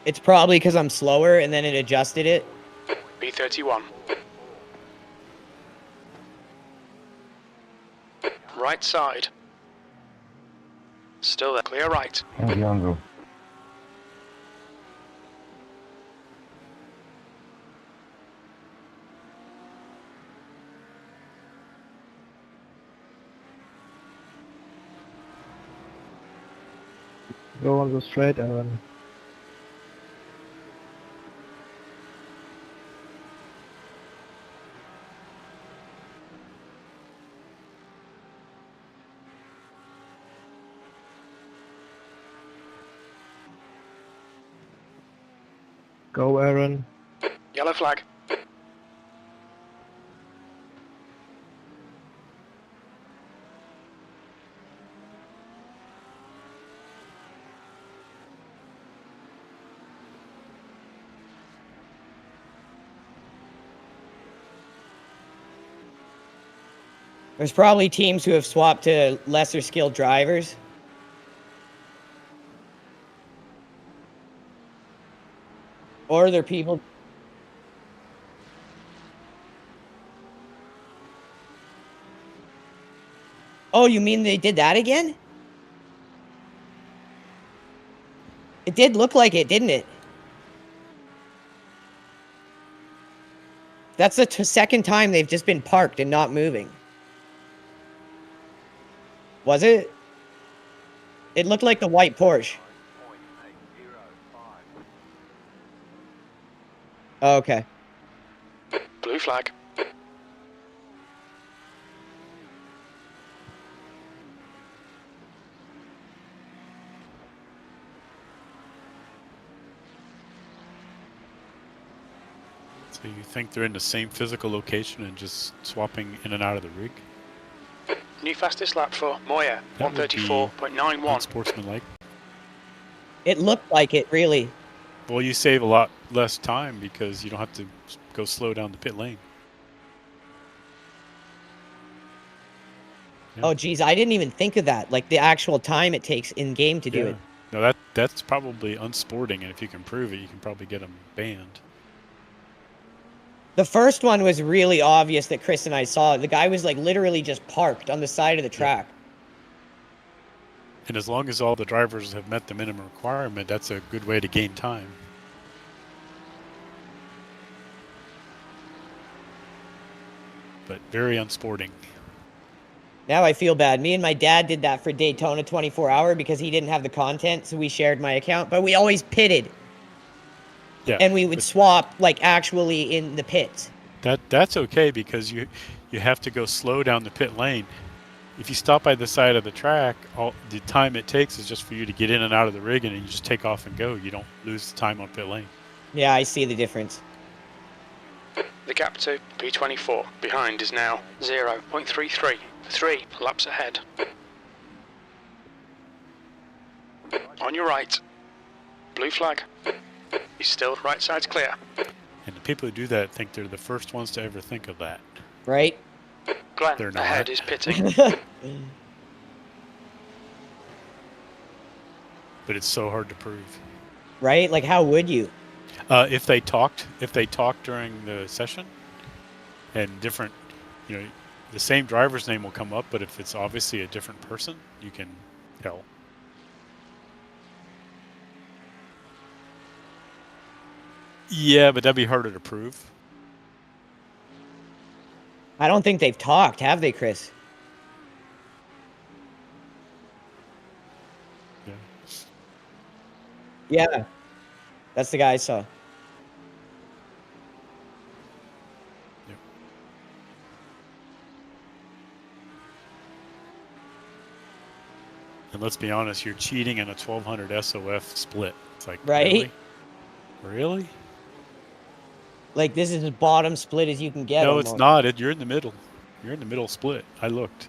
It's probably because I'm slower and then it adjusted it. B31. Right side. Still there. Clear right. Andiamo. Go on the straight, Aaron. Go, Aaron. Yellow flag. There's probably teams who have swapped to lesser skilled drivers. Or they're people... Oh, you mean they did that again? It did look like it, didn't it? That's the second time they've just been parked and not moving. Was it? It looked like the white Porsche. Oh, okay. Blue flag. So you think they're in the same physical location and just swapping in and out of the rig? New fastest lap for Moya, 134.91. Unsportsmanlike. It looked like it, really. Well, you save a lot less time because you don't have to go slow down the pit lane. Yeah. Oh, geez, I didn't even think of that. Like, the actual time it takes in-game to do it. No, that's probably unsporting, and if you can prove it, you can probably get them banned. The first one was really obvious that Chris and I saw. The guy was, like, literally just parked on the side of the track. And as long as all the drivers have met the minimum requirement, that's a good way to gain time. But very unsporting. Now I feel bad. Me and my dad did that for Daytona 24-hour because he didn't have the content, so we shared my account. But we always pitted. Yeah. And we would swap, like, actually in the pits. That's okay because you have to go slow down the pit lane. If you stop by the side of the track, all the time it takes is just for you to get in and out of the rig, and you just take off and go. You don't lose the time on pit lane. Yeah, I see the difference. The gap to P24 behind is now 0.33. 3 laps ahead. On your right. Blue flag. He's still right side's clear. And the people who do that think they're the first ones to ever think of that. Right? Glenn They're not. ahead is pitting. But it's so hard to prove. Right? Like, how would you? If they talked during the session, and different, you know, the same driver's name will come up, but if it's obviously a different person, you can tell. Yeah, but that'd be harder to prove. I don't think they've talked, have they, Chris? Yeah. Yeah. That's the guy I saw. Yep. And let's be honest, you're cheating in a 1200 SOF split. It's like, right? Really? Really? Like, this is as bottom split as you can get. No, almost. it's not. You're in the middle. You're in the middle split. I looked.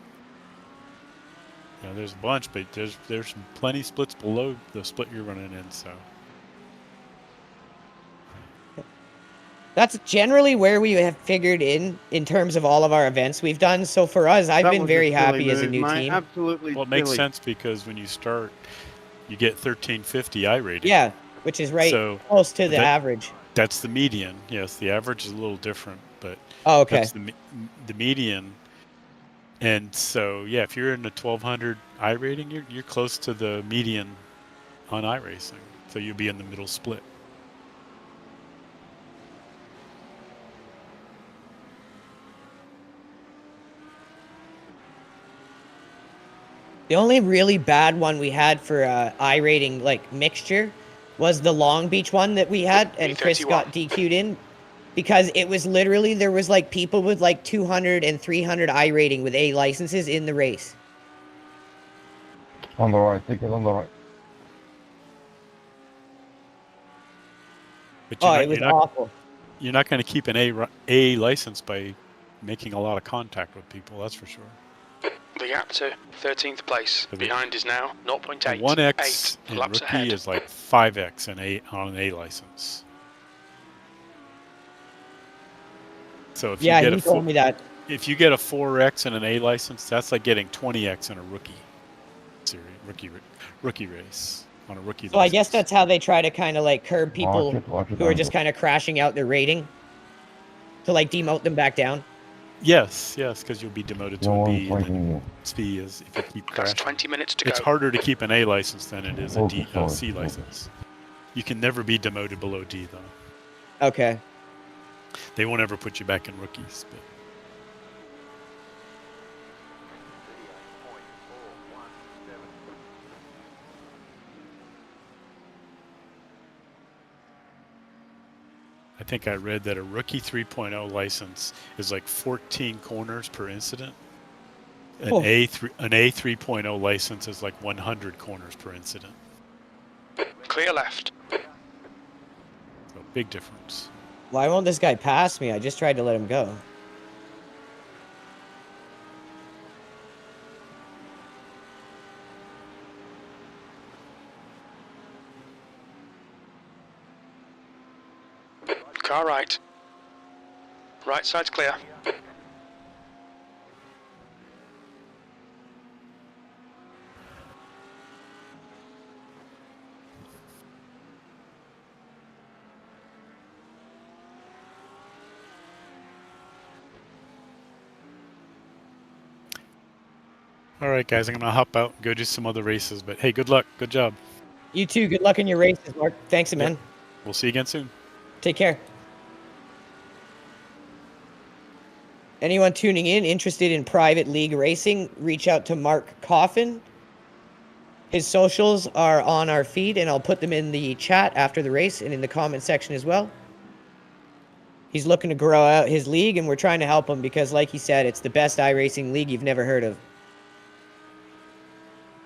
You know, there's a bunch, but there's plenty splits below the split you're running in. So That's generally where we have figured in terms of all of our events we've done. So for us, I've been very happy as a new team. Absolutely. well, it makes sense because when you start, you get 1350 I rating. Yeah, which is right So close to the that- average. That's the median. Yes, the average is a little different, but Oh, okay. that's the median. And so, yeah, if you're in the 1200 I rating, you're close to the median on iRacing. So you'll be in the middle split. The only really bad one we had for I rating like mixture was the Long Beach one that we had, and Chris got DQ'd in because it was literally there was like people with like 200 and 300 I rating with A licenses in the race. On the right, take it on the right. But Oh, it was awful. You're not going to keep an A license by making a lot of contact with people. That's for sure. The gap to 13th place. Behind is now 0.8. 1x 8 in laps rookie ahead. is like 5x on an A license. So if Yeah, you get he told me that. if you get a 4x in an A license, that's like getting 20x in a rookie series, rookie race on a rookie. So I guess that's how they try to kind of like curb people Watch it, who are just kind of crashing out their rating to like demote them back down. Yes, because you'll be demoted to No a B. one's And waiting then you. C is if you keep That's crashing. 20 minutes to It's go. harder to keep an A license than it is a Okay, sorry. C license. You can never be demoted below D though. Okay. They won't ever put you back in rookies. But I think I read that a rookie 3.0 license is like 14 corners per incident. An Oh. A 3.0 license is like 100 corners per incident. Clear left. So big difference. Why won't this guy pass me? I just tried to let him go. Car right. Right side's clear. All right, guys, I'm going to hop out and go do some other races. But hey, good luck. Good job. You too. Good luck in your races, Mark. Thanks, man. We'll see you again soon. Take care. Anyone tuning in interested in private league racing, reach out to Mark Coffin. His socials are on our feed, and I'll put them in the chat after the race and in the comment section as well. He's looking to grow out his league, and we're trying to help him because, like he said, it's the best iRacing league you've never heard of.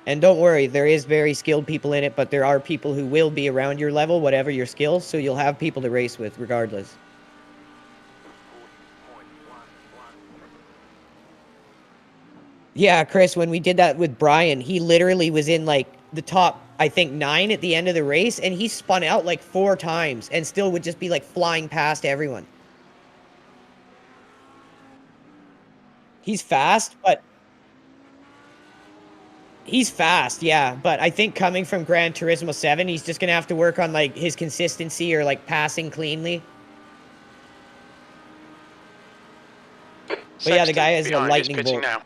And don't worry, there is very skilled people in it, but there are people who will be around your level, whatever your skills, so you'll have people to race with regardless. Yeah, Chris, when we did that with Brian, he literally was in like the top, I think, 9 at the end of the race, and he spun out like 4 times and still would just be like flying past everyone. He's fast, but... He's fast, yeah, but I think coming from Gran Turismo 7, he's just going to have to work on like his consistency or like passing cleanly. But yeah, the guy has a lightning bolt. Now.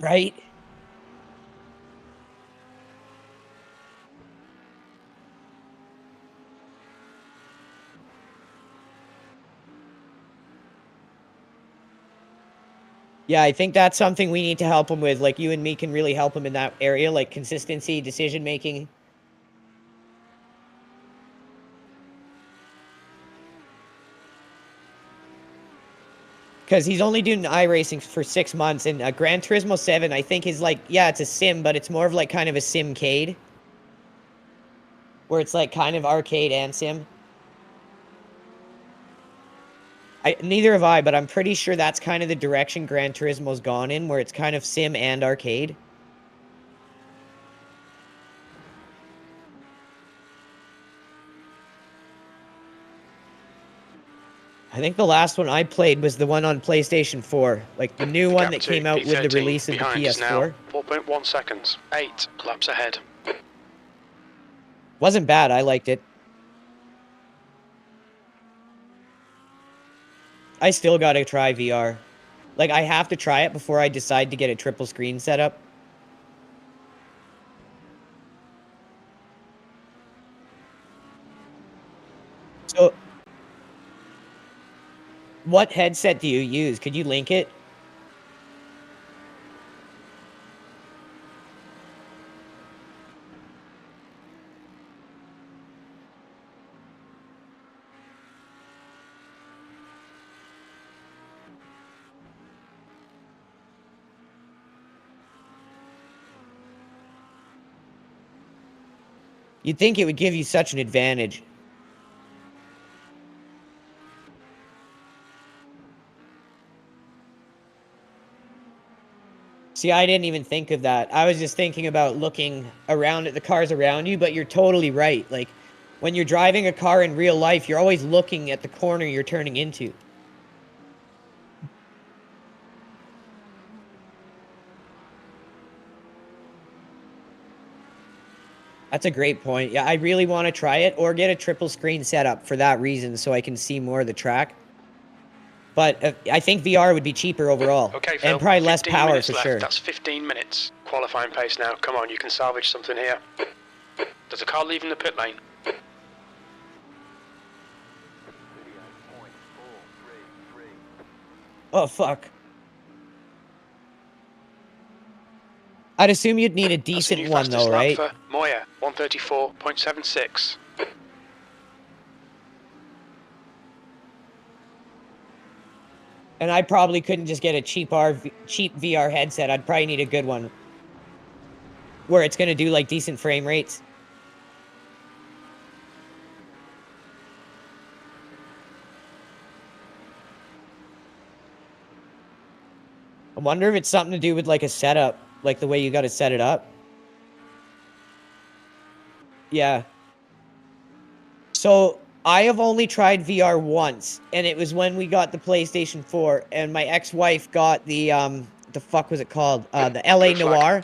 Right? Yeah, I think that's something we need to help him with. Like, you and me can really help him in that area, like consistency, decision-making. Because he's only doing iRacing for 6 months, and Gran Turismo 7, I think, is like, yeah, it's a sim, but it's more of like kind of a simcade. Where it's like kind of arcade and sim. Neither have I, but I'm pretty sure that's kind of the direction Gran Turismo's gone in, where it's kind of sim and arcade. I think the last one I played was the one on PlayStation 4, like the new one that came out with the release of the PS4. 4.1 seconds, 8 laps ahead. Wasn't bad, I liked it. I still gotta try VR. Like, I have to try it before I decide to get a triple screen setup. So, what headset do you use? Could you link it? You'd think it would give you such an advantage. See, I didn't even think of that. I was just thinking about looking around at the cars around you, but you're totally right. Like, when you're driving a car in real life, you're always looking at the corner you're turning into. That's a great point. Yeah, I really want to try it or get a triple screen setup for that reason so I can see more of the track. But I think VR would be cheaper overall. Okay, Phil, and probably less 15 power minutes for left. sure. That's 15 minutes. Qualifying pace now. Come on, you can salvage something here. There's a car leaving the pit lane. Oh, fuck. I'd assume you'd need a decent one, though, right? For Moya, 134.76. And I probably couldn't just get a cheap VR headset. I'd probably need a good one. Where it's going to do, like, decent frame rates. I wonder if it's something to do with, like, a setup. Like, the way you got to set it up. Yeah. So, I have only tried VR once, and it was when we got the PlayStation 4, and my ex-wife got the fuck was it called? The LA Noire.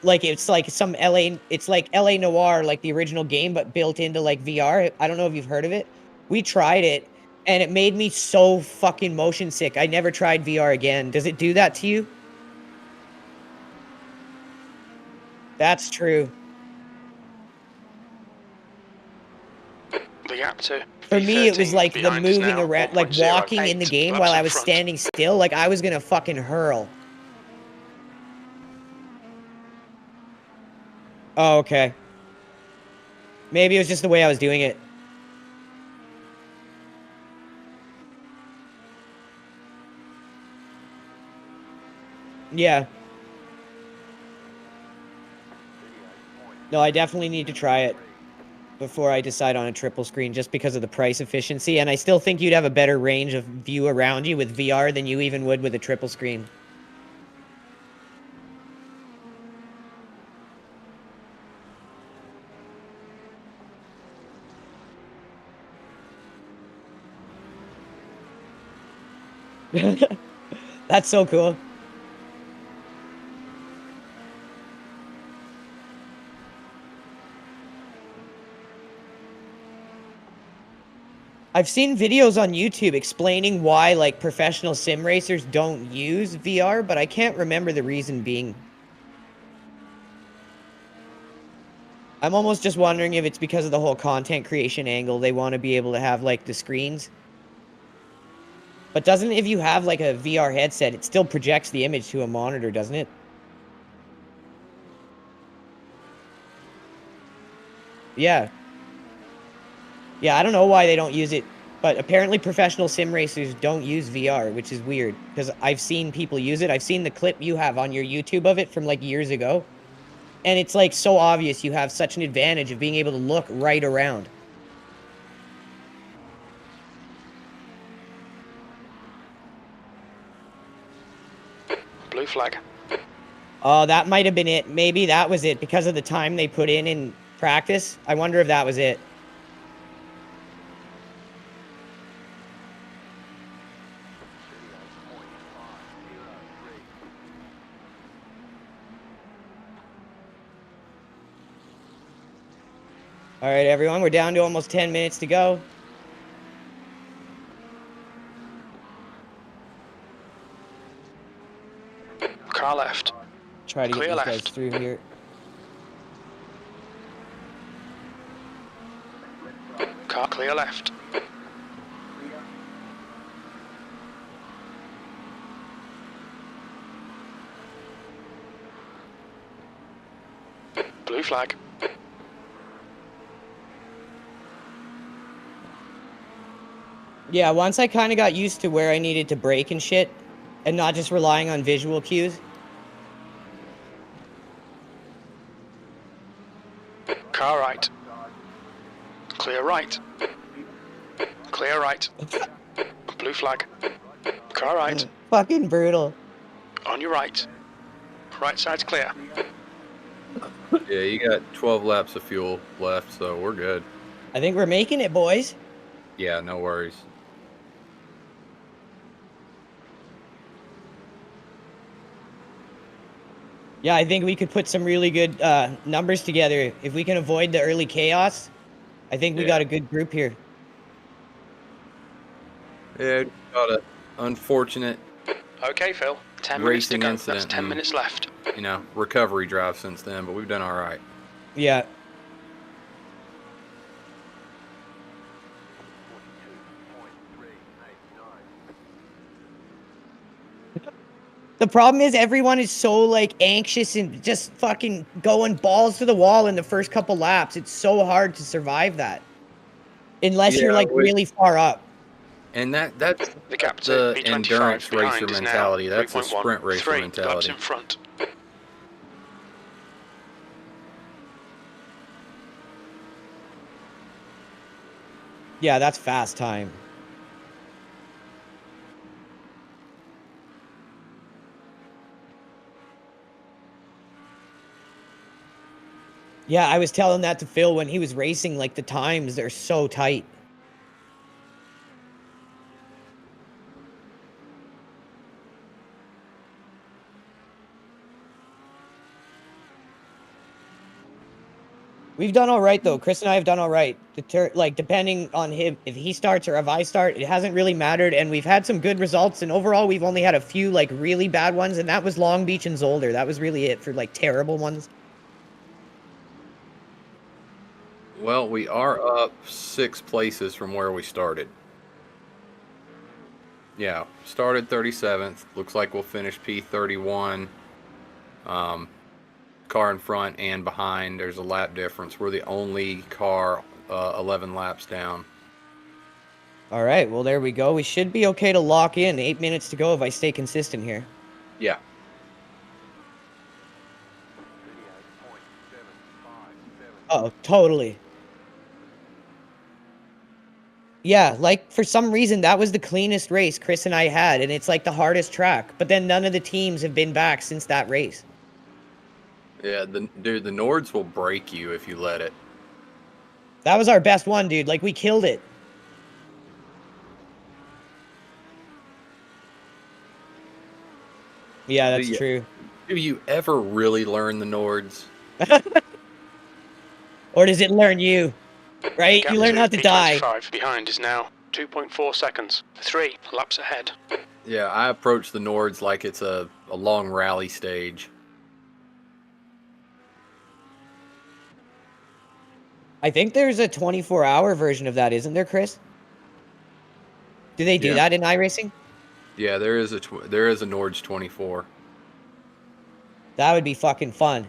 Like, it's like some it's like LA Noire, like the original game, but built into, like, VR. I don't know if you've heard of it. We tried it, and it made me so fucking motion sick. I never tried VR again. Does it do that to you? That's true. The gap to For me, it was V13 like the behind us moving now, around, like 1.0, walking in the 8 game laps while I in was front. standing still. Like I was gonna fucking hurl. Oh, okay. Maybe it was just the way I was doing it. Yeah. No, I definitely need to try it before I decide on a triple screen just because of the price efficiency. And I still think you'd have a better range of view around you with VR than you even would with a triple screen. That's so cool. I've seen videos on YouTube explaining why, like, professional sim racers don't use VR, but I can't remember the reason being. I'm almost just wondering if it's because of the whole content creation angle. They want to be able to have, like, the screens. But doesn't, if you have, like, a VR headset, it still projects the image to a monitor, doesn't it? Yeah. Yeah, I don't know why they don't use it, but apparently professional sim racers don't use VR, which is weird, because I've seen people use it. I've seen the clip you have on your YouTube of it from, like, years ago. And it's, like, so obvious you have such an advantage of being able to look right around. Blue flag. Oh, that might have been it. Maybe that was it because of the time they put in practice. I wonder if that was it. All right, everyone, we're down to almost 10 minutes to go. Car left. Try to get Clear these left. guys through here. Car clear left. Blue flag. Yeah, once I kind of got used to where I needed to brake and shit, and not just relying on visual cues. Car right. Clear right. Clear right. Blue flag. Car right. Fucking brutal. On your right. Right side's clear. Yeah, you got 12 laps of fuel left, so we're good. I think we're making it, boys. Yeah, no worries. Yeah, I think we could put some really good numbers together. If we can avoid the early chaos, I think we got a good group here. Yeah, got an unfortunate Okay, Phil. 10 minutes to racing go. incident. That's 10 minutes left. You know, recovery drive since then, but we've done all right. Yeah. The problem is everyone is so, like, anxious and just fucking going balls to the wall in the first couple laps. It's so hard to survive that. Unless you're, like, really far up. And that's The gap to the B25 endurance behind racer is now mentality. That's the 3.1. sprint racer 3 mentality. laps in front. Yeah, that's fast time. Yeah, I was telling that to Phil when he was racing, like, the times, they're so tight. We've done all right, though. Chris and I have done all right. Like, depending on him, if he starts or if I start, it hasn't really mattered, and we've had some good results, and overall, we've only had a few, like, really bad ones, and that was Long Beach and Zolder. That was really it for, like, terrible ones. Well, we are up 6 places from where we started. Yeah, started 37th. Looks like we'll finish P31. Car in front and behind. There's a lap difference. We're the only car 11 laps down. All right, well, there we go. We should be okay to lock in. 8 minutes to go if I stay consistent here. Yeah. Oh, totally. Yeah, like, for some reason, that was the cleanest race Chris and I had, and it's, like, the hardest track. But then none of the teams have been back since that race. Yeah, dude, the Nords will break you if you let it. That was our best one, dude. Like, we killed it. Yeah, that's true. Do you ever really learn the Nords? Or does it learn you? Right? Gap You learn to not to die. P25 behind is now 2.4 seconds. 3 laps ahead. Yeah, I approach the Nords like it's a long rally stage. I think there's a 24-hour version of that, isn't there, Chris? Do they do that in iRacing? Yeah, there is a Nords 24. That would be fucking fun.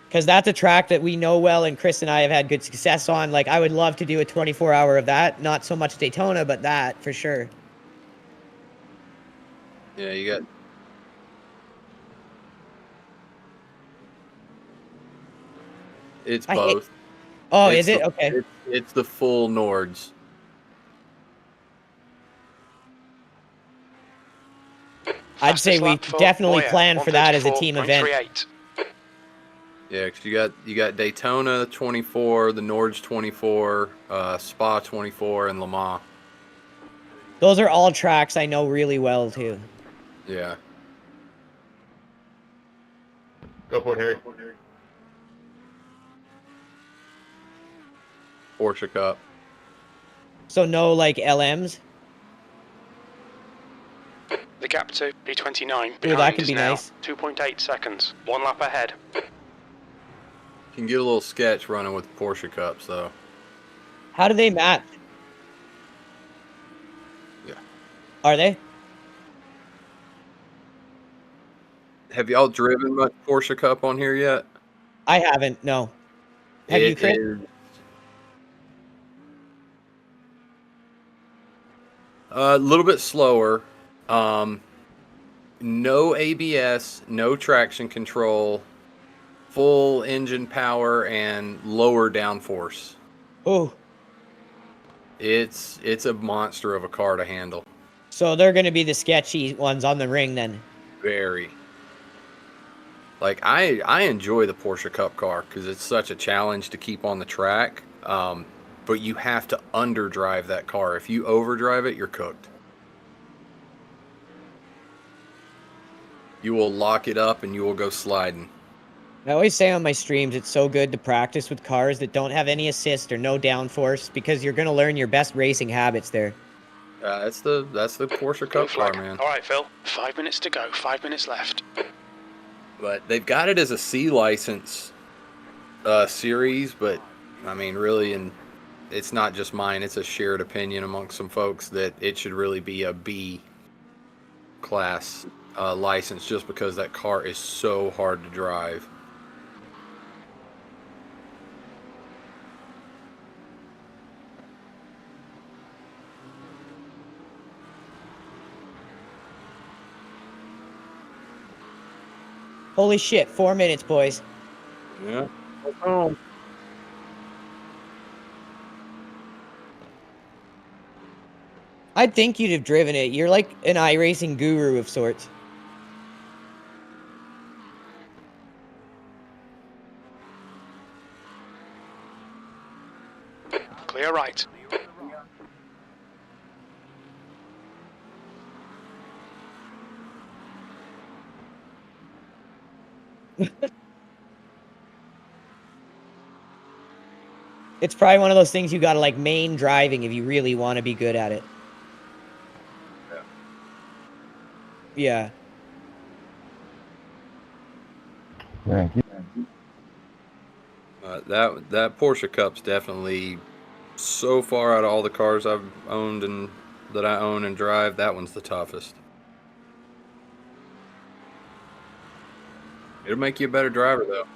Because that's a track that we know well and Chris and I have had good success on. Like, I would love to do a 24-hour of that. Not so much Daytona, but that, for sure. Yeah, you got... It's both. Oh, is it? Okay. It's the full Nords. I'd say we definitely plan for that as a team event. Yeah, because you got Daytona 24, the Nords 24, Spa 24, and Le Mans. Those are all tracks I know really well too. Yeah. Go for it, Harry. Porsche Cup. So no like LMs? The gap to P29 behind that could is be now nice. 2.8 seconds. 1 lap ahead. You can get a little sketch running with the Porsche Cups, though. How do they match? Yeah. Are they? Have y'all driven much Porsche Cup on here yet? I haven't, no. Have you, Chris? A little bit slower. No ABS, no traction control, full engine power, and lower downforce. Oh. It's a monster of a car to handle. So they're going to be the sketchy ones on the ring then. Very. Like, I enjoy the Porsche Cup car because it's such a challenge to keep on the track. But you have to underdrive that car. If you overdrive it, you're cooked. You will lock it up and you will go sliding. I always say on my streams, it's so good to practice with cars that don't have any assist or no downforce because you're going to learn your best racing habits there. That's the Porsche Cup car, man. All right, Phil. 5 minutes to go. 5 minutes left. But they've got it as a C license series, but I mean, really, and it's not just mine. It's a shared opinion amongst some folks that it should really be a B class license just because that car is so hard to drive. Holy shit, 4 minutes, boys. Yeah. I'd think you'd have driven it. You're like an iRacing guru of sorts. Clear right. It's probably one of those things you gotta like main driving if you really want to be good at it. Yeah. Thank you. That Porsche Cup's definitely, so far out of all the cars I've owned and that I own and drive, that one's the toughest. It'll make you a better driver though.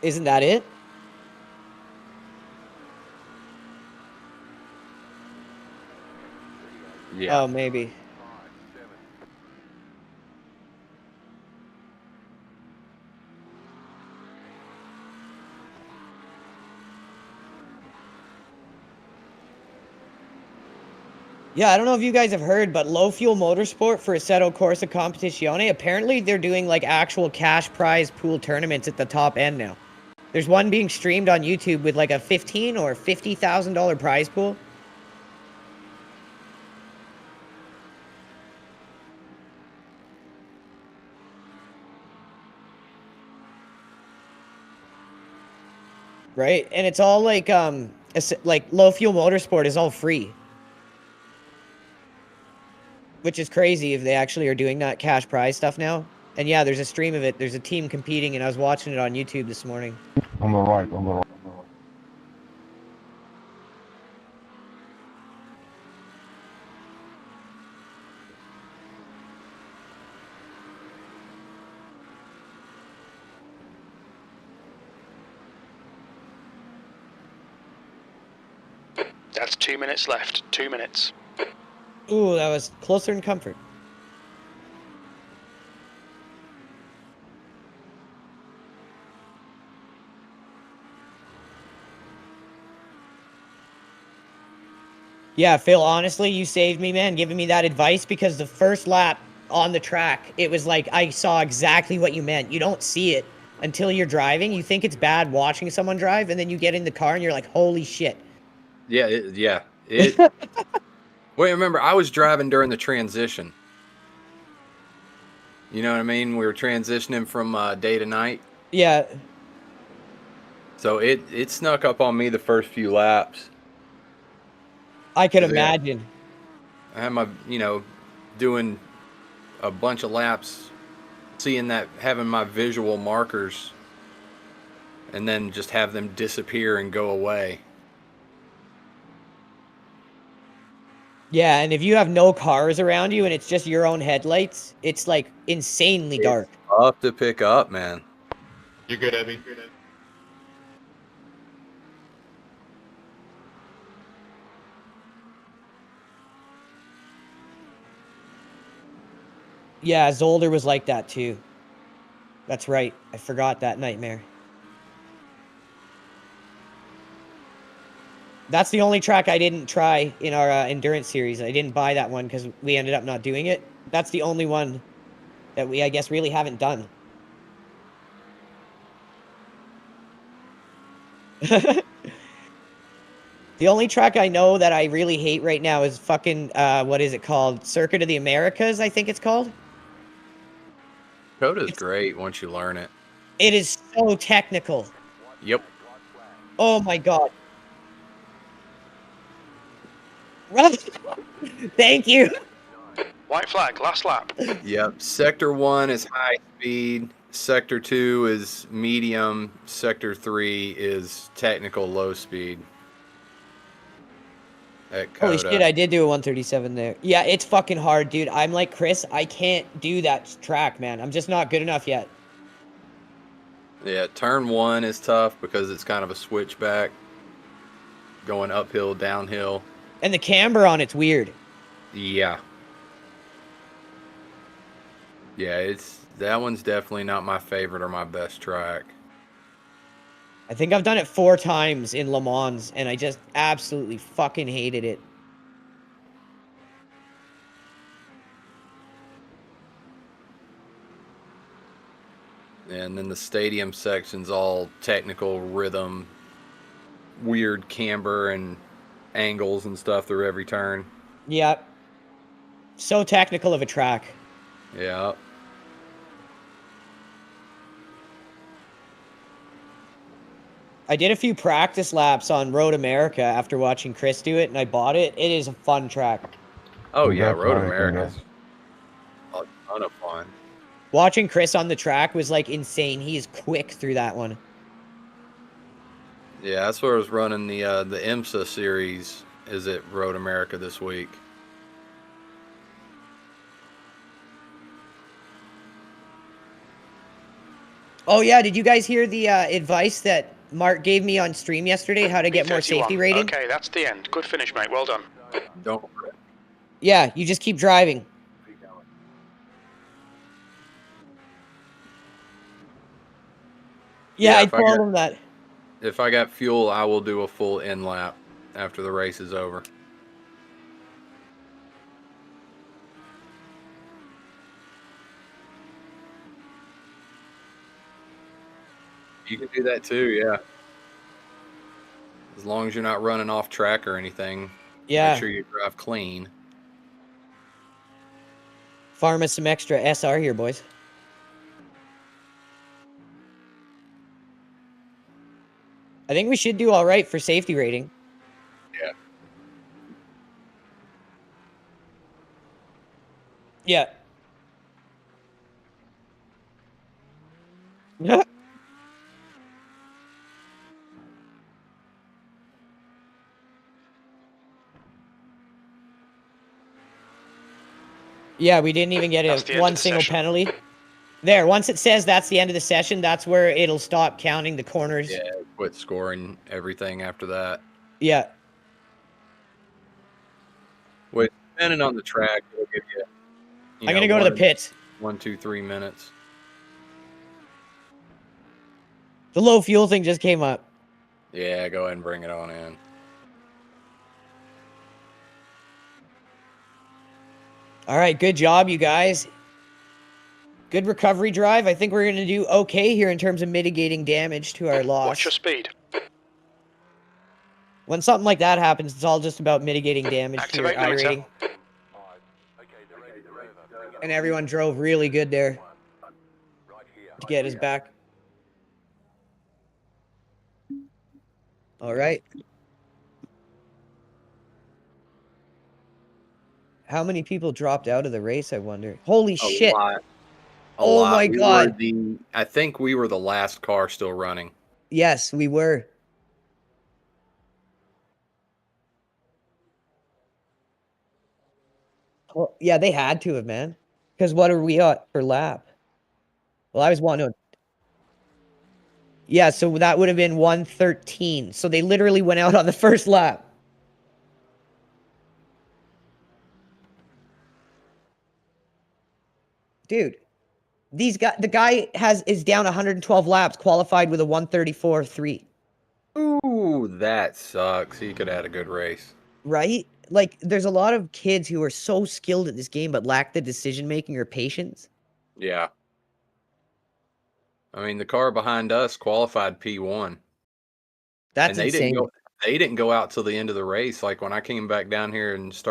Isn't that it? Yeah. Oh, maybe. Yeah, I don't know if you guys have heard, but Low Fuel Motorsport for Assetto Corsa Competizione, apparently they're doing like actual cash prize pool tournaments at the top end now. There's one being streamed on YouTube with like a $15,000 or $50,000 prize pool. Right? And it's all like Low Fuel Motorsport is all free. Which is crazy if they actually are doing that cash prize stuff now. And yeah, there's a stream of it. There's a team competing, and I was watching it on YouTube this morning. On the right, on the right. That's 2 minutes left. 2 minutes. Ooh, that was closer than comfort. Yeah, Phil, honestly, you saved me, man, giving me that advice, because the first lap on the track, it was like I saw exactly what you meant. You don't see it until you're driving. You think it's bad watching someone drive, and then you get in the car and you're like, holy shit. Yeah, Wait, remember, I was driving during the transition. You know what I mean? We were transitioning from day to night. Yeah. So it snuck up on me the first few laps. I could imagine. I had my, doing a bunch of laps, seeing that, having my visual markers, and then just have them disappear and go away. Yeah, and if you have no cars around you and it's just your own headlights, it's like insanely dark. Tough to pick up, man. You're good, Abby. Yeah, Zolder was like that too. That's right. I forgot that nightmare. That's the only track I didn't try in our endurance series. I didn't buy that one because we ended up not doing it. That's the only one that we, I guess, really haven't done. The only track I know that I really hate right now is fucking, what is it called? Circuit of the Americas, I think it's called. Coda's great once you learn it. It is so technical. Yep. Oh my god. Thank you. White flag, last lap. Yep. Sector 1 is high speed. Sector 2 is medium. Sector 3 is technical low speed. Holy shit, I did do a 137 there. Yeah, it's fucking hard, dude. I'm like Chris, I can't do that track, man. I'm just not good enough yet. Yeah, turn 1 is tough because it's kind of a switchback. Going uphill, downhill. And the camber on it's weird. Yeah. Yeah, that one's definitely not my favorite or my best track. I think I've done it 4 times in Le Mans, and I just absolutely fucking hated it. And then the stadium section's all technical rhythm, weird camber and angles and stuff through every turn. Yeah. So technical of a track. Yeah. I did a few practice laps on Road America after watching Chris do it, and I bought it. It is a fun track. Oh yeah, Road America's a ton of fun. Watching Chris on the track was like insane. He is quick through that one. Yeah, that's where I was running the IMSA series. Is at Road America this week. Oh yeah, did you guys hear the advice that Mark gave me on stream yesterday? How to get more safety rating? Okay, that's the end. Good finish, mate. Well done. Don't. Yeah, you just keep driving. Yeah, I told him that. If I got fuel, I will do a full end lap after the race is over. You can do that too, yeah. As long as you're not running off track or anything. Yeah. Make sure you drive clean. Farm us some extra SR here, boys. I think we should do all right for safety rating. Yeah. Yeah. Yeah, we didn't even get one single penalty. There, once it says that's the end of the session, that's where it'll stop counting the corners. Yeah, quit scoring everything after that. Yeah. Wait, depending on the track, it'll give you. I'm going to go to the pits. 1, 2, 3 minutes. The low fuel thing just came up. Yeah, go ahead and bring it on in. All right, good job, you guys. Good recovery drive. I think we're going to do okay here in terms of mitigating damage to our loss. Watch your speed. When something like that happens, it's all just about mitigating damage to your I rating. And everyone drove really good there to get us back. All right. How many people dropped out of the race, I wonder? Holy shit. Oh my God. I think we were the last car still running. Yes, we were. Well, yeah, they had to have, man. Because what are we at per lap? Well, I was wanting to... Yeah, so that would have been 113. So they literally went out on the first lap. Dude, the guy is down 112 laps, qualified with a 134.3. Ooh, that sucks. He could have had a good race. Right? Like, there's a lot of kids who are so skilled at this game but lack the decision-making or patience. Yeah. I mean, the car behind us qualified P1. That's and insane. They didn't go out till the end of the race. Like, when I came back down here and started